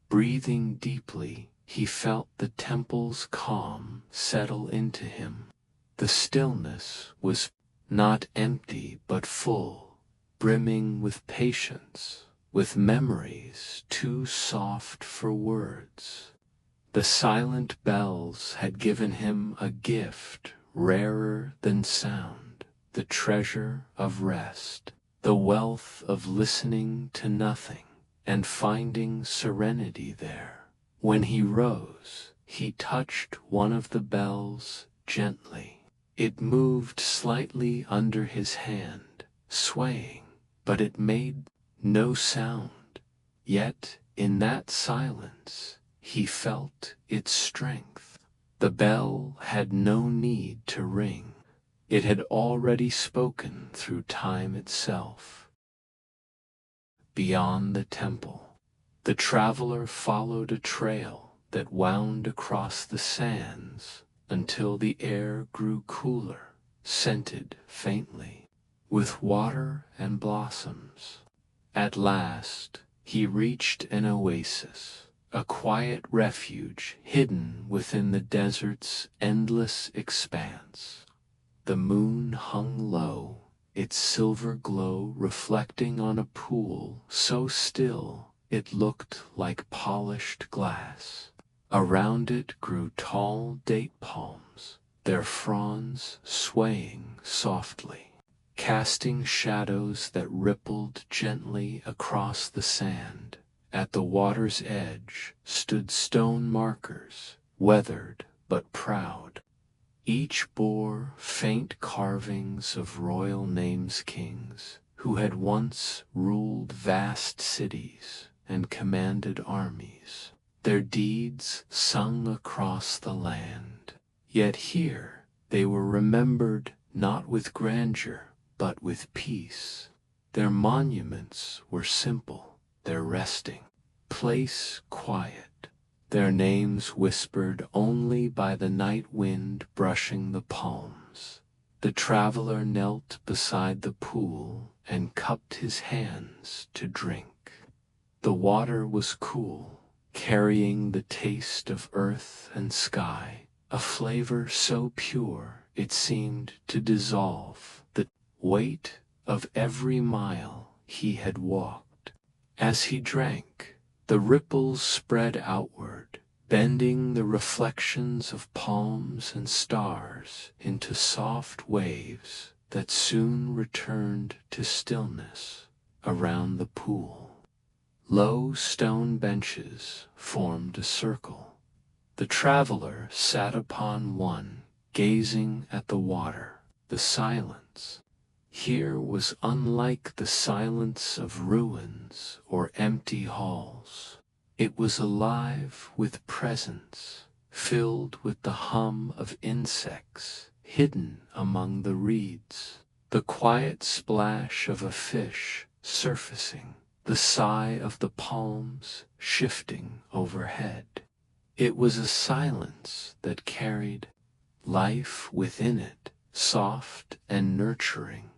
Breathing deeply, he felt the temple's calm settle into him. The stillness was not empty but full, brimming with patience, with memories too soft for words. The silent bells had given him a gift rarer than sound, the treasure of rest, the wealth of listening to nothing and finding serenity there. When he rose, he touched one of the bells gently. It moved slightly under his hand, swaying, but it made no sound. Yet in that silence he felt its strength. The bell had no need to ring. It had already spoken through time itself. Beyond the temple, the traveler followed a trail that wound across the sands until the air grew cooler, scented faintly, with water and blossoms. At last, he reached an oasis, a quiet refuge hidden within the desert's endless expanse. The moon hung low, its silver glow reflecting on a pool so still it looked like polished glass. Around it grew tall date palms, their fronds swaying softly, casting shadows that rippled gently across the sand. At the water's edge stood stone markers, weathered but proud. Each bore faint carvings of royal names kings who had once ruled vast cities and commanded armies, their deeds sung across the land. Yet here they were remembered not with grandeur, but with peace. Their monuments were simple, their resting place quiet, their names whispered only by the night wind brushing the palms. The traveler knelt beside the pool and cupped his hands to drink. The water was cool, carrying the taste of earth and sky, a flavor so pure it seemed to dissolve the weight of every mile he had walked. As he drank, the ripples spread outward, bending the reflections of palms and stars into soft waves that soon returned to stillness around the pool. Low stone benches formed a circle. The traveler sat upon one, gazing at the water. The silence here was unlike the silence of ruins or empty halls. It was alive with presence, filled with the hum of insects hidden among the reeds, the quiet splash of a fish surfacing, the sigh of the palms shifting overhead. It was a silence that carried life within it, soft and nurturing.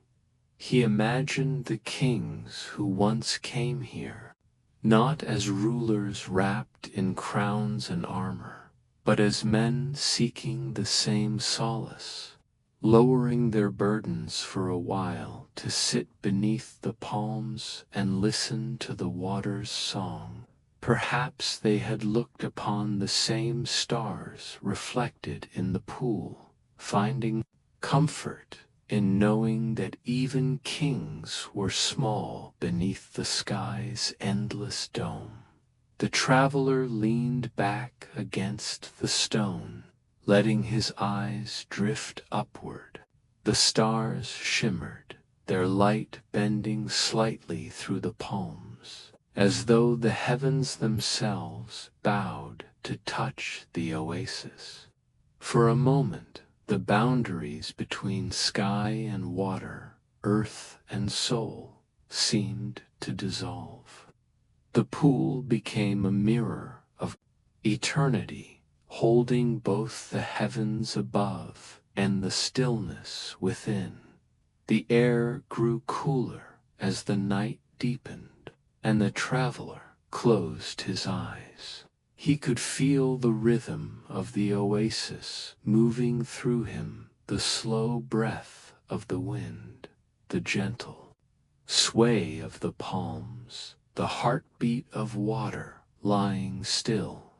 He imagined the kings who once came here, not as rulers wrapped in crowns and armor, but as men seeking the same solace, lowering their burdens for a while to sit beneath the palms and listen to the water's song. Perhaps they had looked upon the same stars reflected in the pool, finding comfort in knowing that even kings were small beneath the sky's endless dome. The traveler leaned back against the stone, letting his eyes drift upward. The stars shimmered, their light bending slightly through the palms, as though the heavens themselves bowed to touch the oasis. For a moment, the boundaries between sky and water, earth and soul, seemed to dissolve. The pool became a mirror of eternity, holding both the heavens above and the stillness within. The air grew cooler as the night deepened, and the traveler closed his eyes. He could feel the rhythm of the oasis moving through him, the slow breath of the wind, the gentle sway of the palms, the heartbeat of water lying still.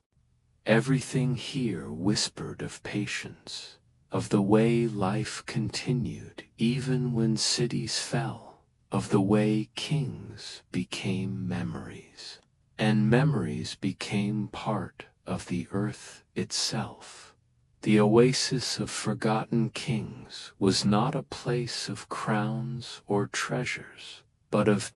Everything here whispered of patience, of the way life continued even when cities fell, of the way kings became memories, and memories became part of the earth itself. The oasis of forgotten kings was not a place of crowns or treasures, but of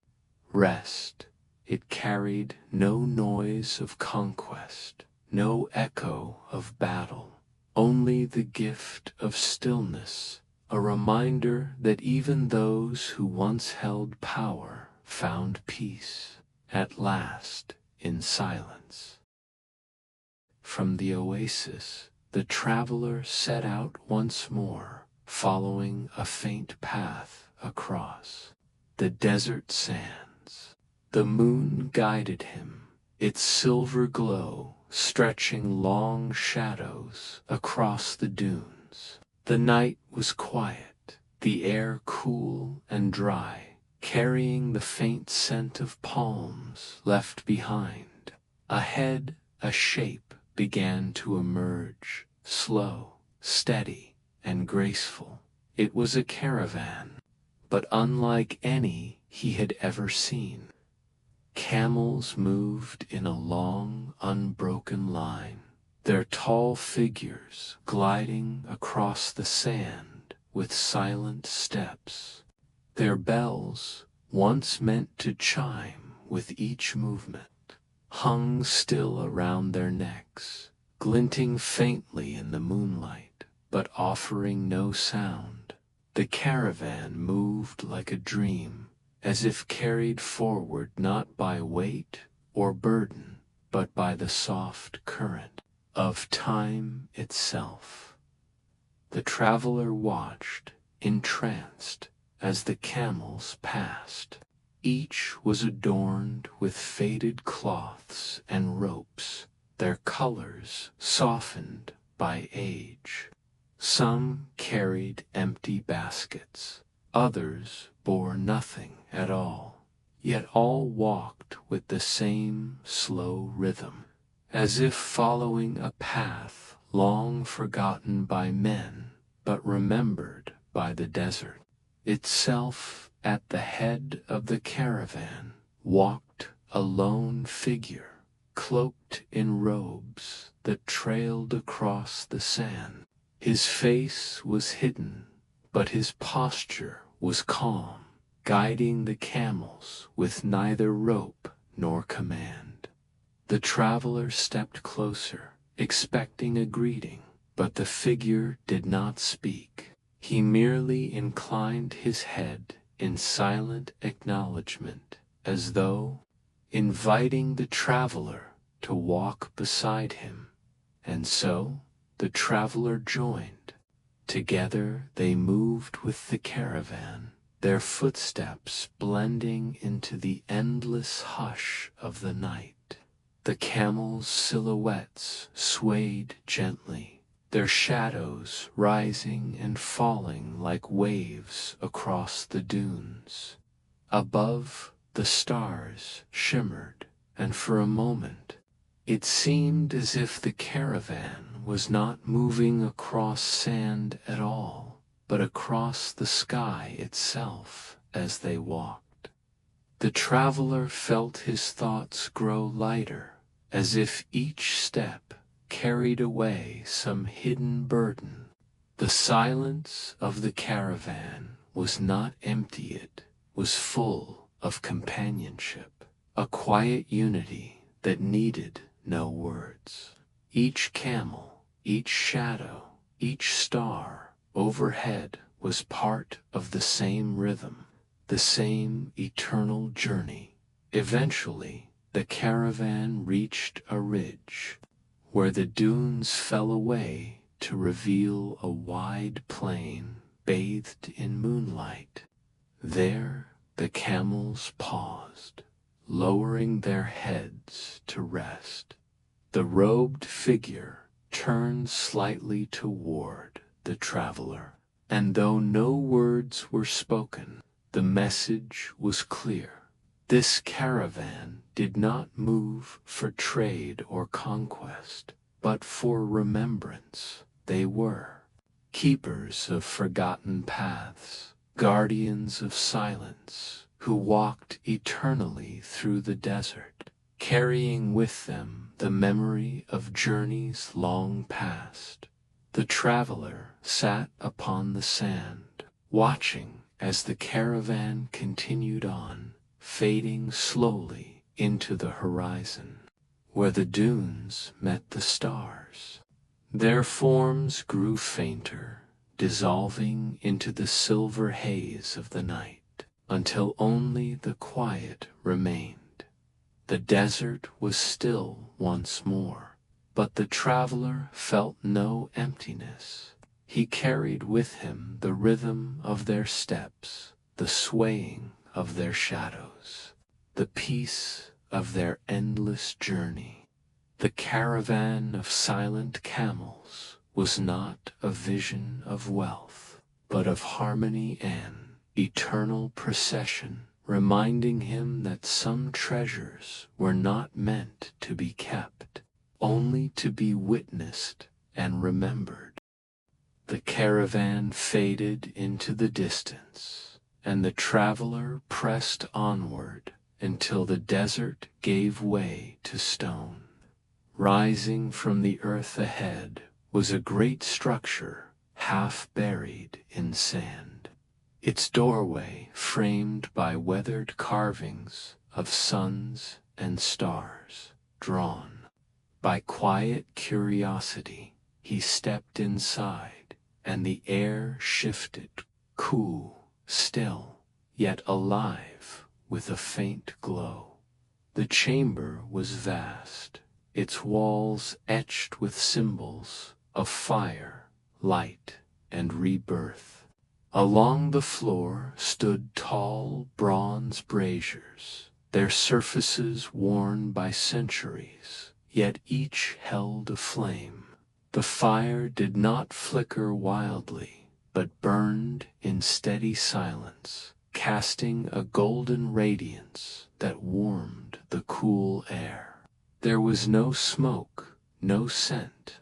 rest. It carried no noise of conquest, no echo of battle, only the gift of stillness, a reminder that even those who once held power found peace, at last, in silence. From the oasis, the traveler set out once more, following a faint path across the desert sands. The moon guided him, its silver glow stretching long shadows across the dunes. The night was quiet, the air cool and dry, carrying the faint scent of palms left behind. Ahead, a shape began to emerge, slow, steady, and graceful. It was a caravan, but unlike any he had ever seen. Camels moved in a long, unbroken line, their tall figures gliding across the sand with silent steps. Their bells, once meant to chime with each movement, hung still around their necks, glinting faintly in the moonlight, but offering no sound. The caravan moved like a dream, as if carried forward not by weight or burden, but by the soft current of time itself. The traveler watched, entranced, as the camels passed. Each was adorned with faded cloths and ropes, their colors softened by age. Some carried empty baskets, others bore nothing at all, yet all walked with the same slow rhythm, as if following a path long forgotten by men, but remembered by the desert itself. At the head of the caravan walked a lone figure, cloaked in robes that trailed across the sand. His face was hidden, but his posture was calm, guiding the camels with neither rope nor command. The traveler stepped closer, expecting a greeting, but the figure did not speak. He merely inclined his head in silent acknowledgement, as though inviting the traveler to walk beside him. And so the traveler joined. Together they moved with the caravan, their footsteps blending into the endless hush of the night. The camels' silhouettes swayed gently, their shadows rising and falling like waves across the dunes. Above, the stars shimmered, and for a moment it seemed as if the caravan was not moving across sand at all, but across the sky itself as they walked. The traveler felt his thoughts grow lighter, as if each step carried away some hidden burden. The silence of the caravan was not empty, it was full of companionship, a quiet unity that needed no words. Each camel, each shadow, each star overhead was part of the same rhythm, the same eternal journey. Eventually, the caravan reached a ridge where the dunes fell away to reveal a wide plain bathed in moonlight. There the camels paused, lowering their heads to rest. The robed figure turned slightly toward the traveler, And though no words were spoken, the message was clear. This caravan did not move for trade or conquest, but for remembrance. They were keepers of forgotten paths, guardians of silence, who walked eternally through the desert, carrying with them the memory of journeys long past. The traveler sat upon the sand, watching as the caravan continued on, fading slowly into the horizon, where the dunes met the stars. Their forms grew fainter, dissolving into the silver haze of the night, until only the quiet remained. The desert was still once more, but the traveler felt no emptiness. He carried with him the rhythm of their steps, the swaying of their shadows, the peace of their endless journey. The caravan of silent camels was not a vision of wealth, but of harmony and eternal procession, reminding him that some treasures were not meant to be kept, only to be witnessed and remembered. The caravan faded into the distance, and the traveler pressed onward until the desert gave way to stone. Rising from the earth ahead was a great structure half buried in sand, its doorway framed by weathered carvings of suns and stars. Drawn by quiet curiosity, he stepped inside, and the air shifted, cool, still, yet alive with a faint glow. The chamber was vast, its walls etched with symbols of fire, light, and rebirth. Along the floor stood tall bronze braziers, their surfaces worn by centuries, yet each held a flame. The fire did not flicker wildly, but burned in steady silence, casting a golden radiance that warmed the cool air. There was no smoke, no scent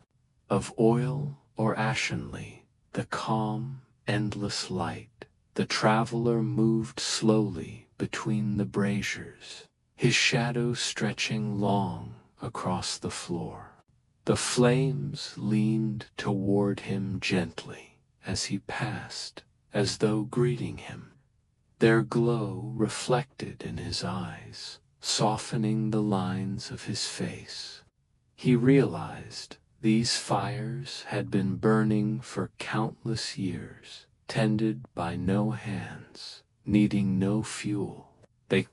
of oil or ashenly, the calm, endless light. The traveler moved slowly between the braziers, his shadow stretching long across the floor. The flames leaned toward him gently as he passed, as though greeting him. Their glow reflected in his eyes, softening the lines of his face. He realized these fires had been burning for countless years, tended by no hands, needing no fuel. They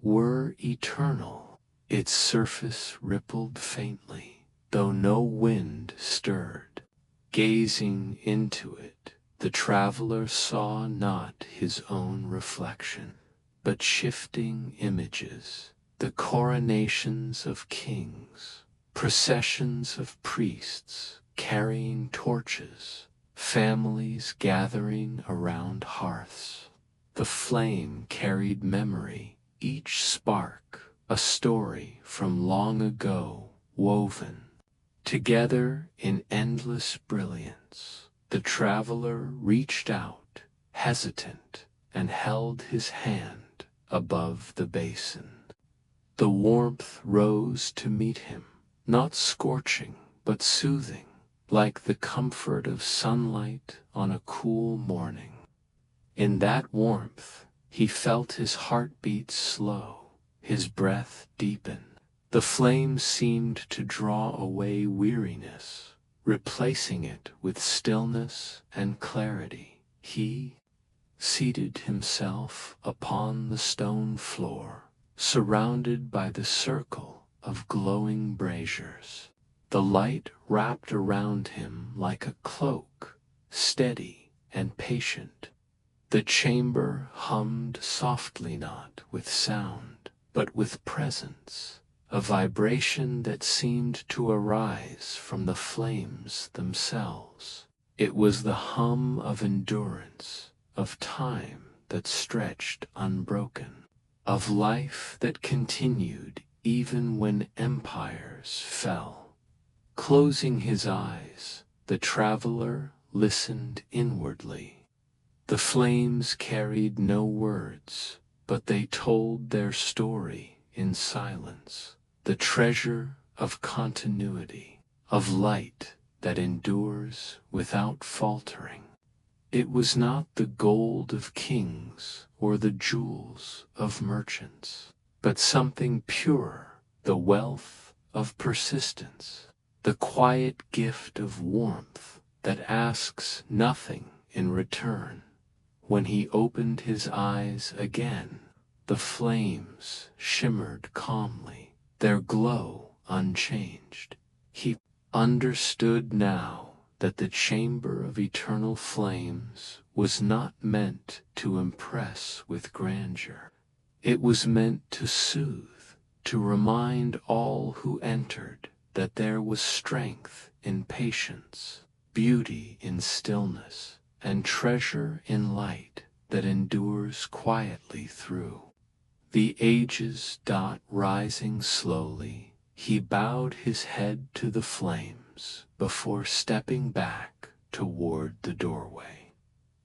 were eternal. Its surface rippled faintly, though no wind stirred. Gazing into it, the traveler saw not his own reflection, but shifting images, the coronations of kings, processions of priests carrying torches, families gathering around hearths. The flame carried memory, each spark a story from long ago woven together in endless brilliance. The traveler reached out, hesitant, and held his hand above the basin. The warmth rose to meet him, not scorching, but soothing, like the comfort of sunlight on a cool morning. In that warmth, he felt his heartbeat slow, his breath deepen. The flame seemed to draw away weariness, replacing it with stillness and clarity. He seated himself upon the stone floor, surrounded by the circle of glowing braziers. The light wrapped around him like a cloak, steady and patient. The chamber hummed softly, not with sound, but with presence, a vibration that seemed to arise from the flames themselves. It was the hum of endurance, of time that stretched unbroken, of life that continued even when empires fell. Closing his eyes, the traveler listened inwardly. The flames carried no words, but they told their story in silence, the treasure of continuity, of light that endures without faltering. It was not the gold of kings or the jewels of merchants, but something purer, the wealth of persistence, the quiet gift of warmth that asks nothing in return. When he opened his eyes again, the flames shimmered calmly, their glow unchanged. He understood now that the chamber of eternal flames was not meant to impress with grandeur. It was meant to soothe, to remind all who entered that there was strength in patience, beauty in stillness, and treasure in light that endures quietly through. The ages rising slowly, he bowed his head to the flames before stepping back toward the doorway.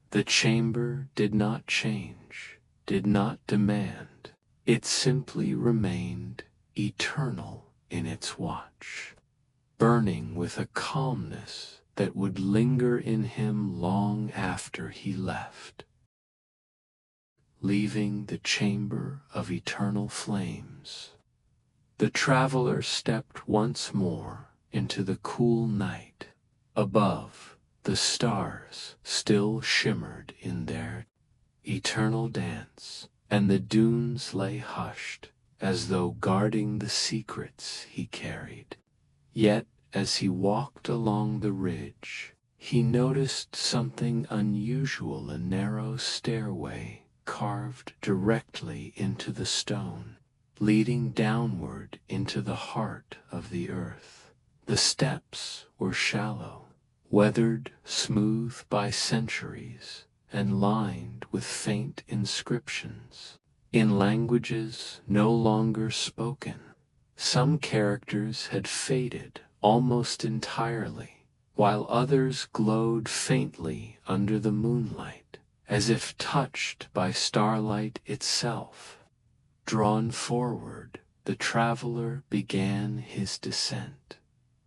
The chamber did not change, did not demand. It simply remained eternal in its watch, burning with a calmness that would linger in him long after he left. Leaving the chamber of eternal flames, the traveler stepped once more into the cool night. Above, the stars still shimmered in their eternal dance, and the dunes lay hushed, as though guarding the secrets he carried. Yet, as he walked along the ridge, he noticed something unusual: a narrow stairway carved directly into the stone, leading downward into the heart of the earth. The steps were shallow, weathered smooth by centuries, and lined with faint inscriptions, in languages no longer spoken. Some characters had faded almost entirely, while others glowed faintly under the moonlight, as if touched by starlight itself. Drawn forward, the traveler began his descent.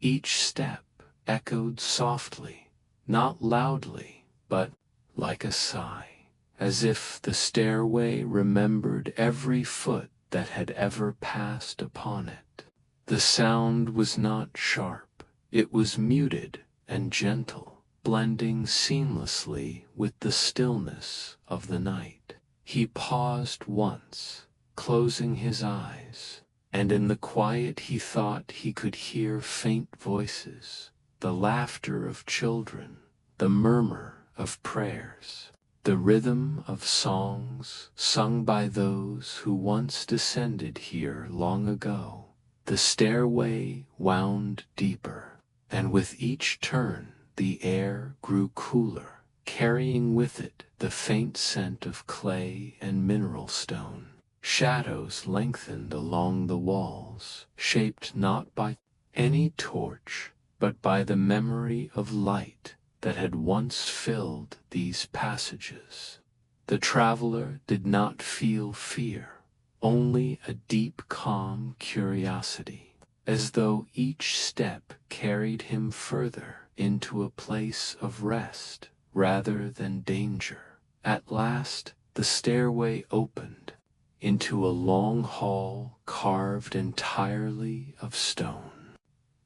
Each step echoed softly, not loudly, but like a sigh, as if the stairway remembered every foot that had ever passed upon it. The sound was not sharp, it was muted and gentle, blending seamlessly with the stillness of the night. He paused once, closing his eyes, and in the quiet he thought he could hear faint voices, the laughter of children, the murmur of prayers, the rhythm of songs sung by those who once descended here long ago. The stairway wound deeper, and with each turn the air grew cooler, carrying with it the faint scent of clay and mineral stone. Shadows lengthened along the walls, shaped not by any torch, but by the memory of light that had once filled these passages. The traveler did not feel fear, only a deep calm curiosity, as though each step carried him further into a place of rest rather than danger. At last the stairway opened into a long hall carved entirely of stone.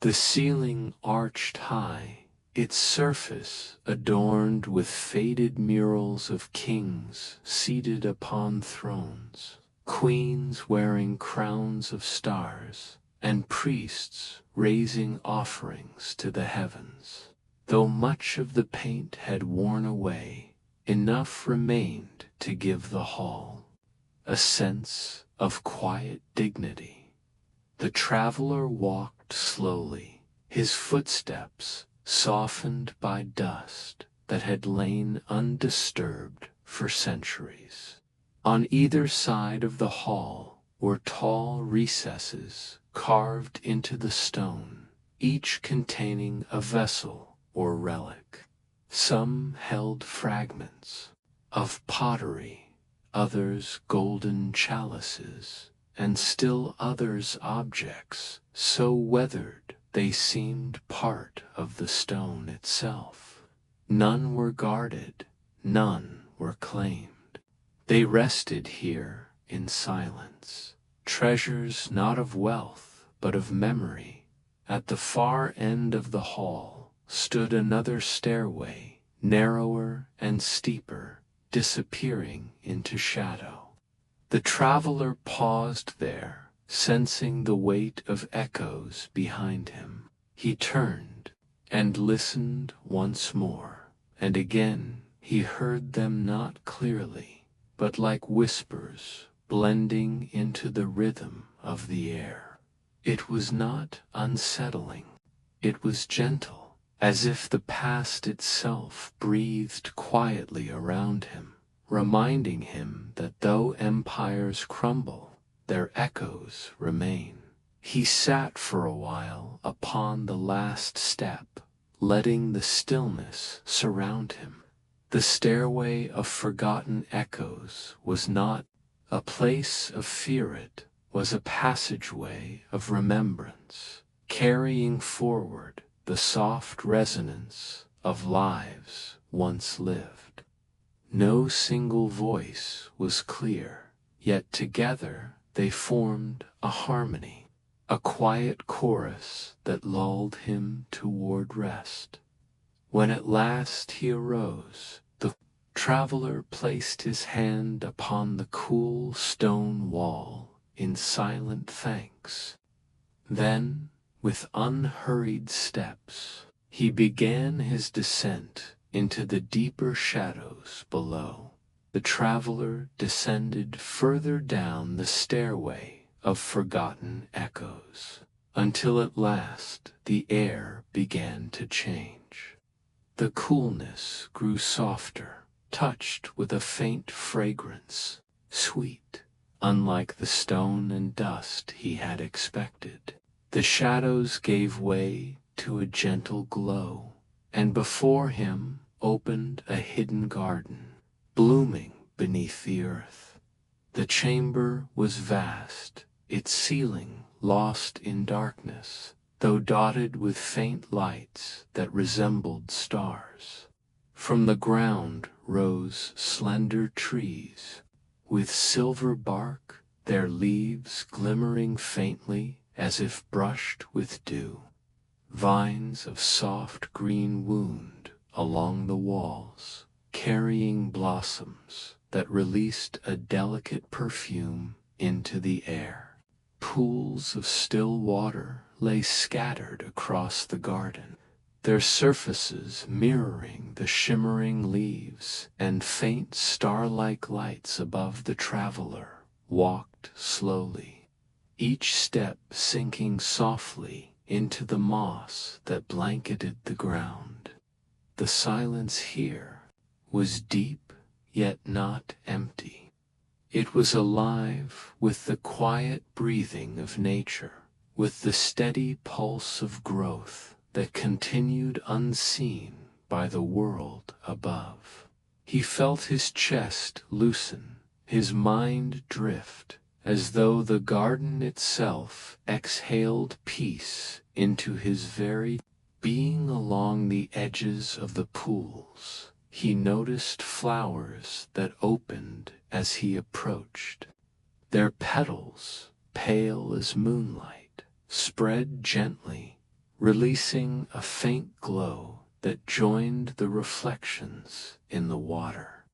The ceiling arched high, its surface adorned with faded murals of kings seated upon thrones, queens wearing crowns of stars, and priests raising offerings to the heavens. Though much of the paint had worn away, enough remained to give the hall a sense of quiet dignity. The traveler walked slowly, his footsteps softened by dust that had lain undisturbed for centuries. On either side of the hall were tall recesses carved into the stone, each containing a vessel or relic. Some held fragments of pottery, others golden chalices, and still others objects so weathered they seemed part of the stone itself. None were guarded, none were claimed. They rested here in silence, treasures not of wealth but of memory. At the far end of the hall stood another stairway, narrower and steeper, disappearing into shadow. The traveler paused there, sensing the weight of echoes behind him. He turned and listened once more, and again he heard them not clearly, but like whispers blending into the rhythm of the air. It was not unsettling. It was gentle, as if the past itself breathed quietly around him, reminding him that though empires crumble, their echoes remain. He sat for a while upon the last step, letting the stillness surround him. The stairway of forgotten echoes was not a place of fear, it was a passageway of remembrance, carrying forward the soft resonance of lives once lived. No single voice was clear, yet together they formed a harmony, a quiet chorus that lulled him toward rest. When at last he arose, the traveler placed his hand upon the cool stone wall in silent thanks. Then, with unhurried steps, he began his descent into the deeper shadows below. The traveler descended further down the stairway of forgotten echoes, until at last the air began to change. The coolness grew softer, touched with a faint fragrance, sweet, unlike the stone and dust he had expected. The shadows gave way to a gentle glow, and before him opened a hidden garden, blooming beneath the earth. The chamber was vast, its ceiling lost in darkness, though dotted with faint lights that resembled stars. From the ground rose slender trees, with silver bark, their leaves glimmering faintly as if brushed with dew. Vines of soft green wound along the walls, carrying blossoms that released a delicate perfume into the air. Pools of still water lay scattered across the garden, their surfaces mirroring the shimmering leaves, and faint star-like lights above. The traveler walked slowly, each step sinking softly into the moss that blanketed the ground. The silence here was deep yet not empty. It was alive with the quiet breathing of nature, with the steady pulse of growth that continued unseen by the world above. He felt his chest loosen, his mind drift, as though the garden itself exhaled peace into his very being. Along the edges of the pools, he noticed flowers that opened as he approached. Their petals, pale as moonlight, spread gently, releasing a faint glow that joined the reflections in the water.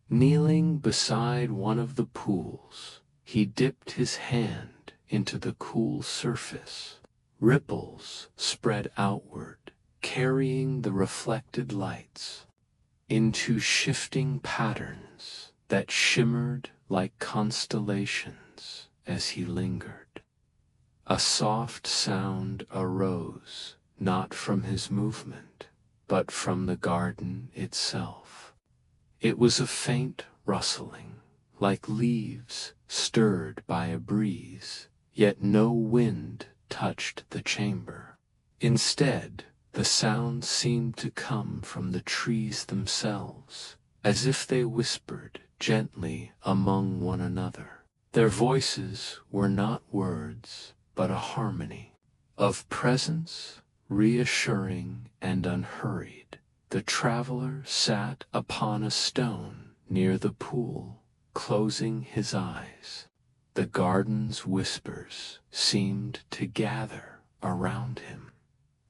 Kneeling beside one of the pools, he dipped his hand into the cool surface. Ripples spread outward, carrying the reflected lights into shifting patterns that shimmered like constellations as he lingered. A soft sound arose not from his movement, but from the garden itself. It was a faint rustling, like leaves stirred by a breeze, yet no wind touched the chamber. Instead, the sound seemed to come from the trees themselves, as if they whispered gently among one another. Their voices were not words, but a harmony of presence, reassuring and unhurried. The traveler sat upon a stone near the pool, closing his eyes. The garden's whispers seemed to gather around him,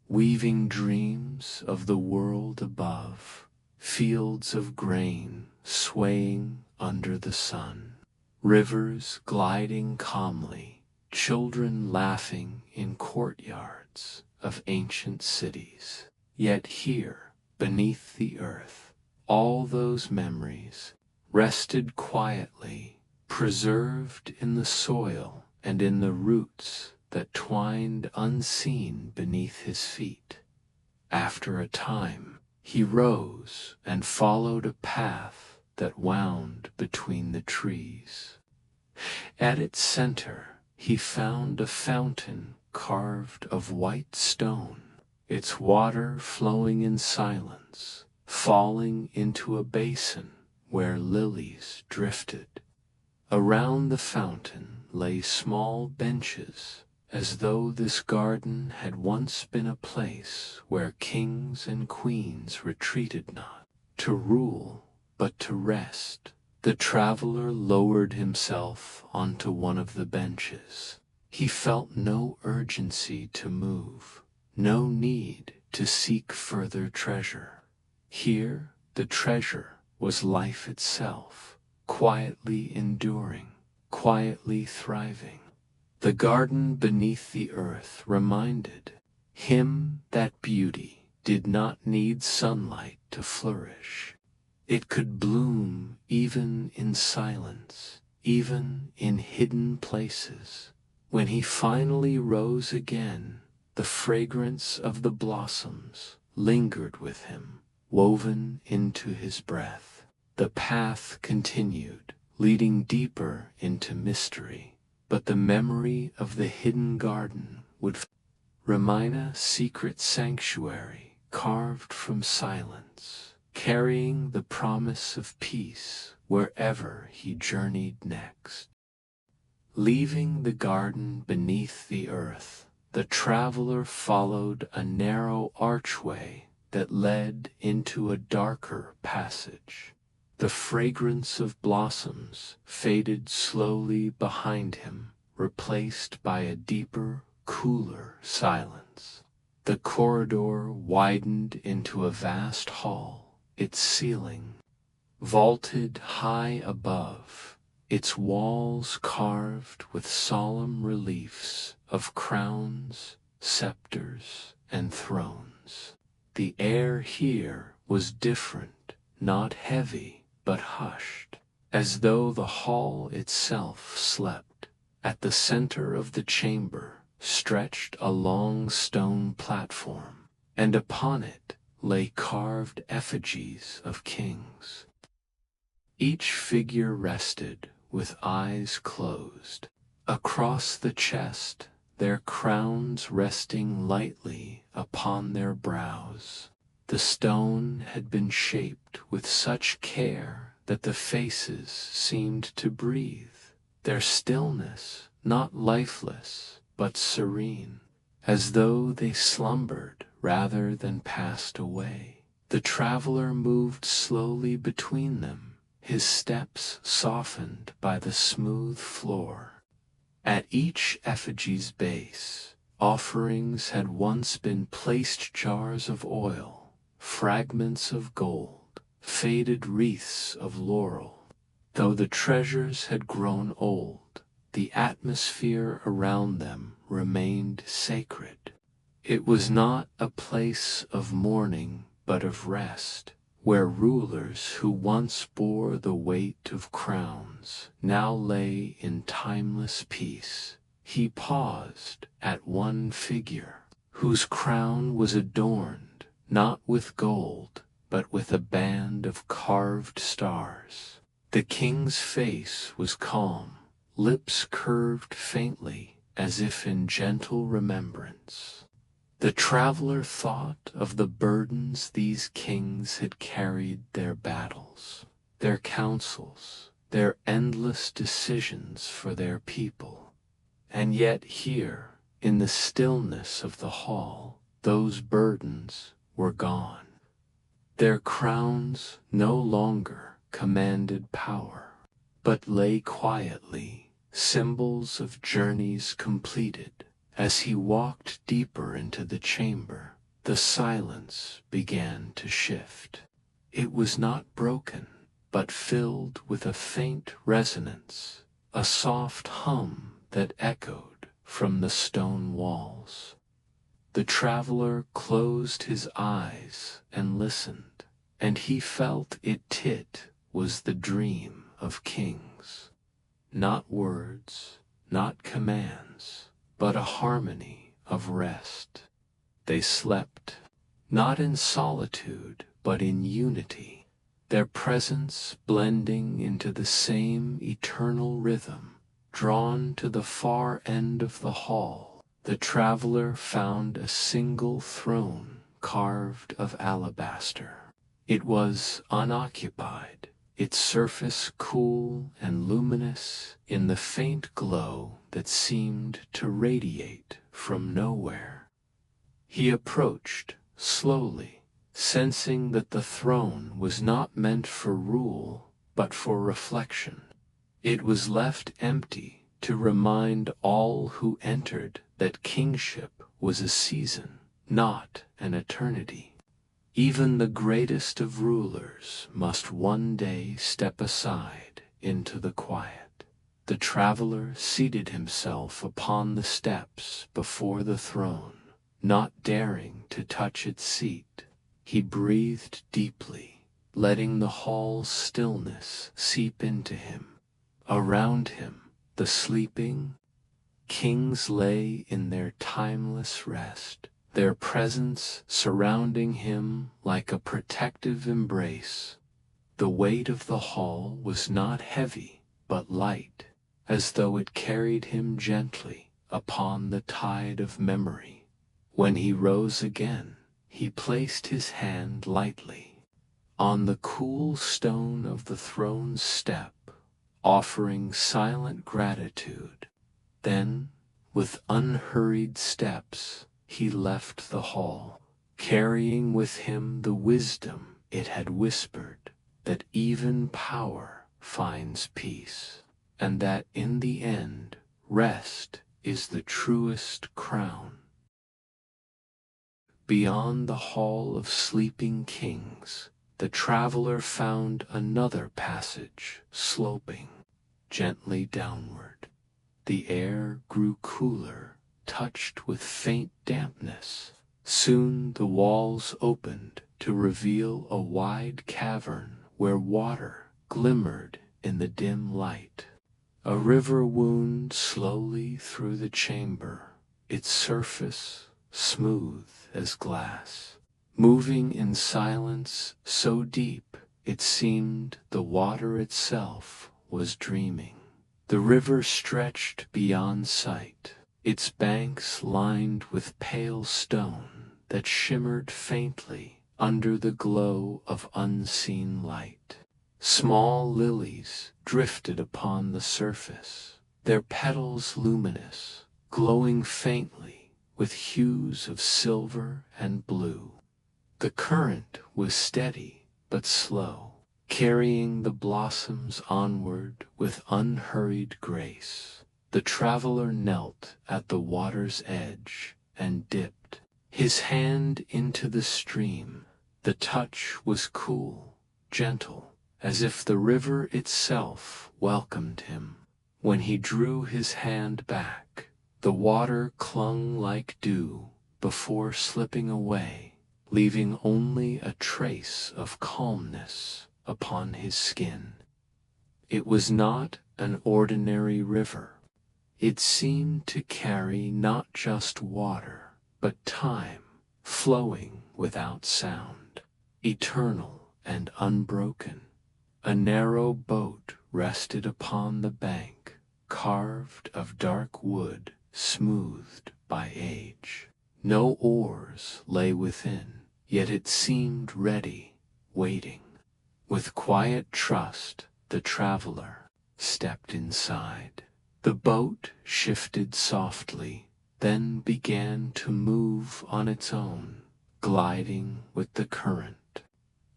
weaving dreams of the world above, fields of grain swaying under the sun, rivers gliding calmly, children laughing in courtyards of ancient cities. Yet here, beneath the earth, all those memories rested quietly, preserved in the soil and in the roots that twined unseen beneath his feet. After a time, he rose and followed a path that wound between the trees. At its center, he found a fountain carved of white stone, its water flowing in silence, falling into a basin where lilies drifted. Around the fountain lay small benches, as though this garden had once been a place where kings and queens retreated not to rule, but to rest. The traveler lowered himself onto one of the benches. He felt no urgency to move, no need to seek further treasure. Here, the treasure was life itself, quietly enduring, quietly thriving. The garden beneath the earth reminded him that beauty did not need sunlight to flourish. It could bloom even in silence, even in hidden places. When he finally rose again, the fragrance of the blossoms lingered with him, woven into his breath. The path continued, leading deeper into mystery, but the memory of the hidden garden would remain a secret sanctuary carved from silence, carrying the promise of peace wherever he journeyed next. Leaving the garden beneath the earth, the traveler followed a narrow archway that led into a darker passage. The fragrance of blossoms faded slowly behind him, replaced by a deeper, cooler silence. The corridor widened into a vast hall, its ceiling vaulted high above, its walls carved with solemn reliefs of crowns, scepters, and thrones. The air here was different, not heavy, but hushed, as though the hall itself slept. At the center of the chamber stretched a long stone platform, and upon it lay carved effigies of kings. Each figure rested with eyes closed. Across the chest, their crowns resting lightly upon their brows. The stone had been shaped with such care that the faces seemed to breathe, their stillness not lifeless but serene, as though they slumbered rather than passed away. The traveler moved slowly between them, his steps softened by the smooth floor. At each effigy's base, offerings had once been placed: jars of oil, fragments of gold, faded wreaths of laurel. Though the treasures had grown old, the atmosphere around them remained sacred. It was not a place of mourning but of rest, where rulers who once bore the weight of crowns now lay in timeless peace. He paused at one figure, whose crown was adorned not with gold, but with a band of carved stars. The king's face was calm, lips curved faintly as if in gentle remembrance. The traveler thought of the burdens these kings had carried, their battles, their counsels, their endless decisions for their people. And yet here, in the stillness of the hall, those burdens were gone. Their crowns no longer commanded power, but lay quietly, symbols of journeys completed. As he walked deeper into the chamber, the silence began to shift. It was not broken, but filled with a faint resonance, a soft hum that echoed from the stone walls. The traveler closed his eyes and listened, and he felt it was the dream of kings. Not words, not commands, but a harmony of rest. They slept, not in solitude, but in unity, their presence blending into the same eternal rhythm. Drawn to the far end of the hall, the traveler found a single throne carved of alabaster. It was unoccupied, its surface cool and luminous in the faint glow that seemed to radiate from nowhere. He approached slowly, sensing that the throne was not meant for rule, but for reflection. It was left empty to remind all who entered that kingship was a season, not an eternity. Even the greatest of rulers must one day step aside into the quiet. The traveler seated himself upon the steps before the throne, not daring to touch its seat. He breathed deeply, letting the hall's stillness seep into him. Around him, the sleeping kings lay in their timeless rest, their presence surrounding him like a protective embrace. The weight of the hall was not heavy, but light, as though it carried him gently upon the tide of memory. When he rose again, he placed his hand lightly on the cool stone of the throne's step, offering silent gratitude. Then, with unhurried steps, he left the hall, carrying with him the wisdom it had whispered, that even power finds peace, and that in the end, rest is the truest crown. Beyond the hall of sleeping kings, the traveler found another passage sloping gently downward. The air grew cooler, touched with faint dampness. Soon the walls opened to reveal a wide cavern where water glimmered in the dim light. A river wound slowly through the chamber, its surface smooth as glass, moving in silence so deep it seemed the water itself was dreaming. The river stretched beyond sight, its banks lined with pale stone that shimmered faintly under the glow of unseen light. Small lilies drifted upon the surface, their petals luminous, glowing faintly with hues of silver and blue. The current was steady but slow, carrying the blossoms onward with unhurried grace. The traveler knelt at the water's edge and dipped his hand into the stream. The touch was cool, gentle, as if the river itself welcomed him. When he drew his hand back, the water clung like dew before slipping away, leaving only a trace of calmness upon his skin. It was not an ordinary river. It seemed to carry not just water, but time flowing without sound, eternal and unbroken. A narrow boat rested upon the bank, carved of dark wood, smoothed by age. No oars lay within, yet it seemed ready, waiting. With quiet trust, the traveler stepped inside. The boat shifted softly, then began to move on its own, gliding with the current.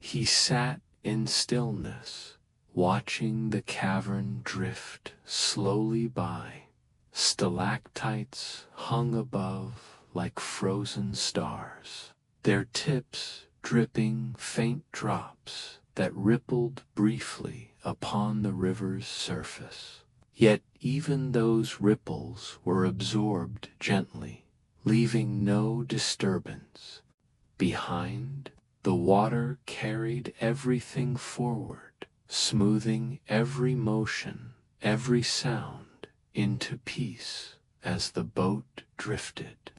He sat in stillness, watching the cavern drift slowly by. Stalactites hung above like frozen stars, their tips dripping faint drops that rippled briefly upon the river's surface. Yet even those ripples were absorbed gently, leaving no disturbance. Behind, the water carried everything forward, smoothing every motion, every sound into peace as the boat drifted.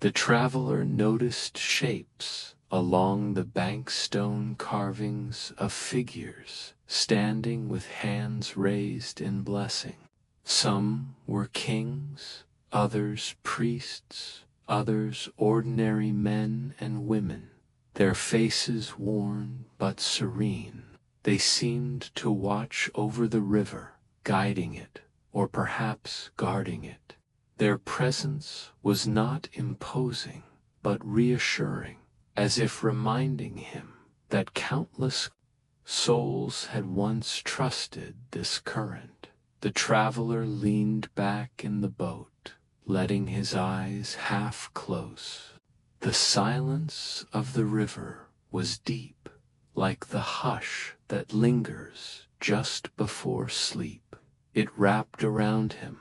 The traveler noticed shapes along the bank, stone carvings of figures standing with hands raised in blessing. Some were kings, others priests, others ordinary men and women, their faces worn but serene. They seemed to watch over the river, guiding it, or perhaps guarding it. Their presence was not imposing, but reassuring, as if reminding him that countless souls had once trusted this current. The traveler leaned back in the boat, letting his eyes half close. The silence of the river was deep, like the hush that lingers just before sleep. It wrapped around him,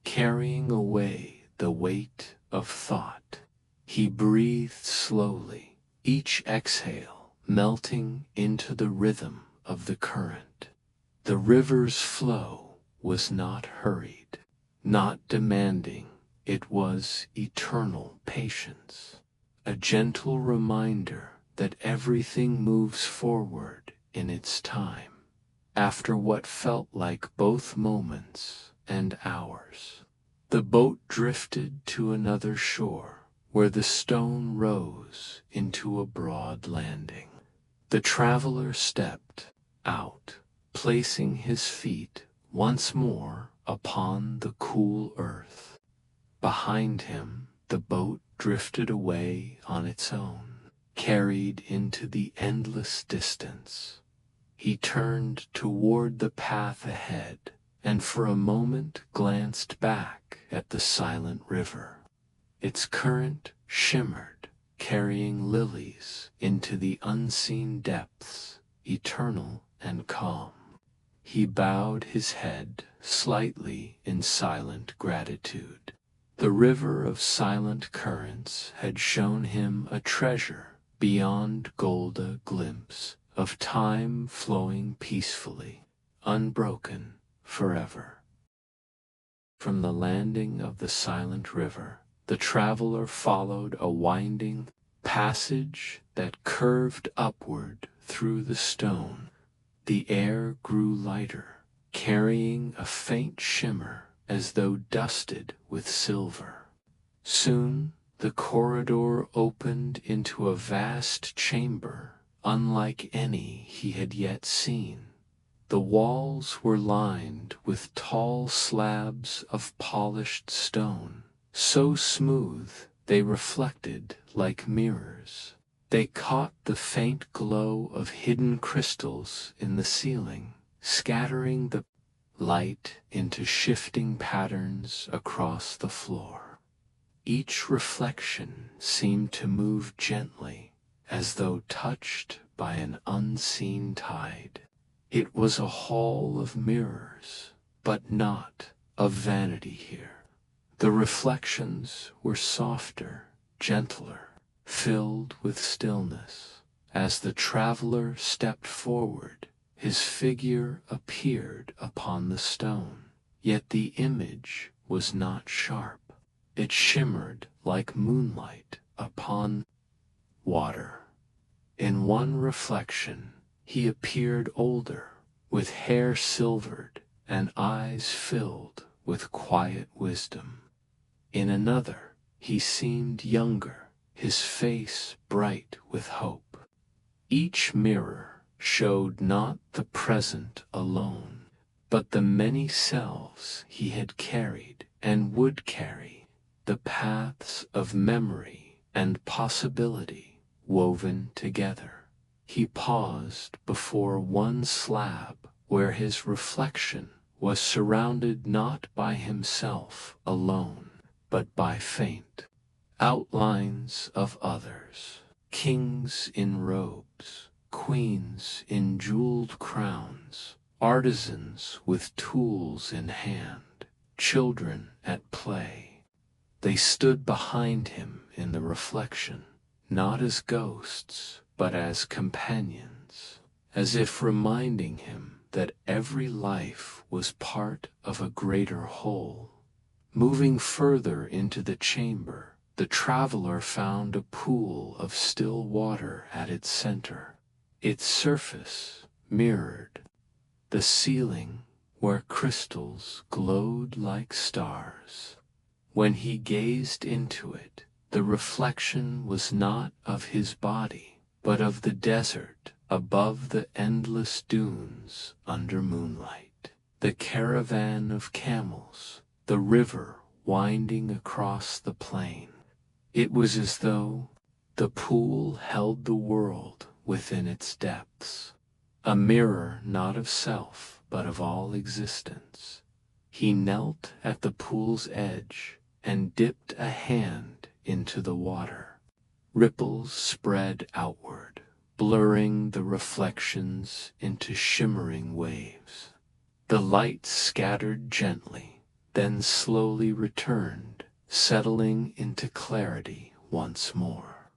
carrying away the weight of thought. He breathed slowly, each exhale melting into the rhythm of the current. The river's flow was not hurried, not demanding. It was eternal patience, a gentle reminder that everything moves forward in its time, after what felt like both moments and hours. The boat drifted to another shore, where the stone rose into a broad landing. The traveler stepped out, placing his feet once more upon the cool earth. Behind him, the boat drifted away on its own, carried into the endless distance. He turned toward the path ahead, and for a moment glanced back at the silent river. Its current shimmered, carrying lilies into the unseen depths, eternal and calm. He bowed his head slightly in silent gratitude. The river of silent currents had shown him a treasure beyond gold, a glimpse of time flowing peacefully, unbroken forever. From the landing of the silent river, the traveler followed a winding passage that curved upward through the stone. The air grew lighter, carrying a faint shimmer as though dusted with silver. Soon the corridor opened into a vast chamber, unlike any he had yet seen. The walls were lined with tall slabs of polished stone, so smooth they reflected like mirrors. They caught the faint glow of hidden crystals in the ceiling, scattering the light into shifting patterns across the floor. Each reflection seemed to move gently, as though touched by an unseen tide. It was a hall of mirrors, but not of vanity here. The reflections were softer, gentler, filled with stillness. As the traveler stepped forward, his figure appeared upon the stone, yet the image was not sharp. It shimmered like moonlight upon water. In one reflection, he appeared older, with hair silvered and eyes filled with quiet wisdom. In another, he seemed younger, his face bright with hope. Each mirror showed not the present alone, but the many selves he had carried and would carry, the paths of memory and possibility woven together. He paused before one slab where his reflection was surrounded not by himself alone, but by faint outlines of others, kings in robes, queens in jeweled crowns, artisans with tools in hand, children at play. They stood behind him in the reflection, not as ghosts, but as companions, as if reminding him that every life was part of a greater whole. Moving further into the chamber, the traveler found a pool of still water at its center. Its surface mirrored the ceiling where crystals glowed like stars. When he gazed into it, the reflection was not of his body, but of the desert above the endless dunes under moonlight, the caravan of camels, the river winding across the plain. It was as though the pool held the world within its depths, a mirror not of self, but of all existence. He knelt at the pool's edge and dipped a hand into the water. Ripples spread outward, blurring the reflections into shimmering waves. The light scattered gently, then slowly returned, settling into clarity once more.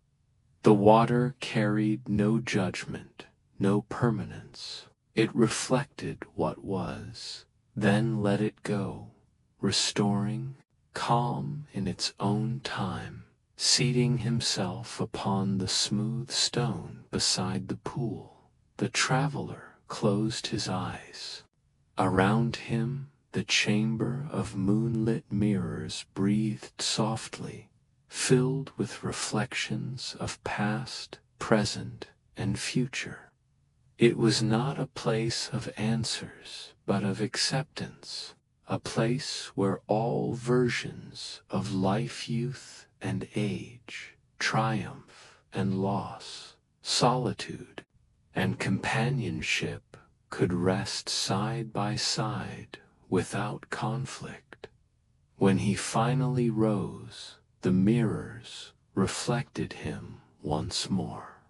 The water carried no judgment, no permanence. It reflected what was, then let it go, restoring, calm in its own time. Seating himself upon the smooth stone beside the pool, the traveler closed his eyes. Around him, the chamber of moonlit mirrors breathed softly, filled with reflections of past, present, and future. It was not a place of answers, but of acceptance, a place where all versions of life, youth, and age, triumph and loss, solitude and companionship could rest side by side without conflict. When he finally rose, the mirrors reflected him once more.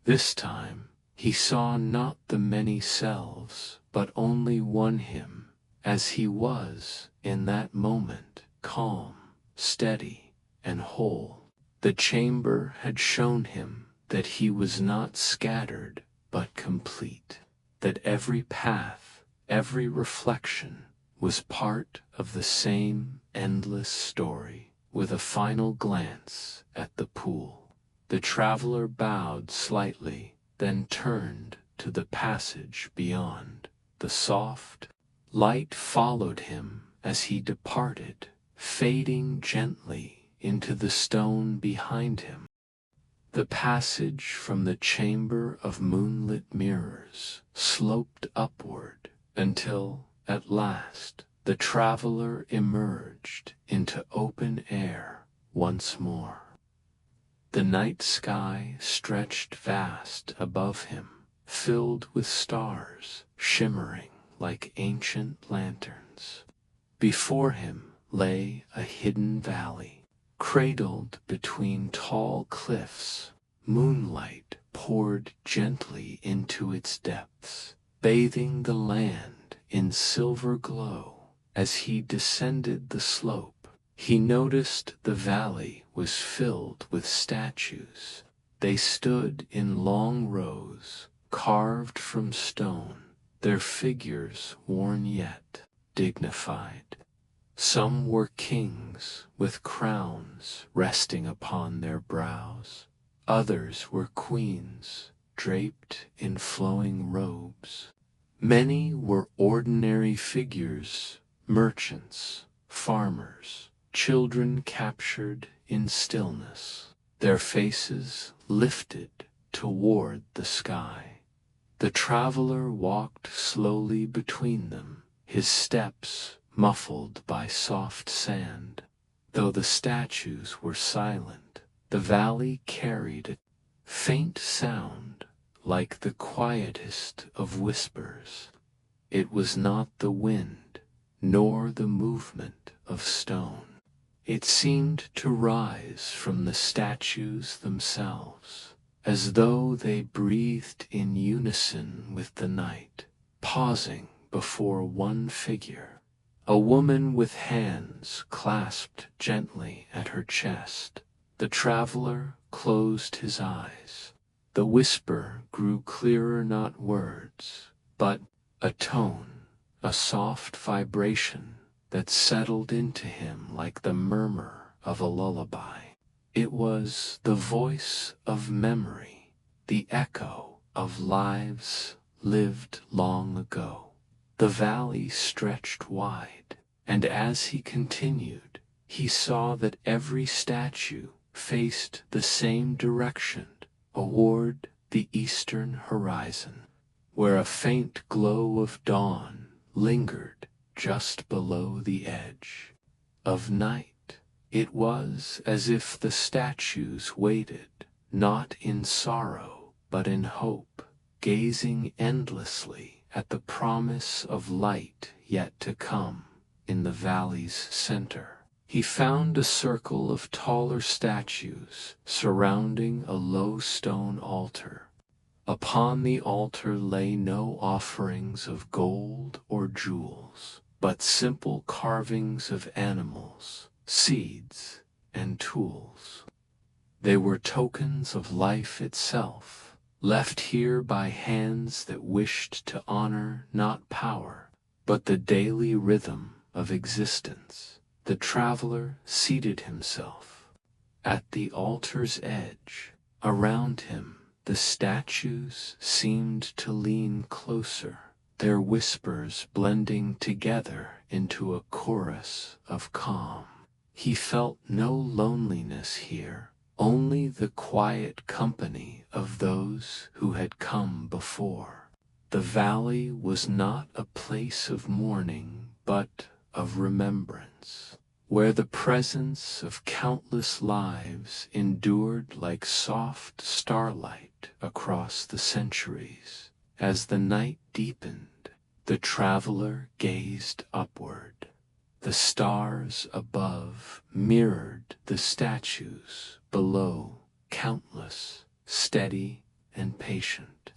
This time, he saw not the many selves, but only one him, as he was in that moment, calm, steady, and whole. The chamber had shown him that he was not scattered, but complete, that every path, every reflection, was part of the same endless story. With a final glance at the pool, the traveler bowed slightly, then turned to the passage beyond. The soft light followed him as he departed, fading gently into the stone behind him. The passage from the chamber of moonlit mirrors sloped upward until, at last, the traveler emerged into open air once more. The night sky stretched vast above him, filled with stars shimmering like ancient lanterns. Before him lay a hidden valley, cradled between tall cliffs. Moonlight poured gently into its depths, bathing the land in silver glow. As he descended the slope, he noticed the valley was filled with statues. They stood in long rows, carved from stone, their figures worn yet dignified. Some were kings with crowns resting upon their brows. Others were queens draped in flowing robes. Many were ordinary figures, merchants, farmers, children captured in stillness, their faces lifted toward the sky. The traveler walked slowly between them, his steps muffled by soft sand. Though the statues were silent, the valley carried a faint sound like the quietest of whispers. It was not the wind, nor the movement of stone. It seemed to rise from the statues themselves, as though they breathed in unison with the night, pausing before one figure, a woman with hands clasped gently at her chest. The traveler closed his eyes. The whisper grew clearer, not words, but a tone, a soft vibration that settled into him like the murmur of a lullaby. It was the voice of memory, the echo of lives lived long ago. The valley stretched wide, and as he continued, he saw that every statue faced the same direction, toward the eastern horizon, where a faint glow of dawn lingered just below the edge of night. It was as if the statues waited, not in sorrow, but in hope, gazing endlessly at the promise of light yet to come. In the valley's center, he found a circle of taller statues surrounding a low stone altar. Upon the altar lay no offerings of gold or jewels, but simple carvings of animals, seeds, and tools. They were tokens of life itself, left here by hands that wished to honor not power, but the daily rhythm of existence. The traveler seated himself at the altar's edge. Around him, the statues seemed to lean closer, their whispers blending together into a chorus of calm. He felt no loneliness here, only the quiet company of those who had come before. The valley was not a place of mourning, but of remembrance, where the presence of countless lives endured like soft starlight across the centuries. As the night deepened, the traveler gazed upward. The stars above mirrored the statues below, countless, steady, and patient.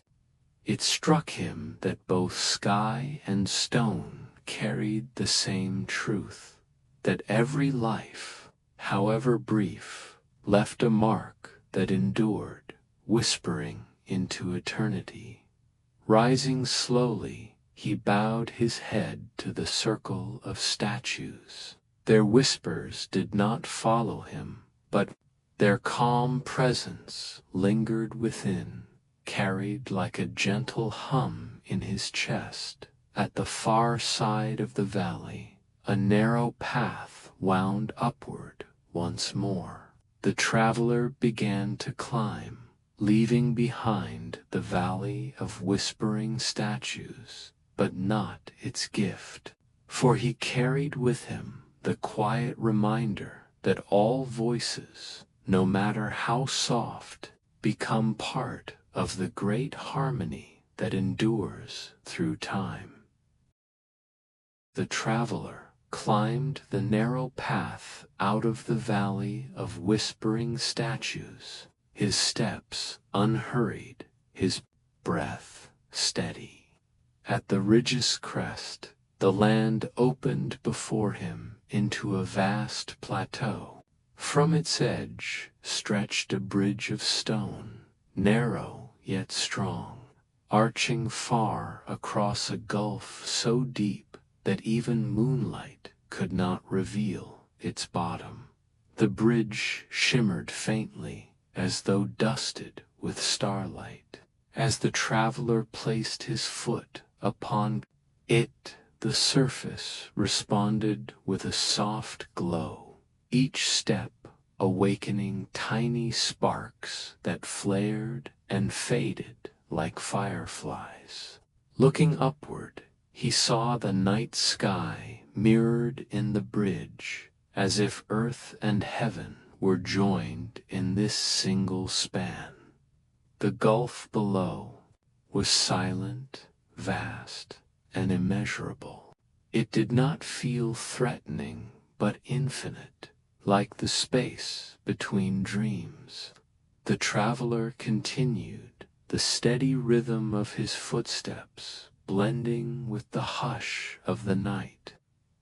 It struck him that both sky and stone carried the same truth, that every life, however brief, left a mark that endured, whispering into eternity. Rising slowly, he bowed his head to the circle of statues. Their whispers did not follow him, but their calm presence lingered within, carried like a gentle hum in his chest. At the far side of the valley, a narrow path wound upward once more. The traveler began to climb, leaving behind the valley of whispering statues, but not its gift, for he carried with him the quiet reminder that all voices, no matter how soft, become part of the great harmony that endures through time. The traveler climbed the narrow path out of the valley of whispering statues, his steps unhurried, his breath steady. At the ridge's crest, the land opened before him into a vast plateau. From its edge stretched a bridge of stone, narrow yet strong, arching far across a gulf so deep that even moonlight could not reveal its bottom. The bridge shimmered faintly, as though dusted with starlight. As the traveler placed his foot upon it, the surface responded with a soft glow, each step awakening tiny sparks that flared and faded like fireflies. Looking upward, he saw the night sky mirrored in the bridge, as if earth and heaven were joined in this single span. The gulf below was silent, vast, and immeasurable. It did not feel threatening, but infinite, like the space between dreams. The traveler continued, the steady rhythm of his footsteps blending with the hush of the night.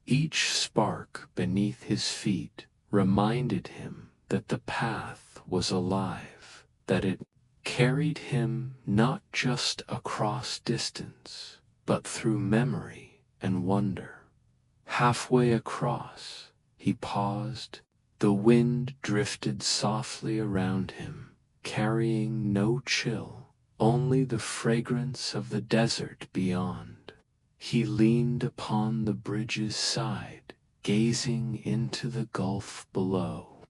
Each spark beneath his feet reminded him that the path was alive, that it carried him not just across distance, but through memory and wonder. Halfway across, he paused. The wind drifted softly around him, carrying no chill, only the fragrance of the desert beyond. He leaned upon the bridge's side, gazing into the gulf below.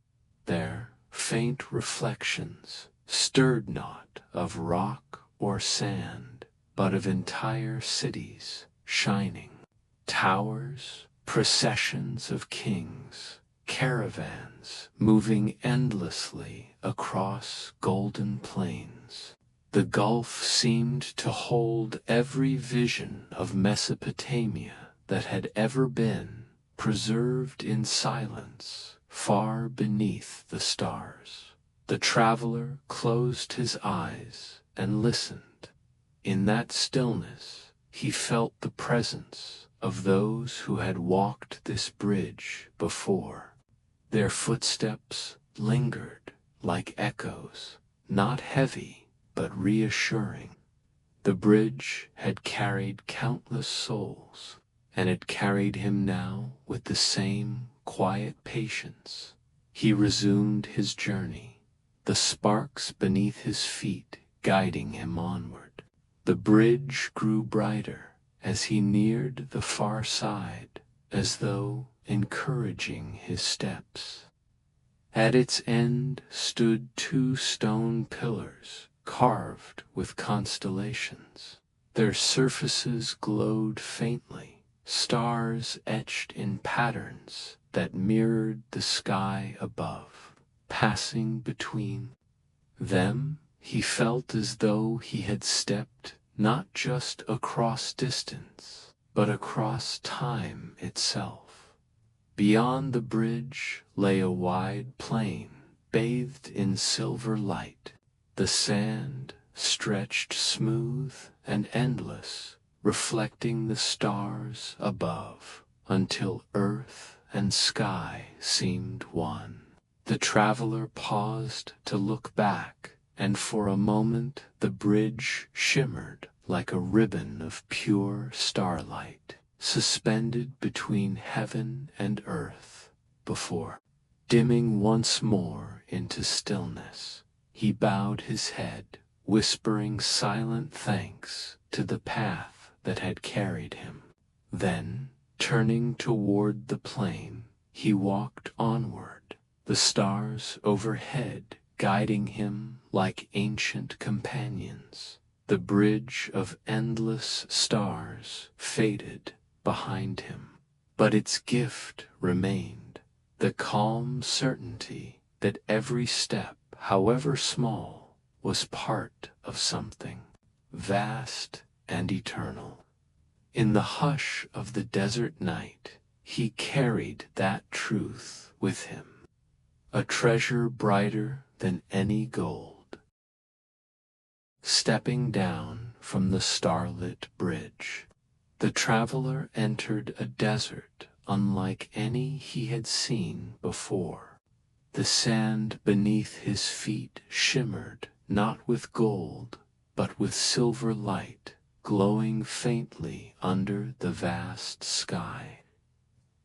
There, faint reflections stirred not of rock or sand, but of entire cities shining. Towers, processions of kings, caravans moving endlessly across golden plains. The gulf seemed to hold every vision of Mesopotamia that had ever been, preserved in silence, far beneath the stars. The traveler closed his eyes and listened. In that stillness, he felt the presence of those who had walked this bridge before. Their footsteps lingered like echoes, not heavy, but reassuring. The bridge had carried countless souls, and it carried him now with the same quiet patience. He resumed his journey, the sparks beneath his feet guiding him onward. The bridge grew brighter as he neared the far side, as though encouraging his steps. At its end stood two stone pillars carved with constellations. Their surfaces glowed faintly, stars etched in patterns that mirrored the sky above. Passing between them, he felt as though he had stepped not just across distance, but across time itself. Beyond the bridge lay a wide plain, bathed in silver light. The sand stretched smooth and endless, reflecting the stars above, until earth and sky seemed one. The traveler paused to look back, and for a moment the bridge shimmered like a ribbon of pure starlight, suspended between heaven and earth, before dimming once more into stillness. He bowed his head, whispering silent thanks to the path that had carried him. Then, turning toward the plain, he walked onward, the stars overhead guiding him like ancient companions. The bridge of endless stars faded behind him, but its gift remained, the calm certainty that every step, however small, was part of something vast and eternal. In the hush of the desert night, he carried that truth with him, a treasure brighter than any gold. Stepping down from the starlit bridge, the traveler entered a desert unlike any he had seen before. The sand beneath his feet shimmered not with gold, but with silver light, glowing faintly under the vast sky.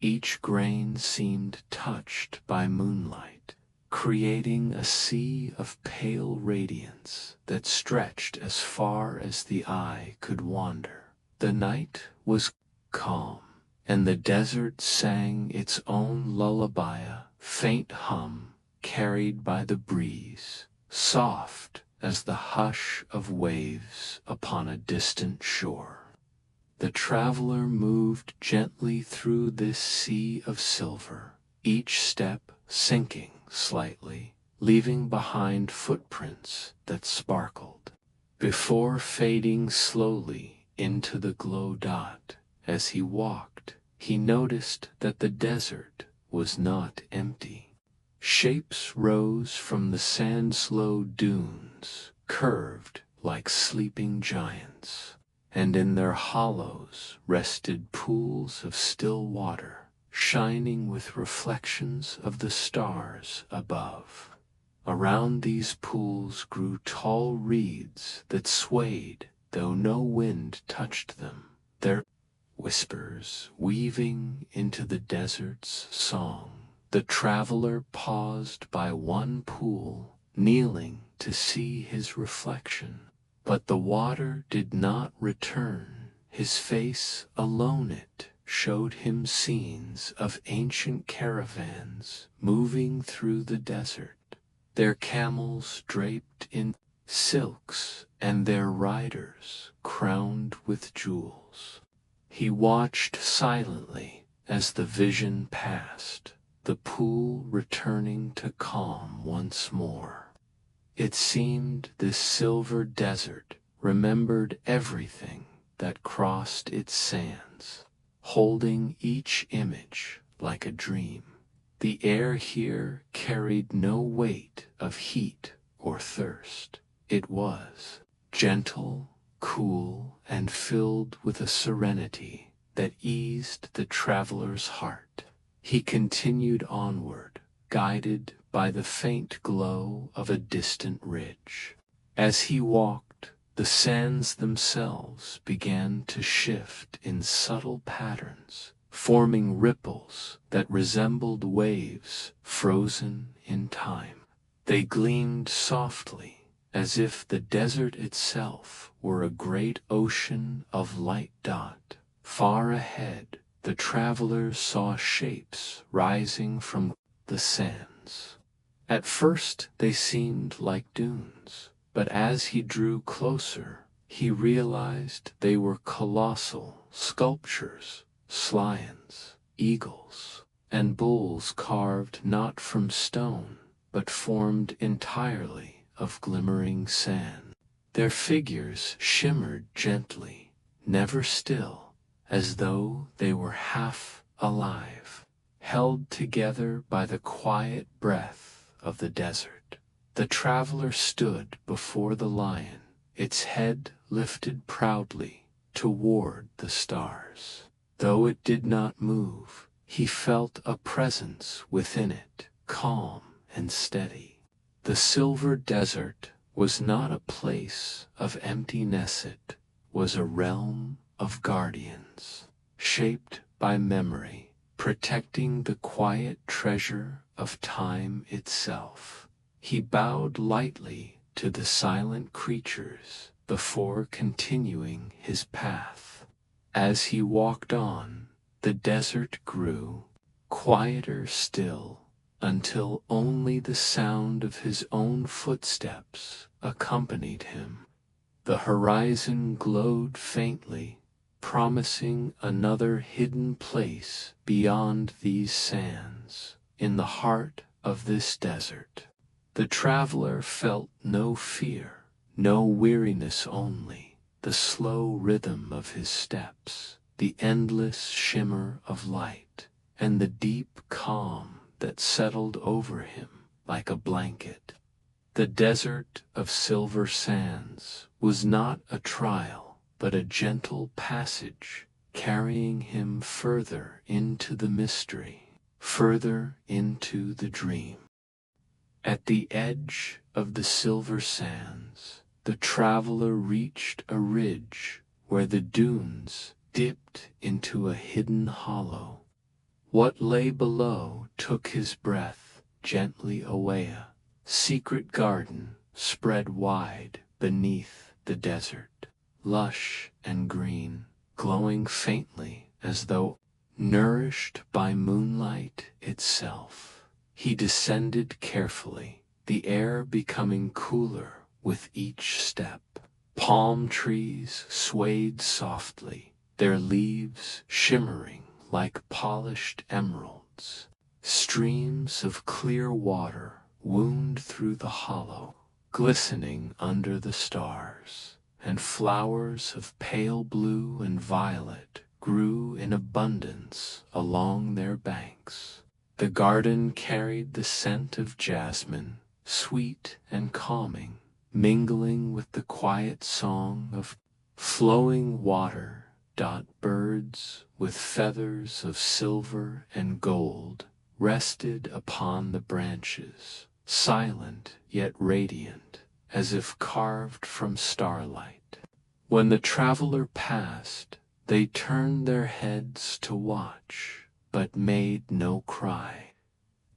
Each grain seemed touched by moonlight, creating a sea of pale radiance that stretched as far as the eye could wander. The night was calm, and the desert sang its own lullaby, a faint hum carried by the breeze, soft as the hush of waves upon a distant shore. The traveler moved gently through this sea of silver, each step sinking slightly, leaving behind footprints that sparkled, before fading slowly into the glow dot. As he walked, he noticed that the desert was not empty. Shapes rose from the sand-slow dunes, curved like sleeping giants, and in their hollows rested pools of still water, shining with reflections of the stars above. Around these pools grew tall reeds that swayed though no wind touched them, their whispers weaving into the desert's song. The traveler paused by one pool, kneeling to see his reflection. But the water did not return. His face alone it showed him scenes of ancient caravans moving through the desert, their camels draped in silks and their riders crowned with jewels. He watched silently as the vision passed, the pool returning to calm once more. It seemed this silver desert remembered everything that crossed its sands, holding each image like a dream. The air here carried no weight of heat or thirst. It was gentle, cool, and filled with a serenity that eased the traveler's heart. He continued onward, guided by the faint glow of a distant ridge. As he walked, the sands themselves began to shift in subtle patterns, forming ripples that resembled waves frozen in time. They gleamed softly, as if the desert itself were a great ocean of light dot. Far ahead, the traveler saw shapes rising from the sands. At first they seemed like dunes, but as he drew closer, he realized they were colossal sculptures, lions, eagles, and bulls carved not from stone, but formed entirely of glimmering sand. Their figures shimmered gently, never still, as though they were half alive, held together by the quiet breath of the desert. The traveler stood before the lion, its head lifted proudly toward the stars. Though it did not move, he felt a presence within it, calm and steady. The silver desert was not a place of emptiness, it was a realm of guardians, shaped by memory, protecting the quiet treasure of time itself. He bowed lightly to the silent creatures before continuing his path. As he walked on, the desert grew quieter still, until only the sound of his own footsteps accompanied him. The horizon glowed faintly, promising another hidden place beyond these sands. In the heart of this desert, the traveler felt no fear, no weariness, only the slow rhythm of his steps, the endless shimmer of light, and the deep calm that settled over him like a blanket. The desert of silver sands was not a trial, but a gentle passage, carrying him further into the mystery, further into the dream. At the edge of the silver sands, the traveler reached a ridge where the dunes dipped into a hidden hollow. What lay below took his breath gently away. A secret garden spread wide beneath the desert, lush and green, glowing faintly as though nourished by moonlight itself. He descended carefully, the air becoming cooler with each step. Palm trees swayed softly, their leaves shimmering like polished emeralds. Streams of clear water wound through the hollow, glistening under the stars, and flowers of pale blue and violet grew in abundance along their banks. The garden carried the scent of jasmine, sweet and calming, mingling with the quiet song of flowing water. Birds with feathers of silver and gold rested upon the branches, silent yet radiant, as if carved from starlight. When the traveler passed, they turned their heads to watch, but made no cry.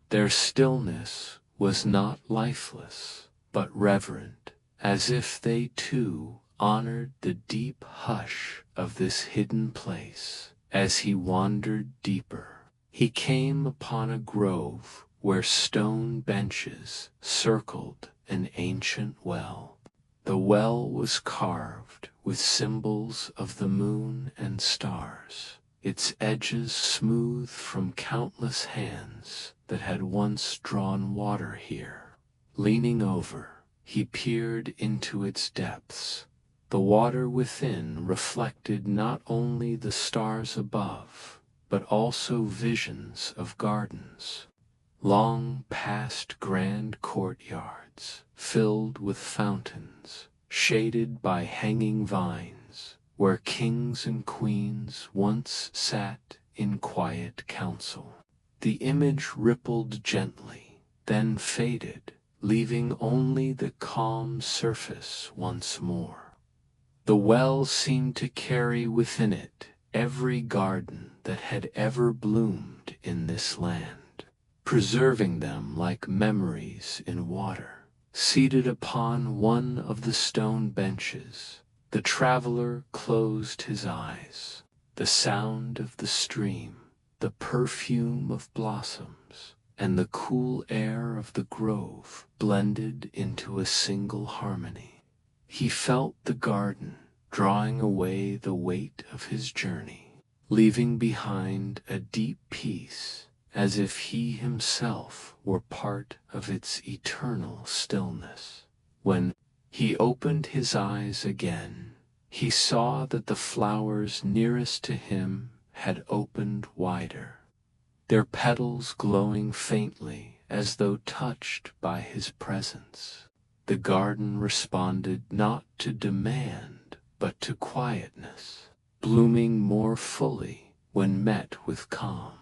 Their stillness was not lifeless, but reverent, as if they too honored the deep hush of this hidden place. As he wandered deeper, he came upon a grove where stone benches circled an ancient well. The well was carved with symbols of the moon and stars, its edges smooth from countless hands that had once drawn water here. Leaning over, he peered into its depths. The water within reflected not only the stars above, but also visions of gardens, long past grand courtyards filled with fountains, shaded by hanging vines, where kings and queens once sat in quiet council. The image rippled gently, then faded, leaving only the calm surface once more. The well seemed to carry within it every garden that had ever bloomed in this land, preserving them like memories in water. Seated upon one of the stone benches, the traveler closed his eyes. The sound of the stream, the perfume of blossoms, and the cool air of the grove blended into a single harmony. He felt the garden drawing away the weight of his journey, leaving behind a deep peace, as if he himself were part of its eternal stillness. When he opened his eyes again, he saw that the flowers nearest to him had opened wider, their petals glowing faintly as though touched by his presence. The garden responded not to demand, but to quietness, blooming more fully when met with calm.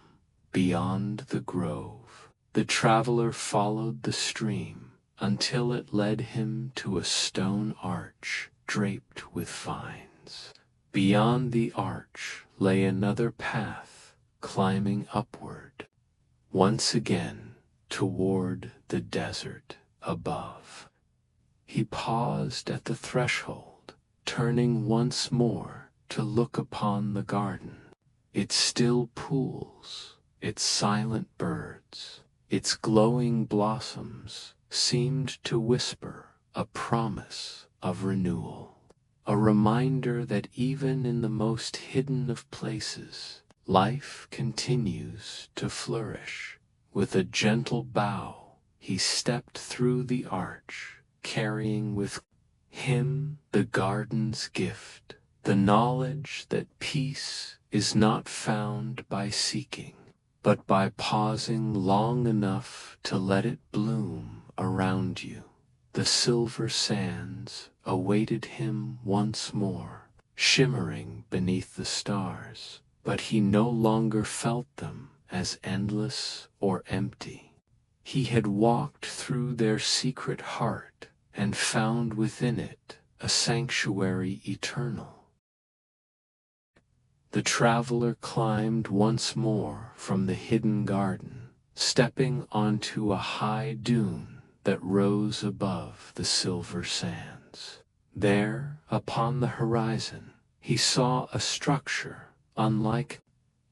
Beyond the grove, the traveler followed the stream until it led him to a stone arch draped with vines. Beyond the arch lay another path, climbing upward, once again toward the desert above. He paused at the threshold, turning once more to look upon the garden, its still pools, its silent birds, its glowing blossoms seemed to whisper a promise of renewal, a reminder that even in the most hidden of places, life continues to flourish. With a gentle bow, he stepped through the arch, carrying with him the garden's gift, the knowledge that peace is not found by seeking, but by pausing long enough to let it bloom around you. The silver sands awaited him once more, shimmering beneath the stars, but he no longer felt them as endless or empty. He had walked through their secret heart and found within it a sanctuary eternal. The traveler climbed once more from the hidden garden, stepping onto a high dune that rose above the silver sands. There, upon the horizon, he saw a structure unlike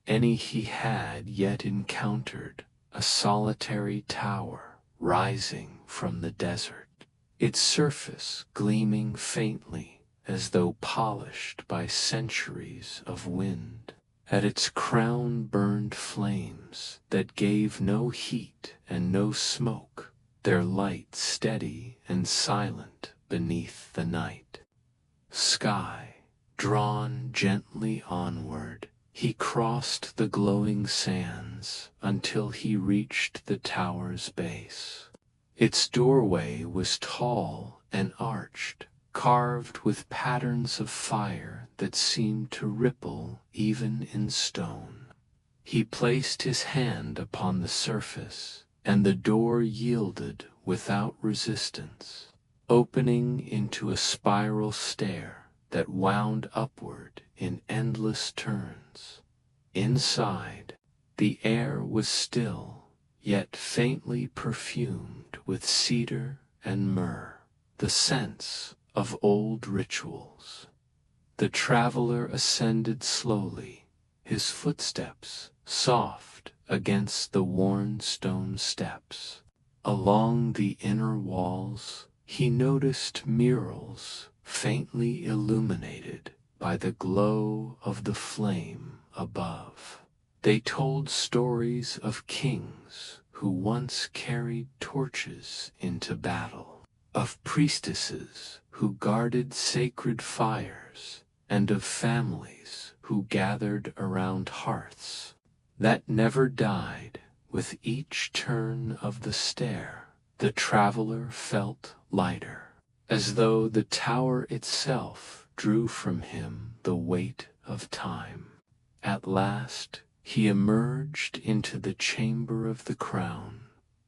any he had yet encountered, a solitary tower rising from the desert, its surface gleaming faintly as though polished by centuries of wind. At its crown burned flames that gave no heat and no smoke, their light steady and silent beneath the night sky. Drawn gently onward, he crossed the glowing sands until he reached the tower's base. Its doorway was tall and arched, carved with patterns of fire that seemed to ripple even in stone. He placed his hand upon the surface, and the door yielded without resistance, opening into a spiral stair that wound upward in endless turns. Inside, the air was still, yet faintly perfumed with cedar and myrrh, the scents of old rituals. The traveler ascended slowly, his footsteps soft against the worn stone steps. Along the inner walls, he noticed murals faintly illuminated by the glow of the flame above. They told stories of kings who once carried torches into battle, of priestesses who guarded sacred fires, and of families who gathered around hearths that never died. With each turn of the stair, the traveler felt lighter, as though the tower itself drew from him the weight of time. At last, he emerged into the chamber of the crown.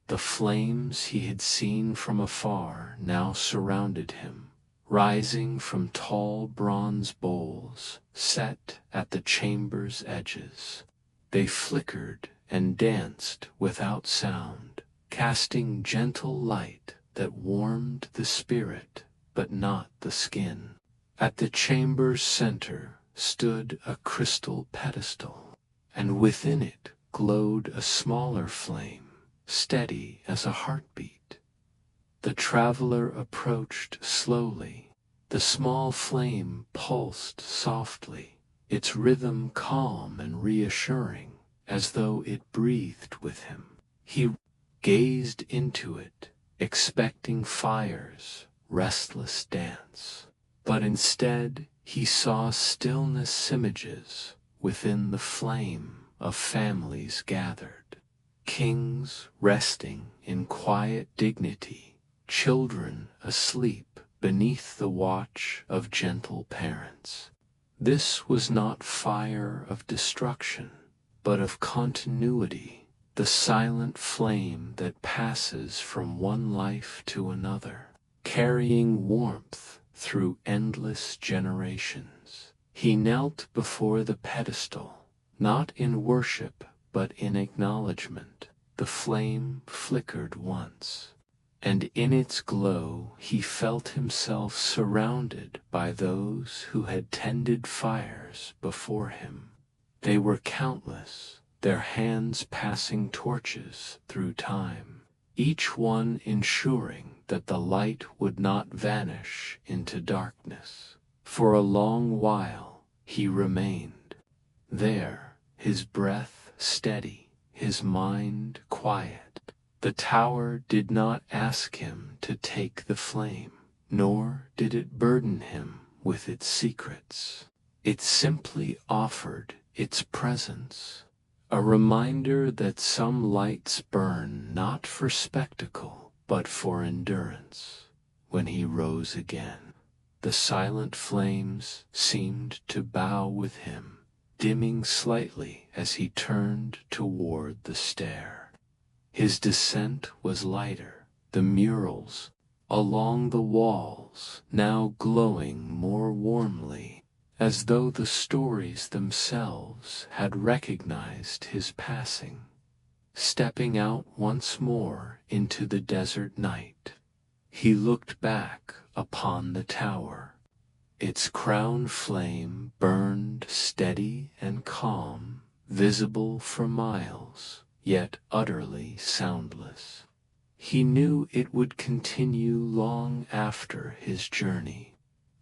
The flames he had seen from afar now surrounded him, rising from tall bronze bowls set at the chamber's edges. They flickered and danced without sound, casting gentle light that warmed the spirit but not the skin. At the chamber's center stood a crystal pedestal, and within it glowed a smaller flame, steady as a heartbeat. The traveler approached slowly. The small flame pulsed softly, its rhythm calm and reassuring, as though it breathed with him. He gazed into it, expecting fire's restless dance, but instead he saw stillness images within the flame of families gathered, kings resting in quiet dignity, children asleep beneath the watch of gentle parents. This was not fire of destruction, but of continuity, the silent flame that passes from one life to another, carrying warmth through endless generations. He knelt before the pedestal, not in worship but in acknowledgement. The flame flickered once, and in its glow he felt himself surrounded by those who had tended fires before him. They were countless, their hands passing torches through time, each one ensuring that the light would not vanish into darkness. For a long while he remained there, his breath steady, his mind quiet. The tower did not ask him to take the flame, nor did it burden him with its secrets. It simply offered its presence, a reminder that some lights burn not for spectacle, but for endurance. When he rose again, the silent flames seemed to bow with him, dimming slightly as he turned toward the stair. His descent was lighter, the murals along the walls now glowing more warmly, as though the stories themselves had recognized his passing. Stepping out once more into the desert night, he looked back upon the tower. Its crown flame burned steady and calm, visible for miles, yet utterly soundless. He knew it would continue long after his journey,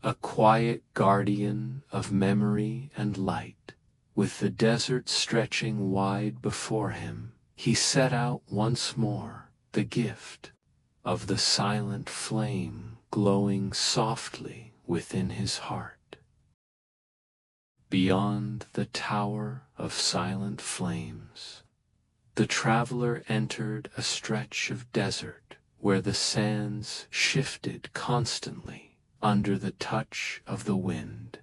a quiet guardian of memory and light. With the desert stretching wide before him, he set out once more, the gift of the silent flame glowing softly within his heart. Beyond the tower of silent flames, the traveler entered a stretch of desert where the sands shifted constantly under the touch of the wind.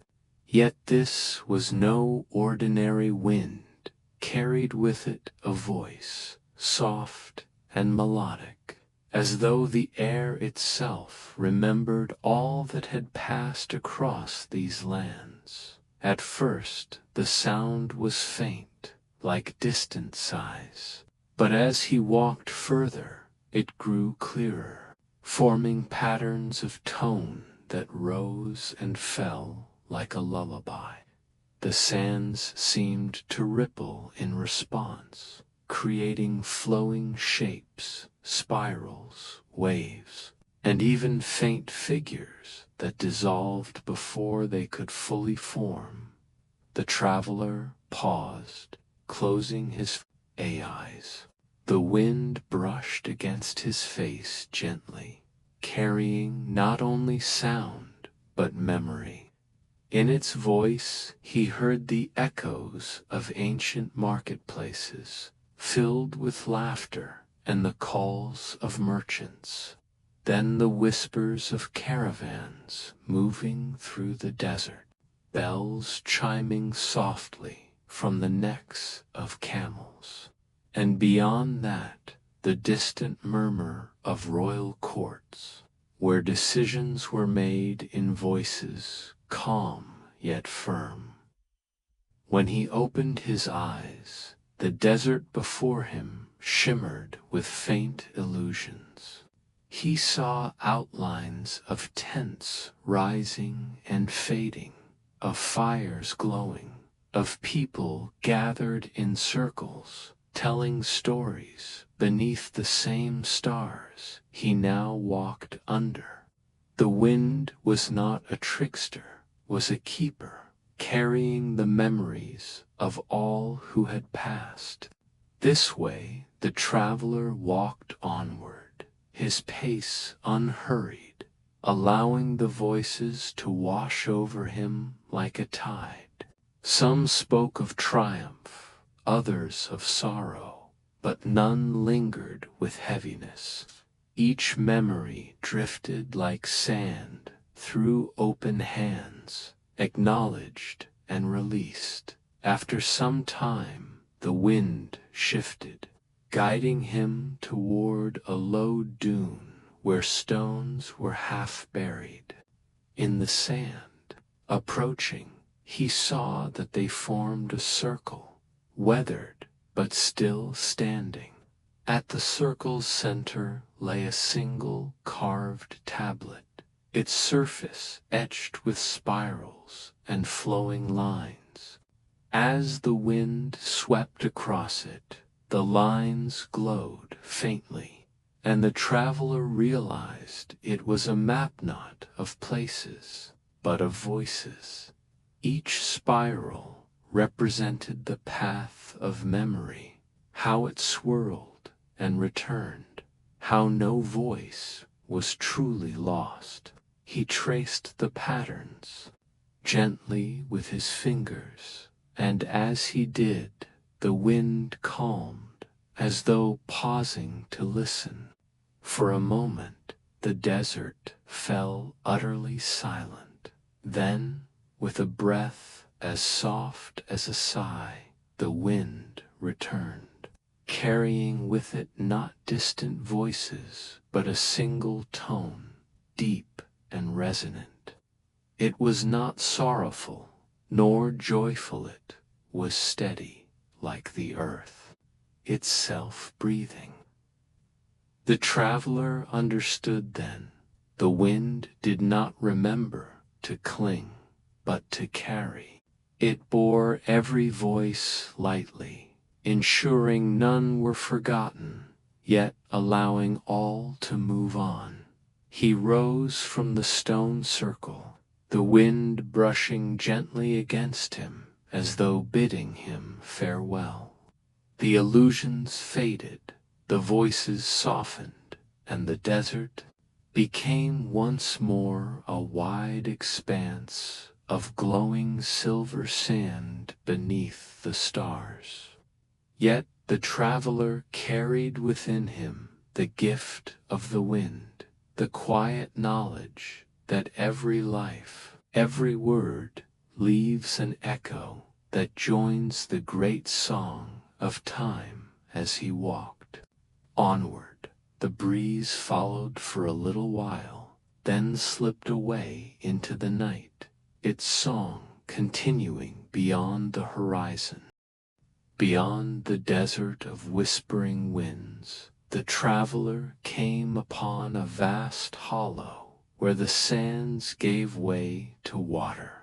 Yet this was no ordinary wind, carried with it a voice, soft and melodic, as though the air itself remembered all that had passed across these lands. At first the sound was faint, like distant sighs, but as he walked further, it grew clearer, forming patterns of tone that rose and fell like a lullaby. The sands seemed to ripple in response, creating flowing shapes, spirals, waves, and even faint figures that dissolved before they could fully form. The traveler paused, closing his eyes. The wind brushed against his face gently, carrying not only sound but memory. In its voice he heard the echoes of ancient marketplaces, filled with laughter and the calls of merchants. Then the whispers of caravans moving through the desert, bells chiming softly from the necks of camels. And beyond that, the distant murmur of royal courts, where decisions were made in voices calm yet firm. When he opened his eyes, the desert before him shimmered with faint illusions. He saw outlines of tents rising and fading, of fires glowing, of people gathered in circles, telling stories beneath the same stars he now walked under. The wind was not a trickster, was a keeper, carrying the memories of all who had passed. This way the traveler walked onward, his pace unhurried, allowing the voices to wash over him like a tide. Some spoke of triumph, others of sorrow, but none lingered with heaviness. Each memory drifted like sand through open hands, acknowledged and released. After some time, the wind shifted, guiding him toward a low dune where stones were half buried in the sand. Approaching, he saw that they formed a circle, weathered but still standing. At the circle's center lay a single carved tablet, its surface etched with spirals and flowing lines. As the wind swept across it, the lines glowed faintly, and the traveler realized it was a map not of places, but of voices. Each spiral represented the path of memory, how it swirled and returned, how no voice was truly lost. He traced the patterns gently with his fingers, and as he did, the wind calmed, as though pausing to listen. For a moment, the desert fell utterly silent. Then, with a breath as soft as a sigh, the wind returned, carrying with it not distant voices, but a single tone, deep and resonant. It was not sorrowful, nor joyful it was steady like the earth, itself breathing. The traveler understood then, the wind did not remember to cling, but to carry. It bore every voice lightly, ensuring none were forgotten, yet allowing all to move on. He rose from the stone circle, the wind brushing gently against him as though bidding him farewell. The illusions faded, the voices softened, and the desert became once more a wide expanse of glowing silver sand beneath the stars. Yet the traveler carried within him the gift of the wind, the quiet knowledge that every life, every word, leaves an echo that joins the great song of time as he walked. Onward, the breeze followed for a little while, then slipped away into the night, its song continuing beyond the horizon. Beyond the desert of whispering winds, the traveler came upon a vast hollow where the sands gave way to water.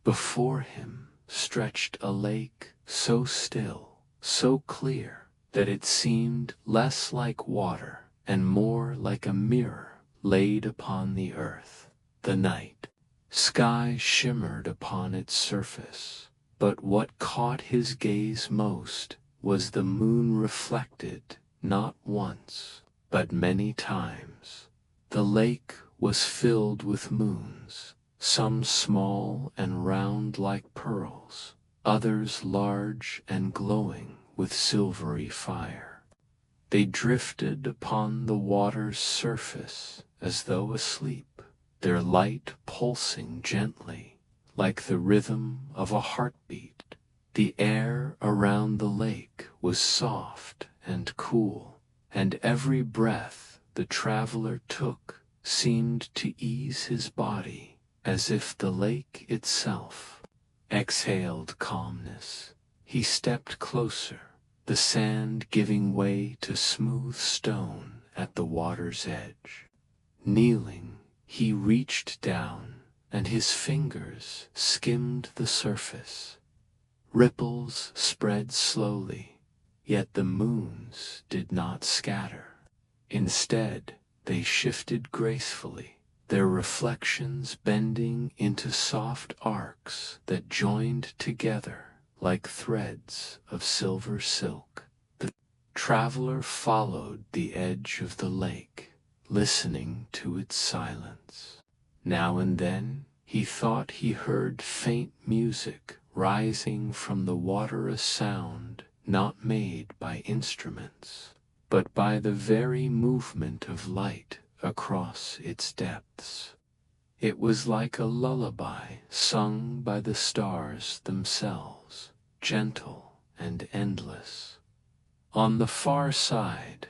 Before him stretched a lake so still, so clear, that it seemed less like water and more like a mirror laid upon the earth. The night sky shimmered upon its surface, but what caught his gaze most was the moon reflected not once, but many times. The lake was filled with moons, some small and round like pearls, others large and glowing with silvery fire. They drifted upon the water's surface as though asleep, their light pulsing gently, like the rhythm of a heartbeat. The air around the lake was soft and cool, and every breath the traveler took seemed to ease his body, as if the lake itself exhaled calmness. He stepped closer, the sand giving way to smooth stone at the water's edge. Kneeling, he reached down, and his fingers skimmed the surface. Ripples spread slowly, yet the moons did not scatter. Instead, they shifted gracefully, their reflections bending into soft arcs that joined together like threads of silver silk. The traveler followed the edge of the lake, listening to its silence. Now and then he thought he heard faint music rising from the water, a sound not made by instruments, but by the very movement of light across its depths. It was like a lullaby sung by the stars themselves, gentle and endless. On the far side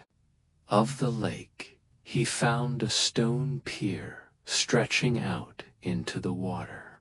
of the lake, he found a stone pier stretching out into the water.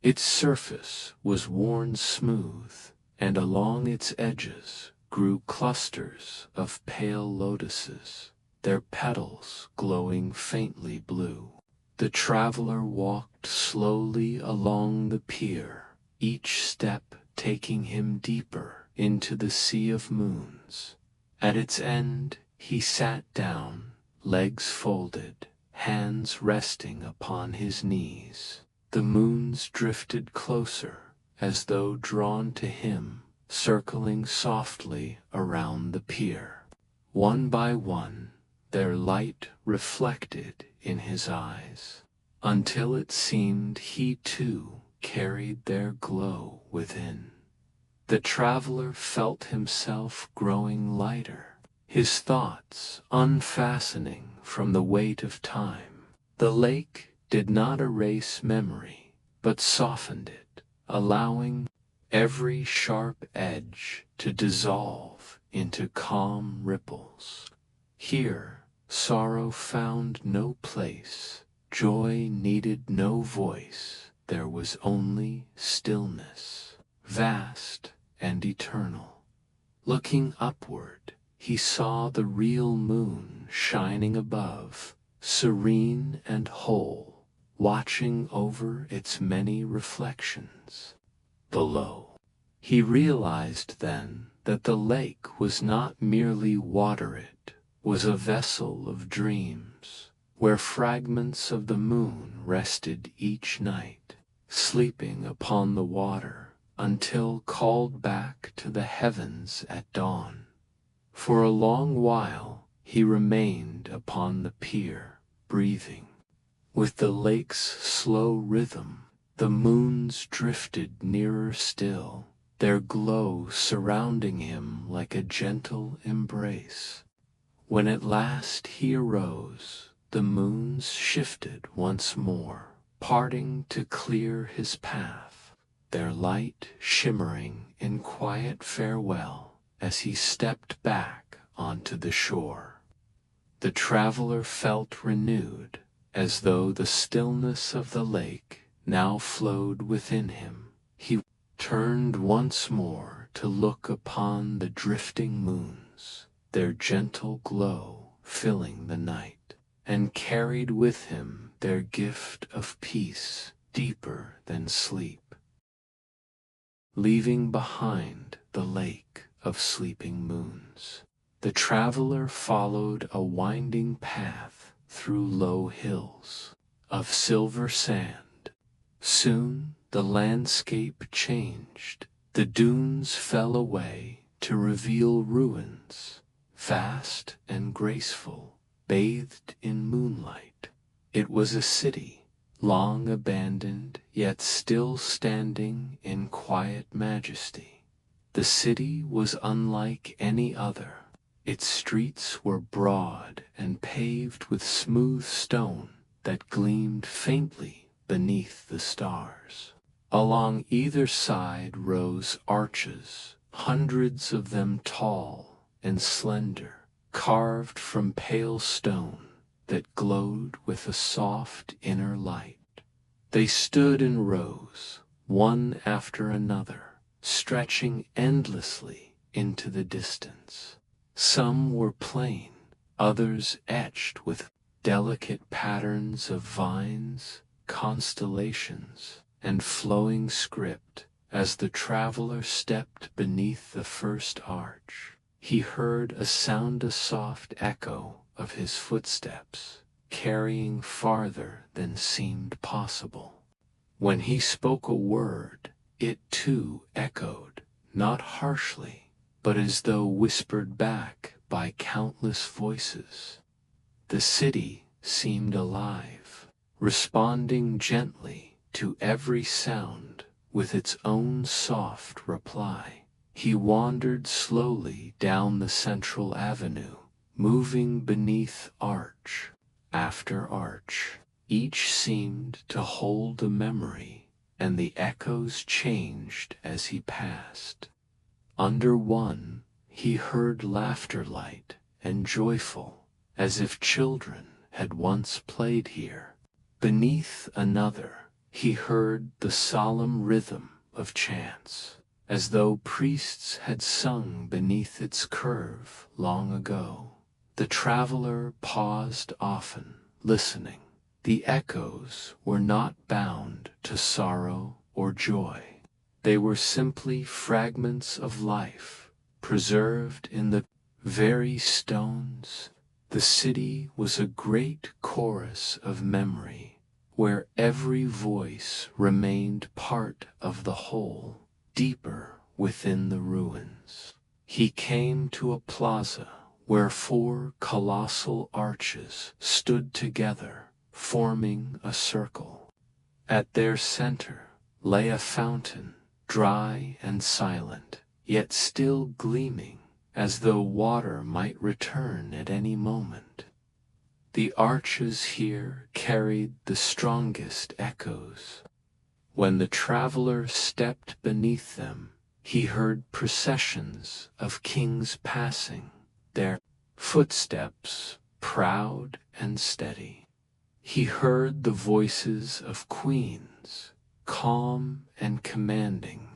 Its surface was worn smooth, and along its edges grew clusters of pale lotuses, their petals glowing faintly blue. The traveler walked slowly along the pier, each step taking him deeper into the sea of moons. At its end, he sat down, legs folded, hands resting upon his knees. The moons drifted closer, as though drawn to him, circling softly around the pier. One by one, their light reflected in his eyes, until it seemed he too carried their glow within. The traveler felt himself growing lighter, his thoughts unfastening from the weight of time. The lake did not erase memory, but softened it, allowing every sharp edge to dissolve into calm ripples. Here, sorrow found no place, joy needed no voice, there was only stillness, vast and eternal. Looking upward, he saw the real moon shining above, serene and whole, watching over its many reflections. Below, he realized then that the lake was not merely water, it was a vessel of dreams, where fragments of the moon rested each night, sleeping upon the water until called back to the heavens at dawn. For a long while he remained upon the pier, breathing. With the lake's slow rhythm, the moons drifted nearer still, their glow surrounding him like a gentle embrace. When at last he arose, the moons shifted once more, parting to clear his path, their light shimmering in quiet farewell as he stepped back onto the shore. The traveler felt renewed, as though the stillness of the lake now flowed within him. He turned once more to look upon the drifting moons, their gentle glow filling the night, and carried with him their gift of peace deeper than sleep. Leaving behind the lake of sleeping moons, the traveler followed a winding path through low hills of silver sand. Soon the landscape changed. The dunes fell away to reveal ruins, vast and graceful, bathed in moonlight. It was a city, long abandoned, yet still standing in quiet majesty. The city was unlike any other. Its streets were broad and paved with smooth stone that gleamed faintly beneath the stars. Along either side rose arches, hundreds of them tall and slender, carved from pale stone that glowed with a soft inner light. They stood in rows, one after another, stretching endlessly into the distance. Some were plain, others etched with delicate patterns of vines, constellations, and flowing script. As the traveler stepped beneath the first arch, he heard a soft echo of his footsteps, carrying farther than seemed possible. When he spoke a word, it too echoed, not harshly, but as though whispered back by countless voices. The city seemed alive, responding gently to every sound with its own soft reply. He wandered slowly down the central avenue, moving beneath arch after arch. Each seemed to hold a memory, and the echoes changed as he passed. Under one, he heard laughter light and joyful, as if children had once played here. Beneath another, he heard the solemn rhythm of chants, as though priests had sung beneath its curve long ago. The traveler paused often, listening. The echoes were not bound to sorrow or joy. They were simply fragments of life, preserved in the very stones. The city was a great chorus of memory, where every voice remained part of the whole, deeper within the ruins. He came to a plaza where 4 colossal arches stood together, forming a circle. At their center lay a fountain, dry and silent, yet still gleaming, as though water might return at any moment. The arches here carried the strongest echoes. When the traveler stepped beneath them, he heard processions of kings passing, their footsteps proud and steady. He heard the voices of queens, calm and commanding.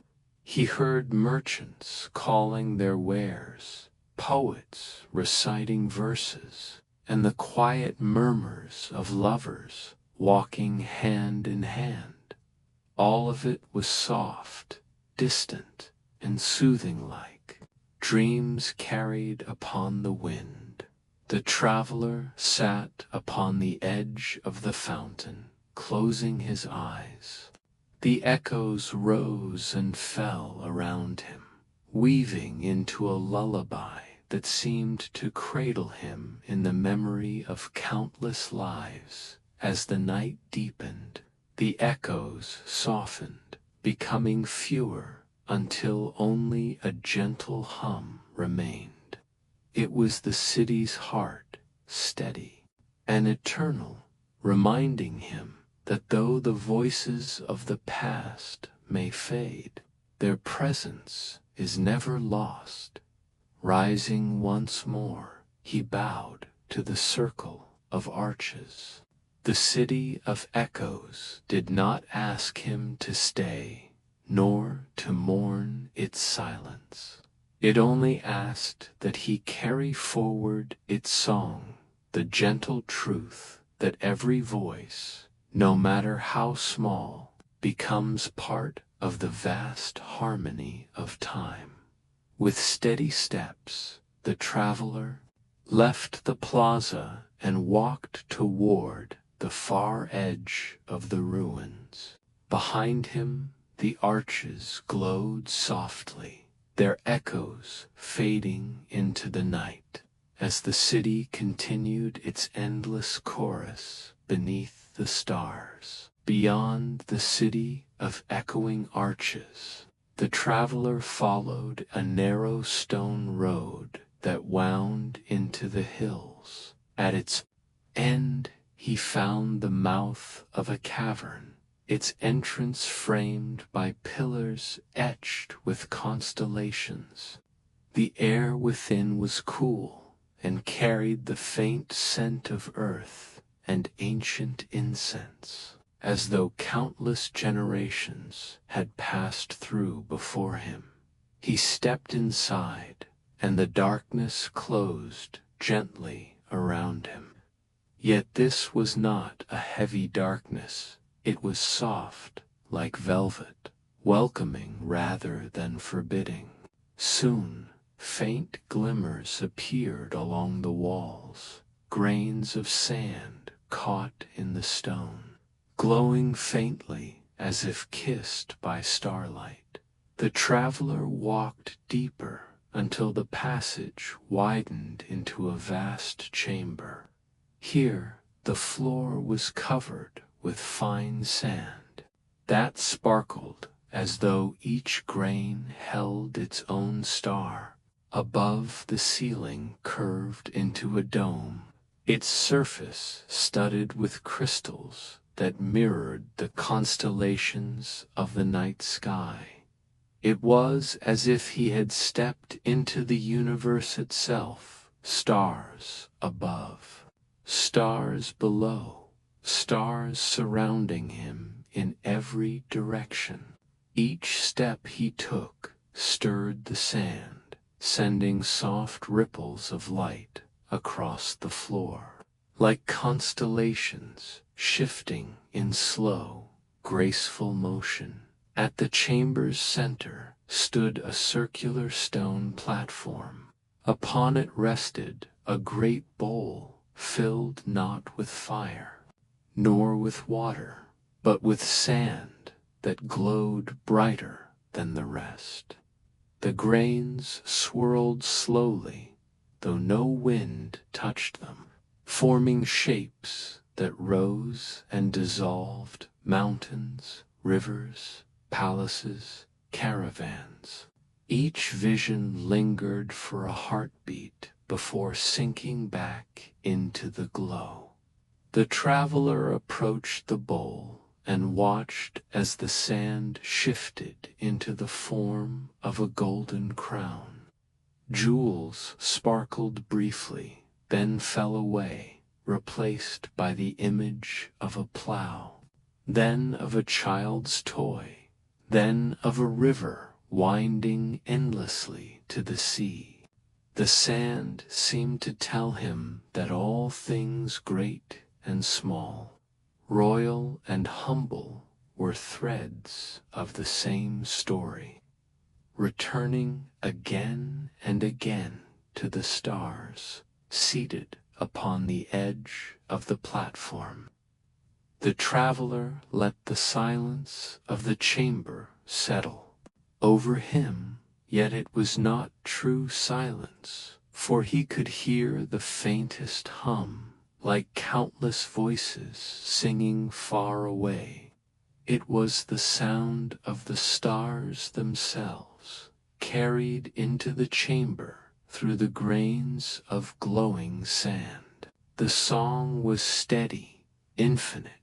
He heard merchants calling their wares, poets reciting verses, and the quiet murmurs of lovers walking hand in hand. All of it was soft, distant, and soothing like dreams carried upon the wind. The traveler sat upon the edge of the fountain, closing his eyes. The echoes rose and fell around him, weaving into a lullaby that seemed to cradle him in the memory of countless lives. As the night deepened, the echoes softened, becoming fewer until only a gentle hum remained. It was the city's heart, steady and eternal, reminding him that though the voices of the past may fade, their presence is never lost. Rising once more, he bowed to the circle of arches. The city of echoes did not ask him to stay, nor to mourn its silence. It only asked that he carry forward its song, the gentle truth that every voice, no matter how small, becomes part of the vast harmony of time. With steady steps, the traveler left the plaza and walked toward the far edge of the ruins. Behind him, the arches glowed softly, their echoes fading into the night, as the city continued its endless chorus beneath the stars. Beyond the city of echoing arches, the traveler followed a narrow stone road that wound into the hills. At its end, he found the mouth of a cavern, its entrance framed by pillars etched with constellations. The air within was cool and carried the faint scent of earth and ancient incense, as though countless generations had passed through before him. He stepped inside, and the darkness closed gently around him. Yet this was not a heavy darkness. It was soft, like velvet, welcoming rather than forbidding. Soon, faint glimmers appeared along the walls, grains of sand caught in the stone, glowing faintly as if kissed by starlight. The traveler walked deeper until the passage widened into a vast chamber. Here, the floor was covered with fine sand that sparkled as though each grain held its own star. Above, the ceiling curved into a dome, its surface studded with crystals that mirrored the constellations of the night sky. It was as if he had stepped into the universe itself, stars above, stars below, stars surrounding him in every direction. Each step he took stirred the sand, sending soft ripples of light across the floor, like constellations shifting in slow, graceful motion. At the chamber's center stood a circular stone platform. Upon it rested a great bowl filled not with fire, nor with water, but with sand that glowed brighter than the rest. The grains swirled slowly, though no wind touched them, forming shapes that rose and dissolved: mountains, rivers, palaces, caravans. Each vision lingered for a heartbeat before sinking back into the glow. The traveler approached the bowl and watched as the sand shifted into the form of a golden crown. Jewels sparkled briefly, then fell away, replaced by the image of a plow. then of a child's toy, then of a river winding endlessly to the sea. The sand seemed to tell him that all things great and small, royal and humble, were threads of the same story, returning again and again to the stars seated upon the edge of the platform. The traveler let the silence of the chamber settle over him, yet it was not true silence, for he could hear the faintest hum, like countless voices singing far away. It was the sound of the stars themselves, carried into the chamber through the grains of glowing sand. The song was steady, infinite,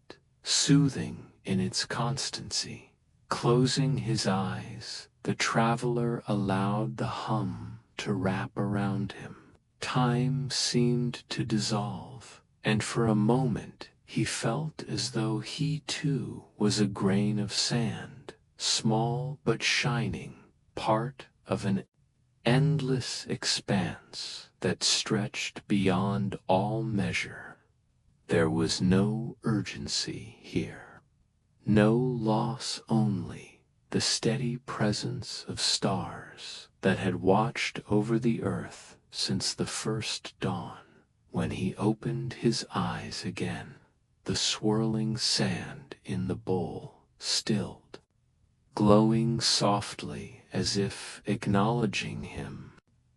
soothing in its constancy. Closing his eyes, the traveler allowed the hum to wrap around him. Time seemed to dissolve, and for a moment he felt as though he too was a grain of sand, small but shining, part of an endless expanse that stretched beyond all measure. There was no urgency here, no loss, only the steady presence of stars that had watched over the earth since the first dawn. When he opened his eyes again, the swirling sand in the bowl stilled, glowing softly as if acknowledging him.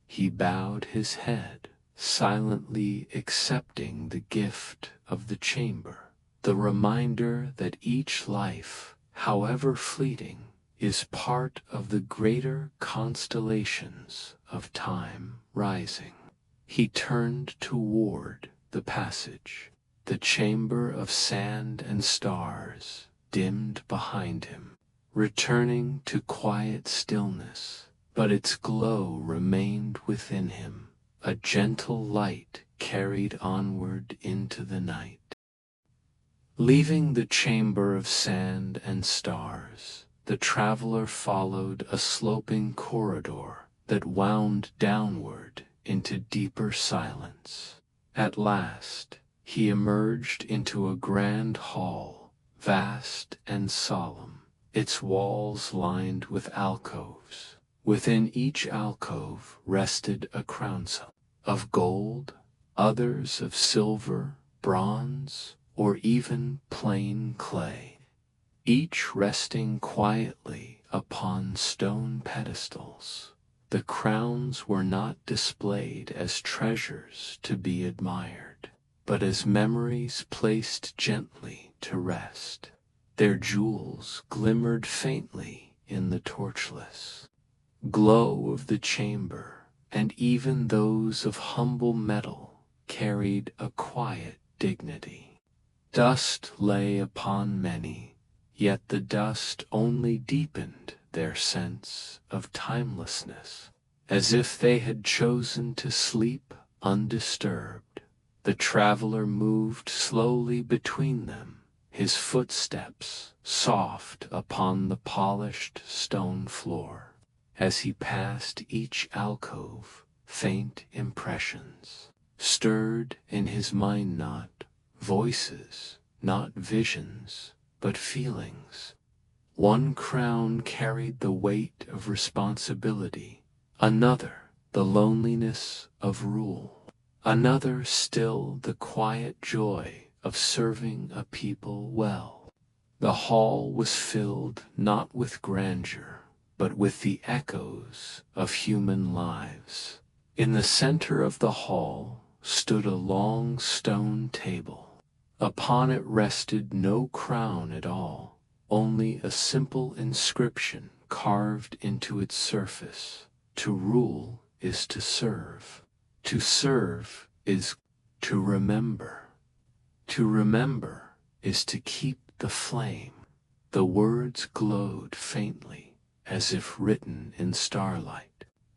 He bowed his head, silently accepting the gift of the chamber, the reminder that each life, however fleeting, is part of the greater constellations of time rising. He turned toward the passage. The chamber of sand and stars dimmed behind him, returning to quiet stillness, but its glow remained within him, a gentle light carried onward into the night. Leaving the chamber of sand and stars, the traveler followed a sloping corridor that wound downward into deeper silence. At last, he emerged into a grand hall, vast and solemn, its walls lined with alcoves. Within each alcove rested a crown, some of gold, others of silver, bronze, or even plain clay, each resting quietly upon stone pedestals. The crowns were not displayed as treasures to be admired, but as memories placed gently to rest. Their jewels glimmered faintly in the torchless glow of the chamber, and even those of humble metal carried a quiet dignity. Dust lay upon many, yet the dust only deepened their sense of timelessness, as if they had chosen to sleep undisturbed. The traveler moved slowly between them, his footsteps soft upon the polished stone floor. As he passed each alcove, faint impressions stirred in his mind, not voices, not visions, but feelings. One crown carried the weight of responsibility, another the loneliness of rule, another still the quiet joy of serving a people well. The hall was filled not with grandeur, but with the echoes of human lives. In the center of the hall stood a long stone table. Upon it rested no crown at all, only a simple inscription carved into its surface. To rule is to serve. To serve is to remember. To remember is to keep the flame. The words glowed faintly, as if written in starlight.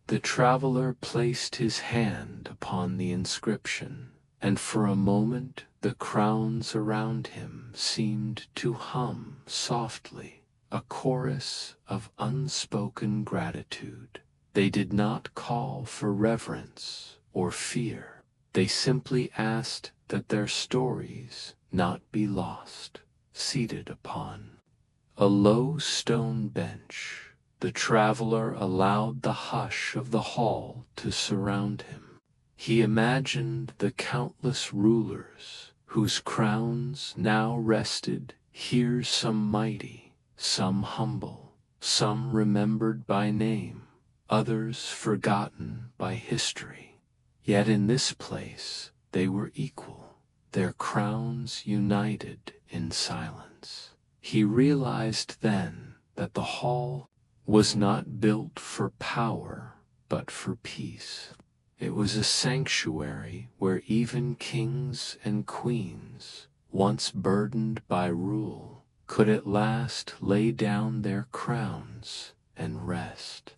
The traveler placed his hand upon the inscription, and for a moment the crowns around him seemed to hum softly, a chorus of unspoken gratitude. They did not call for reverence or fear. They simply asked that their stories not be lost. Seated upon a low stone bench, the traveler allowed the hush of the hall to surround him. He imagined the countless rulers whose crowns now rested here, some mighty, some humble, some remembered by name, others forgotten by history. Yet in this place they were equal, their crowns united in silence. He realized then that the hall was not built for power, but for peace. It was a sanctuary where even kings and queens, once burdened by rule, could at last lay down their crowns and rest.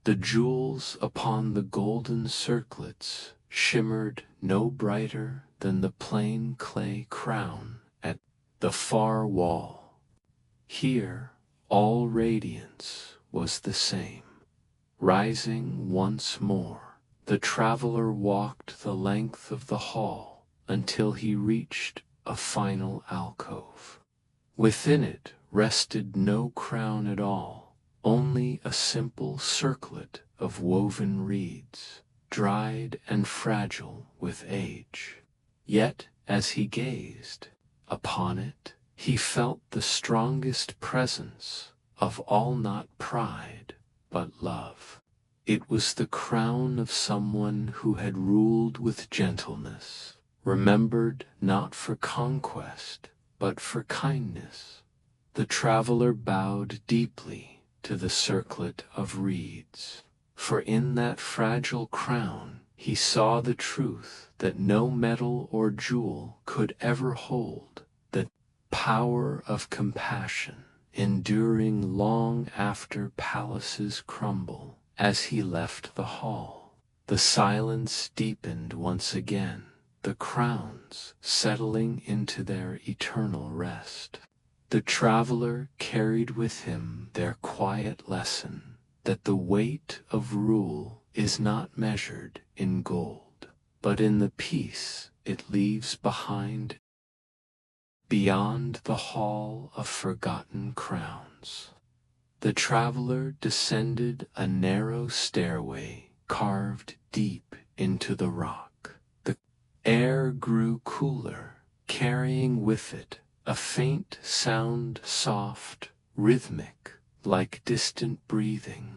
The jewels upon the golden circlets shimmered no brighter than the plain clay crown at the far wall. Here all radiance was the same. Rising once more, the traveler walked the length of the hall until he reached a final alcove. Within it rested no crown at all, only a simple circlet of woven reeds, dried and fragile with age. Yet as he gazed upon it, he felt the strongest presence of all, not pride, but love. It was the crown of someone who had ruled with gentleness, remembered not for conquest, but for kindness. The traveler bowed deeply to the circlet of reeds, for in that fragile crown he saw the truth that no metal or jewel could ever hold, the power of compassion, enduring long after palaces crumble. As he left the hall, the silence deepened once again, the crowns settling into their eternal rest. The traveler carried with him their quiet lesson that the weight of rule is not measured in gold, but in the peace it leaves behind. Beyond the hall of forgotten crowns, the traveler descended a narrow stairway carved deep into the rock. The air grew cooler, carrying with it a faint sound, soft, rhythmic, like distant breathing.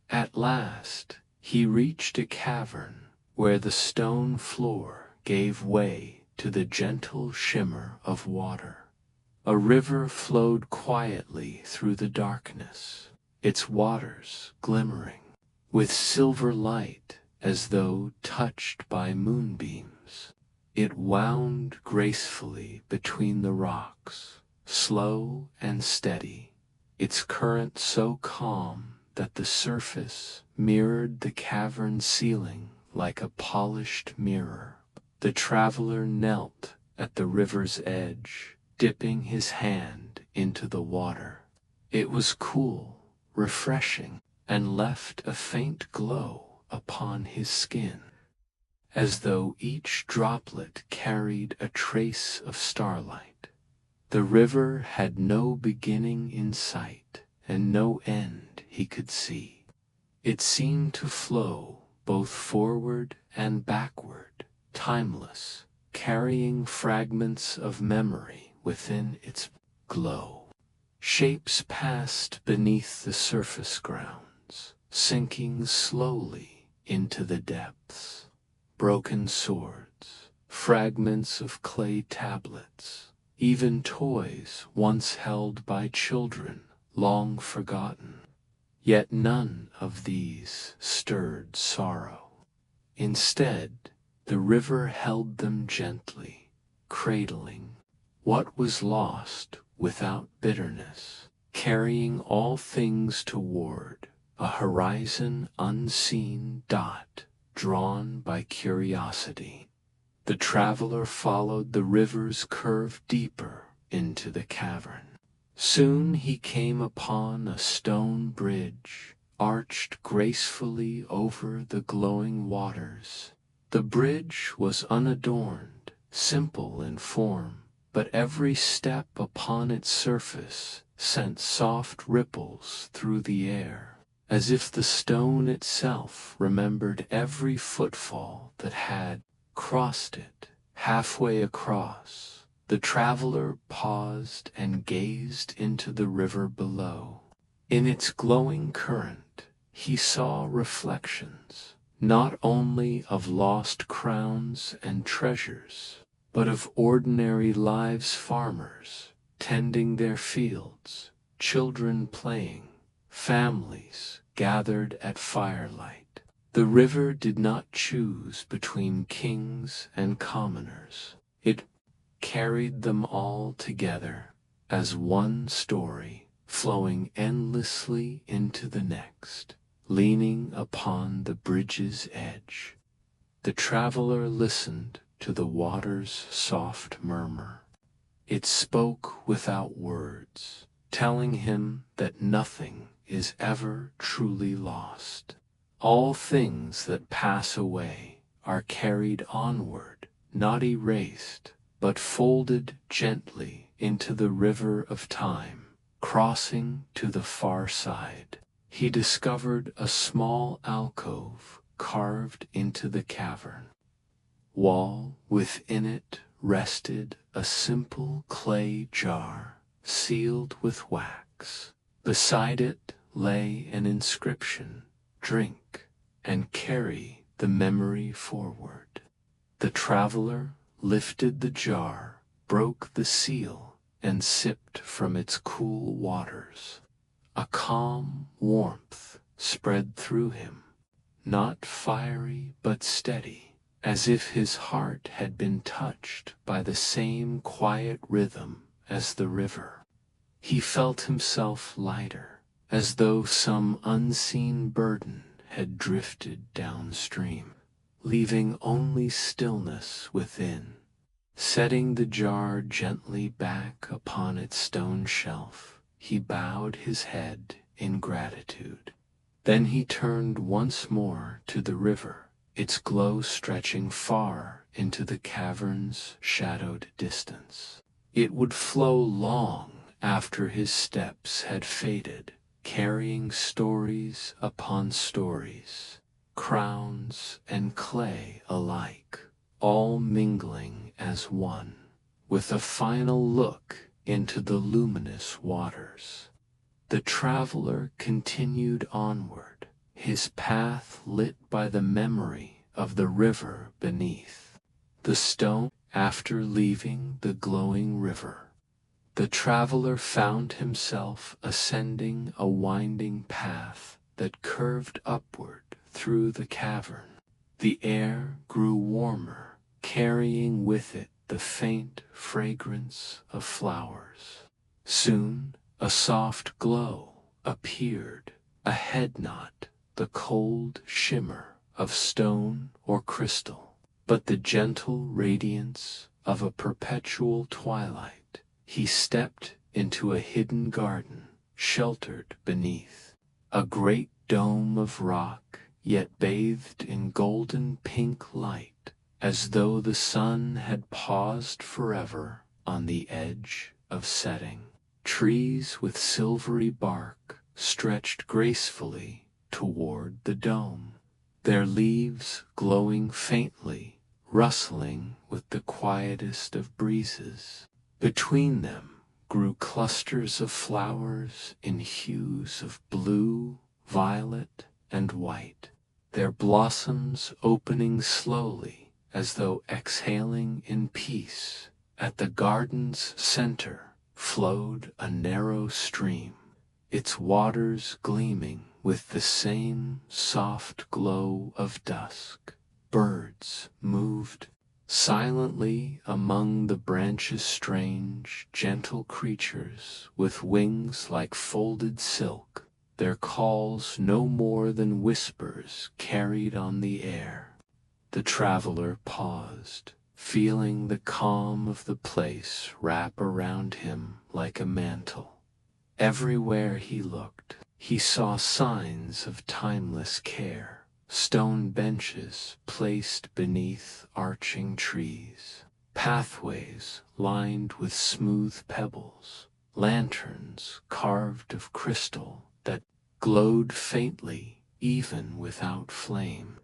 At last he reached a cavern where the stone floor gave way to the gentle shimmer of water. A river flowed quietly through the darkness, its waters glimmering with silver light as though touched by moonbeams. It wound gracefully between the rocks, slow and steady, its current so calm that the surface mirrored the cavern ceiling like a polished mirror. The traveler knelt at the river's edge, dipping his hand into the water. It was cool, refreshing, and left a faint glow upon his skin, as though each droplet carried a trace of starlight. The river had no beginning in sight, and no end he could see. It seemed to flow both forward and backward, timeless, carrying fragments of memory within its glow. Shapes passed beneath the surface grounds, sinking slowly into the depths. Broken swords, fragments of clay tablets, even toys once held by children, long forgotten. Yet none of these stirred sorrow. Instead, the river held them gently, cradling what was lost without bitterness, carrying all things toward a horizon unseen, dot drawn by curiosity. The traveler followed the river's curve deeper into the cavern. Soon he came upon a stone bridge, arched gracefully over the glowing waters. The bridge was unadorned, simple in form, but every step upon its surface sent soft ripples through the air, as if the stone itself remembered every footfall that had crossed it. Halfway across, the traveler paused and gazed into the river below. In its glowing current, he saw reflections, not only of lost crowns and treasures, but of ordinary lives: farmers tending their fields, children playing, families gathered at firelight. The river did not choose between kings and commoners. It carried them all together as one story, flowing endlessly into the next. Leaning upon the bridge's edge, the traveler listened to the water's soft murmur. It spoke without words, telling him that nothing is ever truly lost. All things that pass away are carried onward, not erased, but folded gently into the river of time. Crossing to the far side, he discovered a small alcove carved into the cavern wall. Within it rested a simple clay jar sealed with wax. Beside it lay an inscription: "Drink and carry the memory forward." The traveler lifted the jar, broke the seal, and sipped from its cool waters. A calm warmth spread through him, not fiery but steady, as if his heart had been touched by the same quiet rhythm as the river. He felt himself lighter, as though some unseen burden had drifted downstream, leaving only stillness within. Setting the jar gently back upon its stone shelf, he bowed his head in gratitude. Then he turned once more to the river, its glow stretching far into the cavern's shadowed distance. It would flow long after his steps had faded, carrying stories upon stories, crowns and clay alike, all mingling as one. With a final look into the luminous waters, the traveler continued onward, his path lit by the memory of the river beneath. The stone. After leaving the glowing river, the traveler found himself ascending a winding path that curved upward through the cavern. The air grew warmer, carrying with it the faint fragrance of flowers. Soon a soft glow appeared, a head knot, the cold shimmer of stone or crystal, but the gentle radiance of a perpetual twilight. He stepped into a hidden garden, sheltered beneath a great dome of rock, yet bathed in golden pink light, as though the sun had paused forever on the edge of setting. Trees with silvery bark stretched gracefully toward the dome, their leaves glowing faintly, rustling with the quietest of breezes. Between them grew clusters of flowers in hues of blue, violet, and white, their blossoms opening slowly as though exhaling in peace. At the garden's center flowed a narrow stream, its waters gleaming with the same soft glow of dusk. Birds moved silently among the branches, strange, gentle creatures with wings like folded silk, their calls no more than whispers carried on the air. The traveler paused, feeling the calm of the place wrap around him like a mantle. Everywhere he looked, he saw signs of timeless care. Stone benches placed beneath arching trees, pathways lined with smooth pebbles, lanterns carved of crystal that glowed faintly even without flame.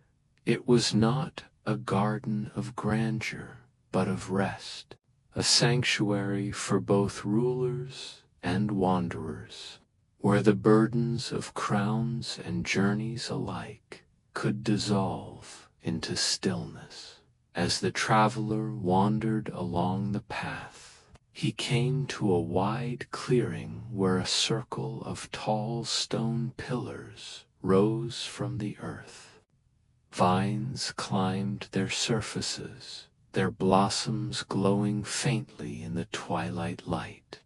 It was not a garden of grandeur, but of rest, a sanctuary for both rulers and wanderers, where the burdens of crowns and journeys alike could dissolve into stillness. As the traveler wandered along the path, he came to a wide clearing where a circle of tall stone pillars rose from the earth. Vines climbed their surfaces, their blossoms glowing faintly in the twilight light.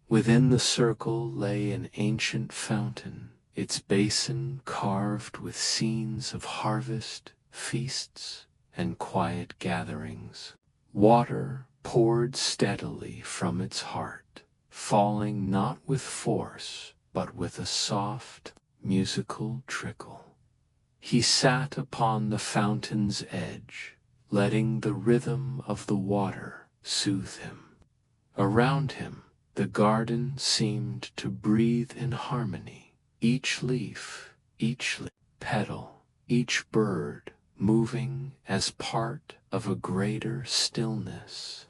Within the circle lay an ancient fountain, its basin carved with scenes of harvest, feasts, and quiet gatherings. Water poured steadily from its heart, falling not with force, but with a soft, musical trickle. He sat upon the fountain's edge, letting the rhythm of the water soothe him. Around him, the garden seemed to breathe in harmony, each leaf, each petal, each bird moving as part of a greater stillness.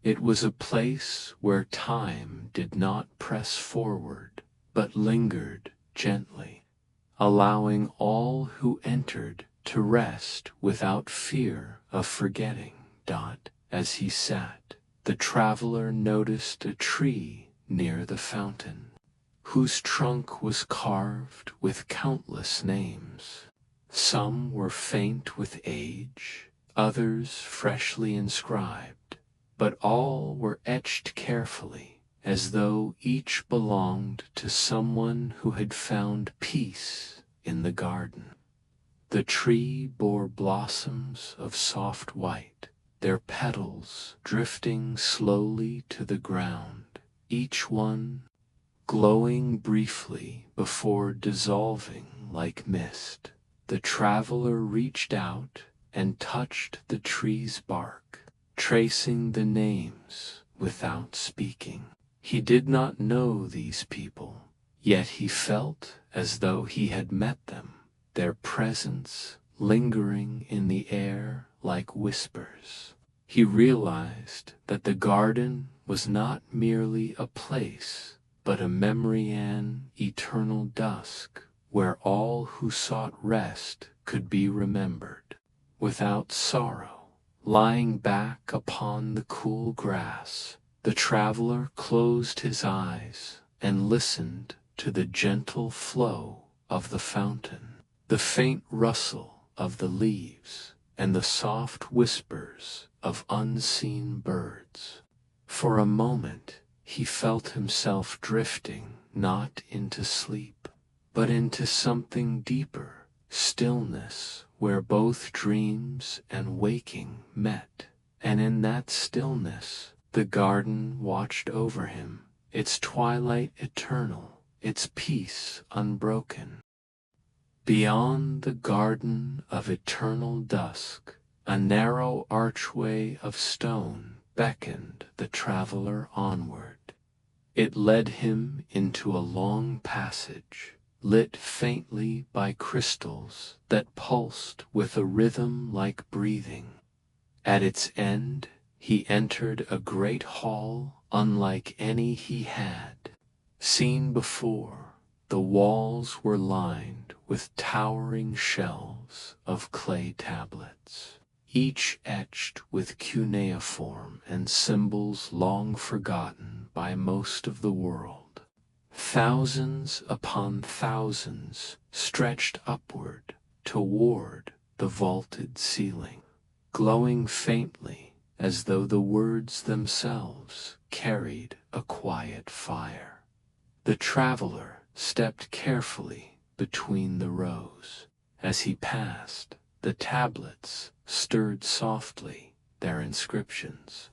It was a place where time did not press forward, but lingered gently, allowing all who entered to rest without fear of forgetting. As he sat, the traveler noticed a tree near the fountain, whose trunk was carved with countless names. Some were faint with age, others freshly inscribed, but all were etched carefully, as though each belonged to someone who had found peace in the garden. The tree bore blossoms of soft white, their petals drifting slowly to the ground, each one glowing briefly before dissolving like mist. The traveler reached out and touched the tree's bark, tracing the names without speaking. He did not know these people, yet he felt as though he had met them, their presence lingering in the air like whispers. He realized that the garden was not merely a place, but a memory, an eternal dusk, where all who sought rest could be remembered. Without sorrow, lying back upon the cool grass, the traveler closed his eyes and listened to the gentle flow of the fountain, the faint rustle of the leaves, and the soft whispers of unseen birds. For a moment, he felt himself drifting not into sleep, but into something deeper, stillness where both dreams and waking met. And in that stillness, the garden watched over him, its twilight eternal, its peace unbroken. Beyond the garden of eternal dusk, a narrow archway of stone beckoned the traveler onward. It led him into a long passage, lit faintly by crystals that pulsed with a rhythm like breathing. At its end, he entered a great hall unlike any he had seen before. The walls were lined with towering shelves of clay tablets, each etched with cuneiform and symbols long forgotten by most of the world. Thousands upon thousands stretched upward toward the vaulted ceiling, glowing faintly as though the words themselves carried a quiet fire. The traveler stepped carefully between the rows. As he passed, the tablets stirred softly, their inscriptions.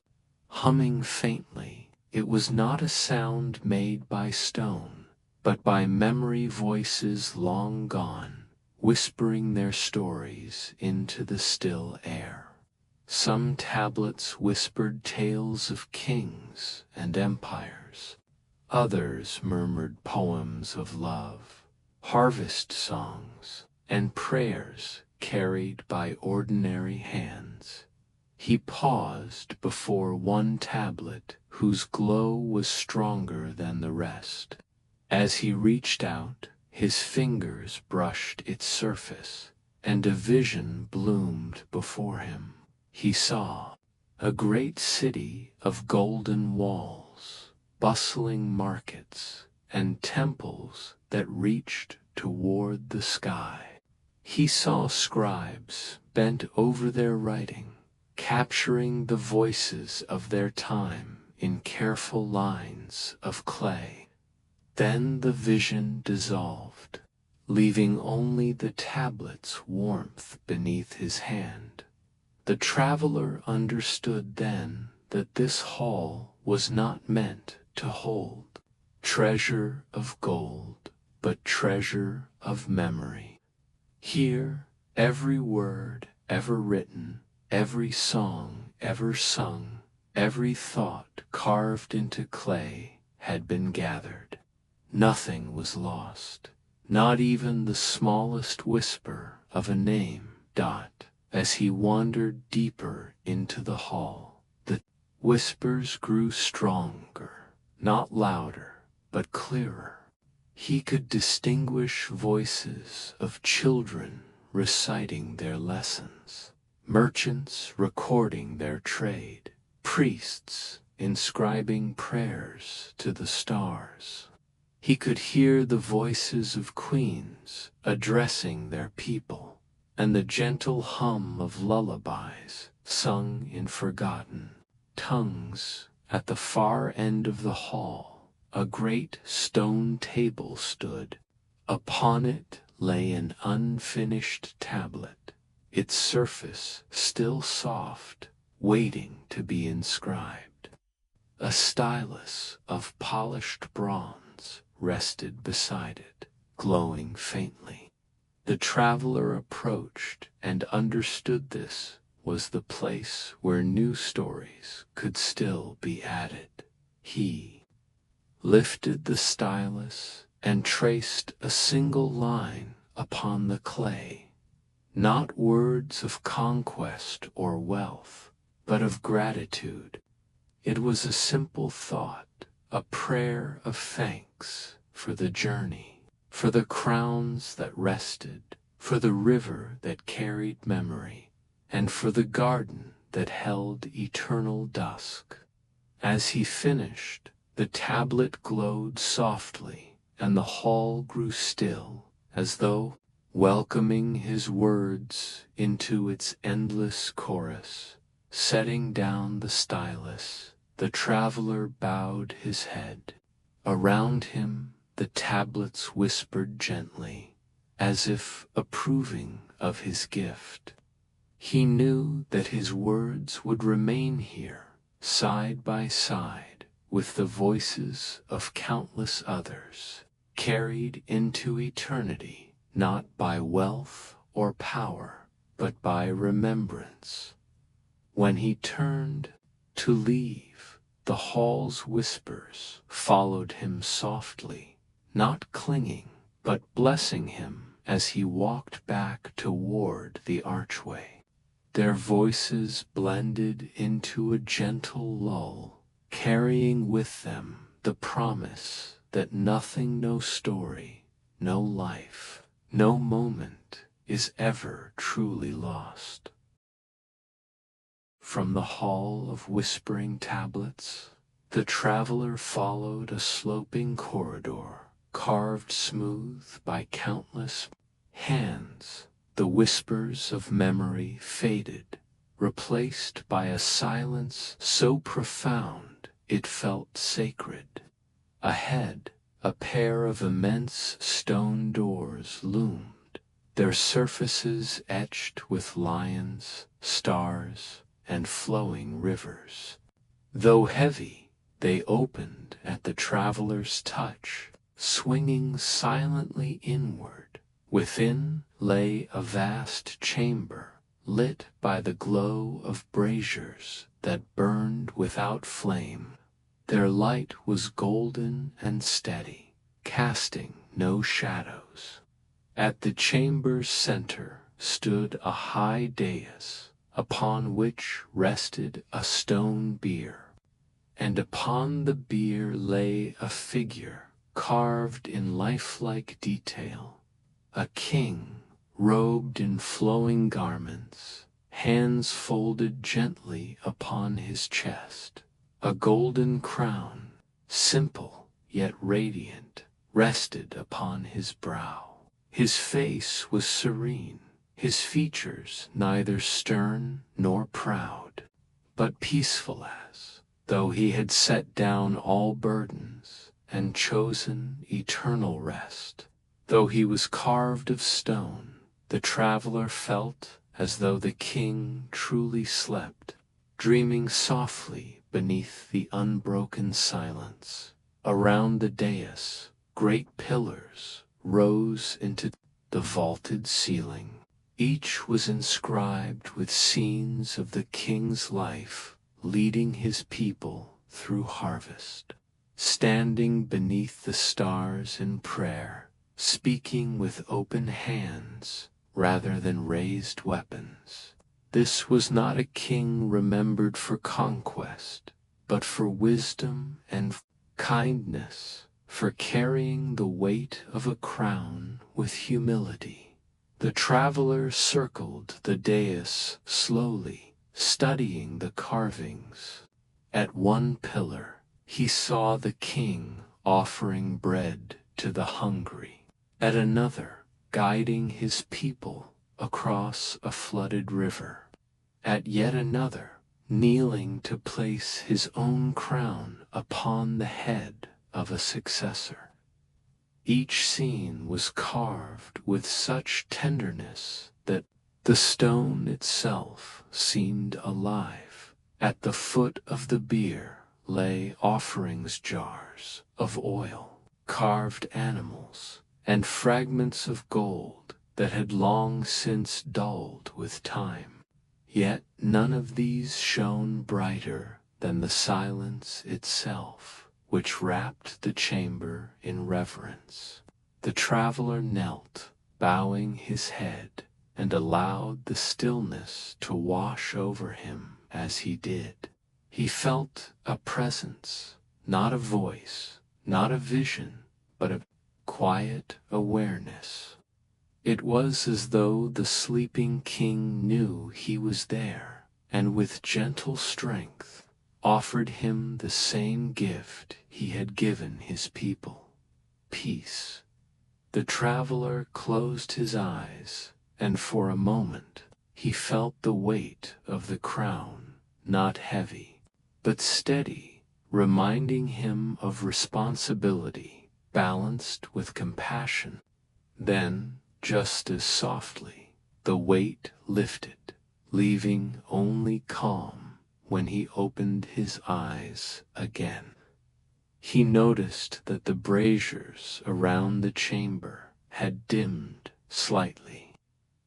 Humming faintly, it was not a sound made by stone, but by memory voices long gone, whispering their stories into the still air. Some tablets whispered tales of kings and empires. Others murmured poems of love, harvest songs, and prayers carried by ordinary hands. He paused before one tablet whose glow was stronger than the rest. As he reached out, his fingers brushed its surface, and a vision bloomed before him. He saw a great city of golden walls, bustling markets, and temples that reached toward the sky. He saw scribes bent over their writing, capturing the voices of their time in careful lines of clay. Then the vision dissolved, leaving only the tablet's warmth beneath his hand. The traveler understood then that this hall was not meant to hold treasure of gold, but treasure of memory. Here, every word ever written, every song ever sung, every thought carved into clay had been gathered. Nothing was lost, not even the smallest whisper of a name. As he wandered deeper into the hall, the whispers grew stronger, not louder, but clearer. He could distinguish voices of children reciting their lessons, merchants recording their trade, priests inscribing prayers to the stars. He could hear the voices of queens addressing their people, and the gentle hum of lullabies sung in forgotten tongues. At the far end of the hall, a great stone table stood. Upon it lay an unfinished tablet, its surface still soft, waiting to be inscribed. A stylus of polished bronze rested beside it, glowing faintly. The traveler approached and understood this was the place where new stories could still be added. He lifted the stylus and traced a single line upon the clay, not words of conquest or wealth, but of gratitude. It was a simple thought, a prayer of thanks for the journey, for the crowns that rested, for the river that carried memory, and for the garden that held eternal dusk. As he finished, the tablet glowed softly, and the hall grew still, as though welcoming his words into its endless chorus. Setting down the stylus, the traveler bowed his head. Around him, the tablets whispered gently, as if approving of his gift. He knew that his words would remain here, side by side with the voices of countless others, carried into eternity, not by wealth or power, but by remembrance. When he turned to leave, the hall's whispers followed him softly, not clinging, but blessing him as he walked back toward the archway. Their voices blended into a gentle lull, carrying with them the promise that nothing, no story, no life, no moment is ever truly lost. From the hall of whispering tablets, the traveler followed a sloping corridor, carved smooth by countless hands. The whispers of memory faded, replaced by a silence so profound it felt sacred. Ahead, a pair of immense stone doors loomed, their surfaces etched with lions, stars, and flowing rivers. Though heavy, they opened at the traveler's touch, swinging silently inward. Within lay a vast chamber, lit by the glow of braziers that burned without flame. Their light was golden and steady, casting no shadows. At the chamber's center stood a high dais, upon which rested a stone bier, and upon the bier lay a figure carved in lifelike detail, a king robed in flowing garments, hands folded gently upon his chest. A golden crown, simple yet radiant, rested upon his brow. His face was serene, his features neither stern nor proud, but peaceful as though he had set down all burdens and chosen eternal rest. Though he was carved of stone, the traveler felt as though the king truly slept, dreaming softly beneath the unbroken silence. Around the dais, great pillars rose into the vaulted ceiling. Each was inscribed with scenes of the king's life, leading his people through harvest, standing beneath the stars in prayer, speaking with open hands rather than raised weapons. This was not a king remembered for conquest, but for wisdom and kindness, for carrying the weight of a crown with humility. The traveler circled the dais slowly, studying the carvings. At one pillar, he saw the king offering bread to the hungry. At another, guiding his people across a flooded river. At yet another, kneeling to place his own crown upon the head of a successor. Each scene was carved with such tenderness that the stone itself seemed alive. At the foot of the bier lay offerings jars of oil, carved animals, and fragments of gold that had long since dulled with time. Yet none of these shone brighter than the silence itself, which wrapped the chamber in reverence. The traveler knelt, bowing his head, and allowed the stillness to wash over him as he did. He felt a presence, not a voice, not a vision, but a quiet awareness. It was as though the sleeping king knew he was there, and with gentle strength offered him the same gift he had given his people: peace. The traveler closed his eyes, and for a moment he felt the weight of the crown, not heavy, but steady, reminding him of responsibility balanced with compassion. Then, just as softly, the weight lifted, leaving only calm when he opened his eyes again. He noticed that the braziers around the chamber had dimmed slightly,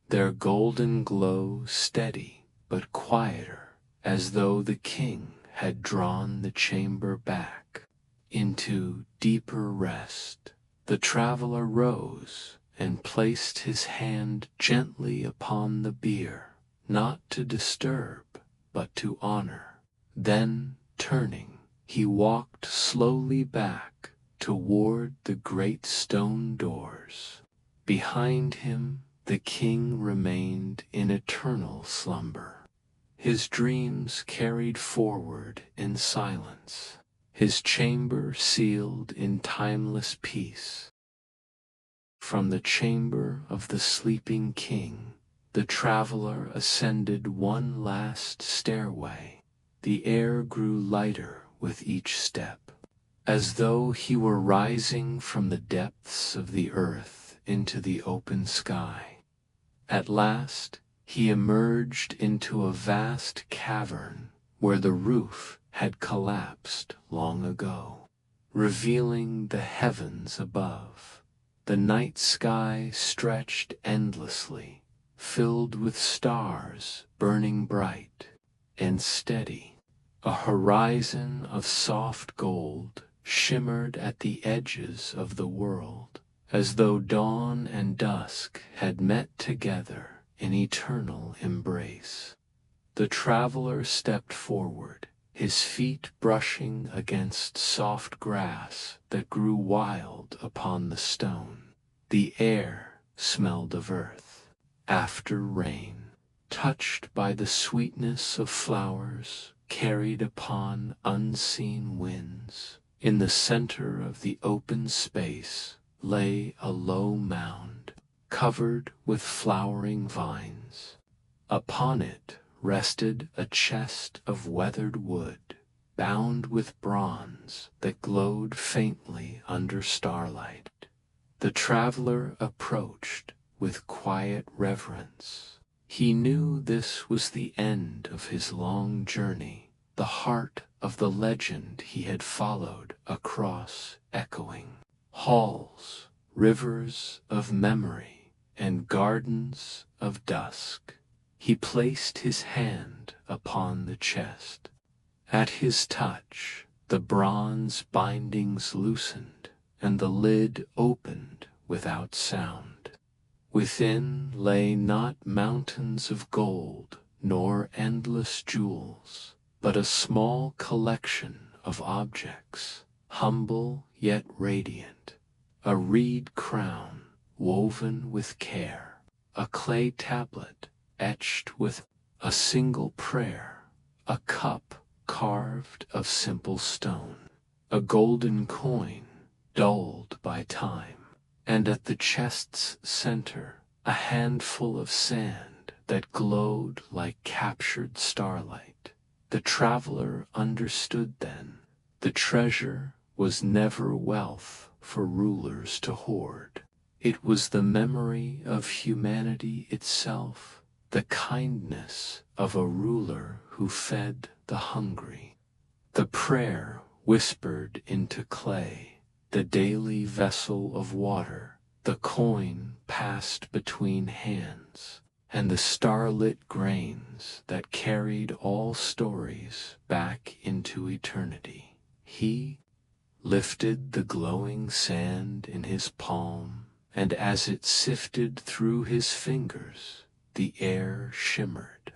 their golden glow steady but quieter, as though the king had drawn the chamber back into deeper rest. The traveler rose and placed his hand gently upon the bier, not to disturb, but to honor. Then, turning, he walked slowly back toward the great stone doors. Behind him, the king remained in eternal slumber. His dreams carried forward in silence, his chamber sealed in timeless peace. From the chamber of the sleeping king, the traveler ascended one last stairway. The air grew lighter with each step, as though he were rising from the depths of the earth into the open sky. At last, he emerged into a vast cavern where the roof had collapsed long ago, revealing the heavens above. The night sky stretched endlessly, filled with stars burning bright and steady. A horizon of soft gold shimmered at the edges of the world, as though dawn and dusk had met together in eternal embrace. The traveler stepped forward, his feet brushing against soft grass that grew wild upon the stone. The air smelled of earth, after rain, touched by the sweetness of flowers carried upon unseen winds. In the center of the open space lay a low mound, covered with flowering vines. Upon it rested a chest of weathered wood, bound with bronze that glowed faintly under starlight. The traveler approached with quiet reverence. He knew this was the end of his long journey, the heart of the legend he had followed across echoing halls, rivers of memory, and gardens of dusk. He placed his hand upon the chest. At his touch, the bronze bindings loosened, and the lid opened without sound. Within lay not mountains of gold, nor endless jewels, but a small collection of objects, humble yet radiant. A reed crown, woven with care, a clay tablet, etched with a single prayer, a cup carved of simple stone, a golden coin dulled by time, and at the chest's center a handful of sand that glowed like captured starlight. The traveler understood then. The treasure was never wealth for rulers to hoard. It was the memory of humanity itself, the kindness of a ruler who fed the hungry. The prayer whispered into clay, the daily vessel of water, the coin passed between hands, and the starlit grains that carried all stories back into eternity. He lifted the glowing sand in his palm, and as it sifted through his fingers, the air shimmered.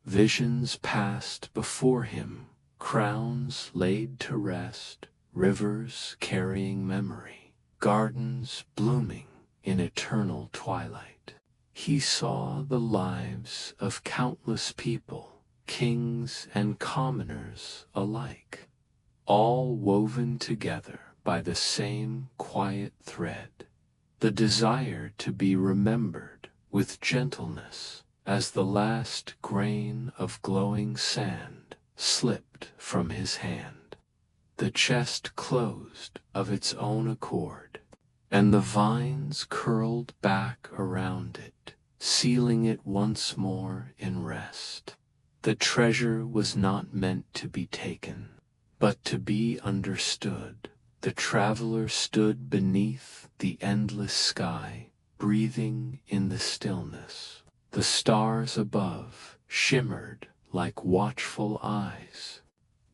Visions passed before him, crowns laid to rest, rivers carrying memory, gardens blooming in eternal twilight. He saw the lives of countless people, kings and commoners alike, all woven together by the same quiet thread, the desire to be remembered with gentleness as the last grain of glowing sand slipped from his hand. The chest closed of its own accord, and the vines curled back around it, sealing it once more in rest. The treasure was not meant to be taken, but to be understood. The traveler stood beneath the endless sky, breathing in the stillness. The stars above shimmered like watchful eyes,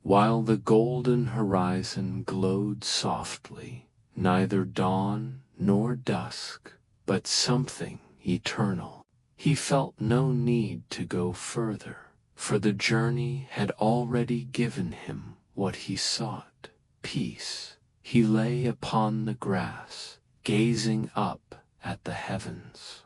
while the golden horizon glowed softly, neither dawn nor dusk, but something eternal. He felt no need to go further, for the journey had already given him what he sought, peace. He lay upon the grass, gazing up at the heavens.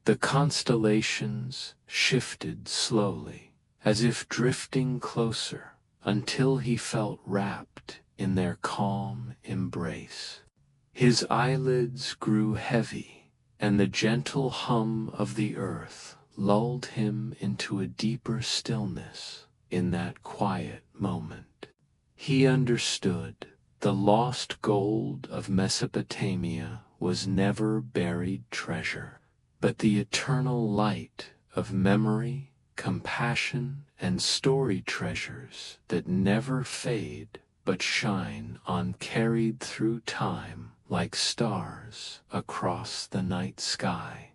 The constellations shifted slowly, as if drifting closer, until he felt wrapped in their calm embrace. His eyelids grew heavy, and the gentle hum of the earth lulled him into a deeper stillness in that quiet moment. He understood the lost gold of Mesopotamia was never buried treasure, but the eternal light of memory, compassion, and story treasures that never fade but shine on, carried through time like stars across the night sky.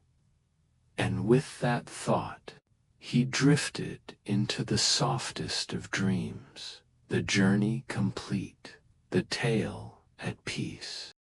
And with that thought, he drifted into the softest of dreams, the journey complete, the tale at peace.